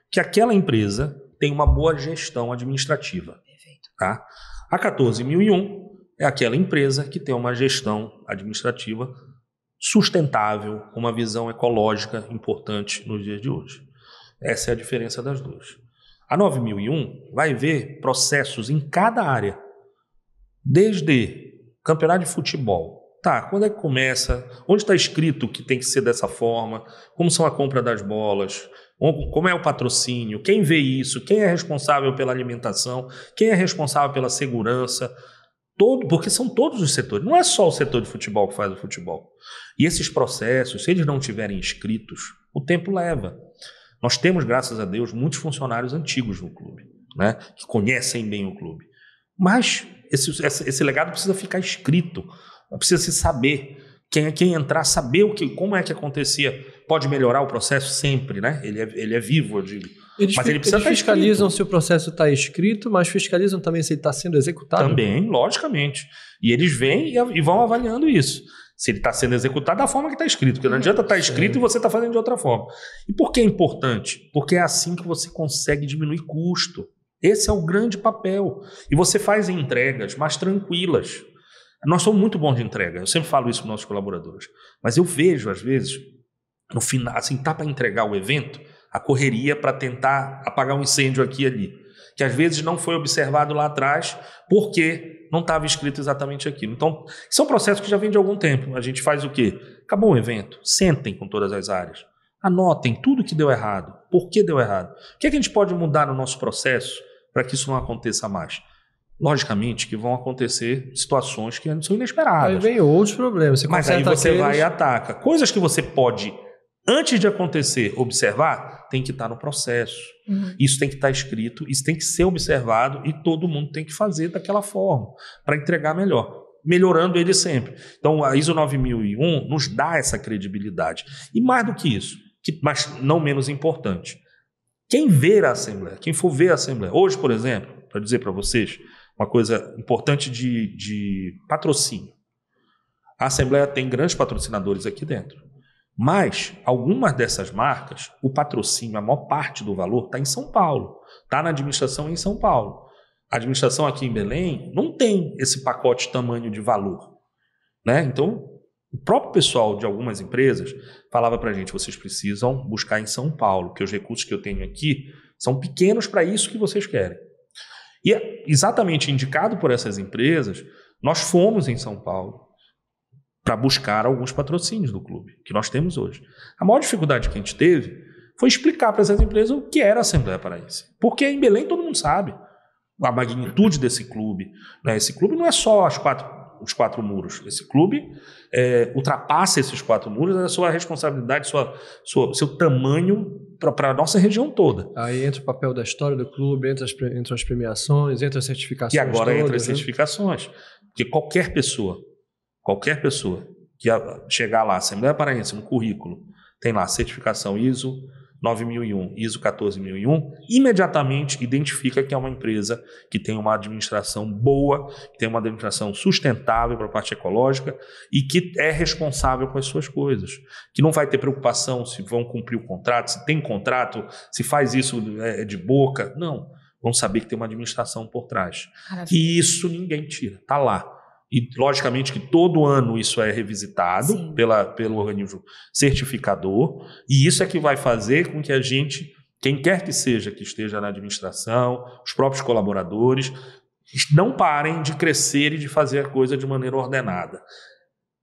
que aquela empresa tem uma boa gestão administrativa. Perfeito. Tá? A 14001 é aquela empresa que tem uma gestão administrativa sustentável, uma visão ecológica importante nos dias de hoje. Essa é a diferença das duas. A 9001 vai ver processos em cada área, desde campeonato de futebol. Tá, quando é que começa? Onde está escrito que tem que ser dessa forma? Como são a compra das bolas? Como é o patrocínio? Quem vê isso? Quem é responsável pela alimentação? Quem é responsável pela segurança? Porque são todos os setores. Não é só o setor de futebol que faz o futebol. E esses processos, se eles não estiverem escritos, o tempo leva. Nós temos, graças a Deus, muitos funcionários antigos no clube, né, que conhecem bem o clube. Mas esse legado precisa ficar escrito. Precisa se saber. Quem entrar, saber como é que acontecia. Pode melhorar o processo sempre, né? Ele é vivo, eu digo. Mas ele precisa estar fiscalizam escrito. se o processo está escrito, mas fiscalizam também se ele está sendo executado? Também, logicamente. E eles vêm e vão avaliando isso. Se ele está sendo executado da forma que está escrito. Porque não adianta estar escrito e você está fazendo de outra forma. E por que é importante? Porque é assim que você consegue diminuir custo. Esse é o grande papel. E você faz entregas mais tranquilas. Nós somos muito bons de entrega. Eu sempre falo isso para os nossos colaboradores. Mas eu vejo, às vezes, no final, assim, tá para entregar o evento, a correria para tentar apagar um incêndio aqui e ali, que às vezes não foi observado lá atrás porque não estava escrito exatamente aquilo. Então, isso é um processo que já vem de algum tempo. A gente faz o quê? Acabou o evento, sentem com todas as áreas, anotem tudo que deu errado, por que deu errado, o que a gente pode mudar no nosso processo para que isso não aconteça mais. Logicamente que vão acontecer situações que são inesperadas. Aí vem outros problemas. Mas aí você vai e ataca. Coisas que você pode, antes de acontecer, observar, tem que estar no processo. Isso tem que estar escrito, isso tem que ser observado e todo mundo tem que fazer daquela forma para entregar melhor, melhorando ele sempre. Então a ISO 9001 nos dá essa credibilidade. E mais do que isso, mas não menos importante, quem ver a Assembleia, quem for ver a Assembleia, hoje, por exemplo, para dizer para vocês, uma coisa importante de patrocínio. A Assembleia tem grandes patrocinadores aqui dentro. Mas, algumas dessas marcas, o patrocínio, a maior parte do valor está em São Paulo. Está na administração em São Paulo. A administração aqui em Belém não tem esse pacote tamanho de valor. Né? Então, o próprio pessoal de algumas empresas falava para a gente, vocês precisam buscar em São Paulo, porque os recursos que eu tenho aqui são pequenos para isso que vocês querem. E exatamente indicado por essas empresas, nós fomos em São Paulo para buscar alguns patrocínios do clube, que nós temos hoje. A maior dificuldade que a gente teve foi explicar para essas empresas o que era a Assembleia Paraense. Porque em Belém todo mundo sabe a magnitude desse clube. Né? Esse clube não é só os quatro muros. Esse clube ultrapassa esses 4 muros, é a sua responsabilidade, seu tamanho para a nossa região toda. Aí entra o papel da história do clube, entra as premiações, entra as certificações. E agora todas, entra as certificações. Porque qualquer pessoa que chegar lá, Assembleia Paraense, no currículo, tem lá certificação ISO 9001, ISO 14001, imediatamente identifica que é uma empresa que tem uma administração boa, que tem uma administração sustentável para a parte ecológica e que é responsável com as suas coisas. Que não vai ter preocupação se vão cumprir o contrato, se tem contrato, se faz isso de boca. Não. Vão saber que tem uma administração por trás. Maravilha. E isso ninguém tira. Está lá. E, logicamente, que todo ano isso é revisitado pelo organismo certificador, e isso é que vai fazer com que a gente, quem quer que seja que esteja na administração, os próprios colaboradores, não parem de crescer e de fazer a coisa de maneira ordenada.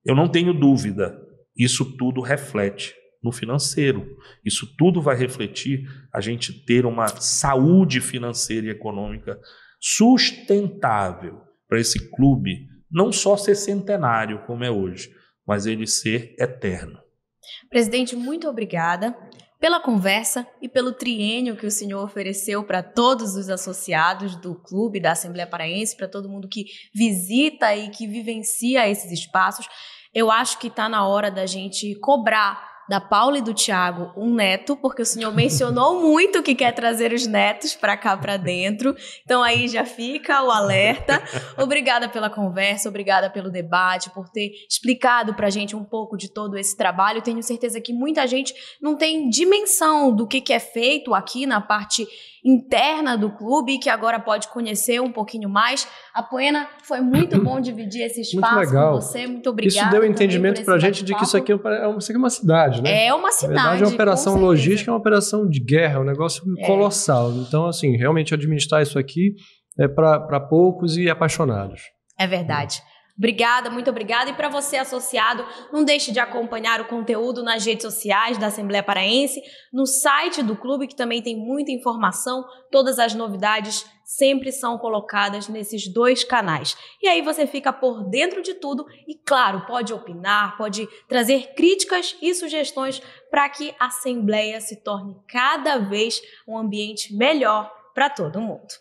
Eu não tenho dúvida, isso tudo reflete no financeiro. Isso tudo vai refletir a gente ter uma saúde financeira e econômica sustentável para esse clube não só ser centenário, como é hoje, mas ele ser eterno. Presidente, muito obrigada pela conversa e pelo triênio que o senhor ofereceu para todos os associados do clube da Assembleia Paraense, para todo mundo que visita e que vivencia esses espaços. Eu acho que está na hora da gente cobrar da Paula e do Thiago um neto, porque o senhor mencionou muito que quer trazer os netos para cá para dentro. Então aí já fica o alerta. Obrigada pela conversa, obrigada pelo debate, por ter explicado para a gente um pouco de todo esse trabalho. Tenho certeza que muita gente não tem dimensão do que é feito aqui na parte interna do clube, que agora pode conhecer um pouquinho mais. Apoena, foi muito bom dividir esse espaço com você. Muito obrigada. Isso deu entendimento para a gente de que isso aqui é uma cidade, né? É uma cidade. Na verdade, é uma operação logística, é uma operação de guerra, é um negócio colossal. Então, assim, realmente administrar isso aqui é para poucos e apaixonados. É verdade. Obrigada, muito obrigada. E para você, associado, não deixe de acompanhar o conteúdo nas redes sociais da Assembleia Paraense, no site do clube, que também tem muita informação. Todas as novidades sempre são colocadas nesses 2 canais. E aí você fica por dentro de tudo e, claro, pode opinar, pode trazer críticas e sugestões para que a Assembleia se torne cada vez um ambiente melhor para todo mundo.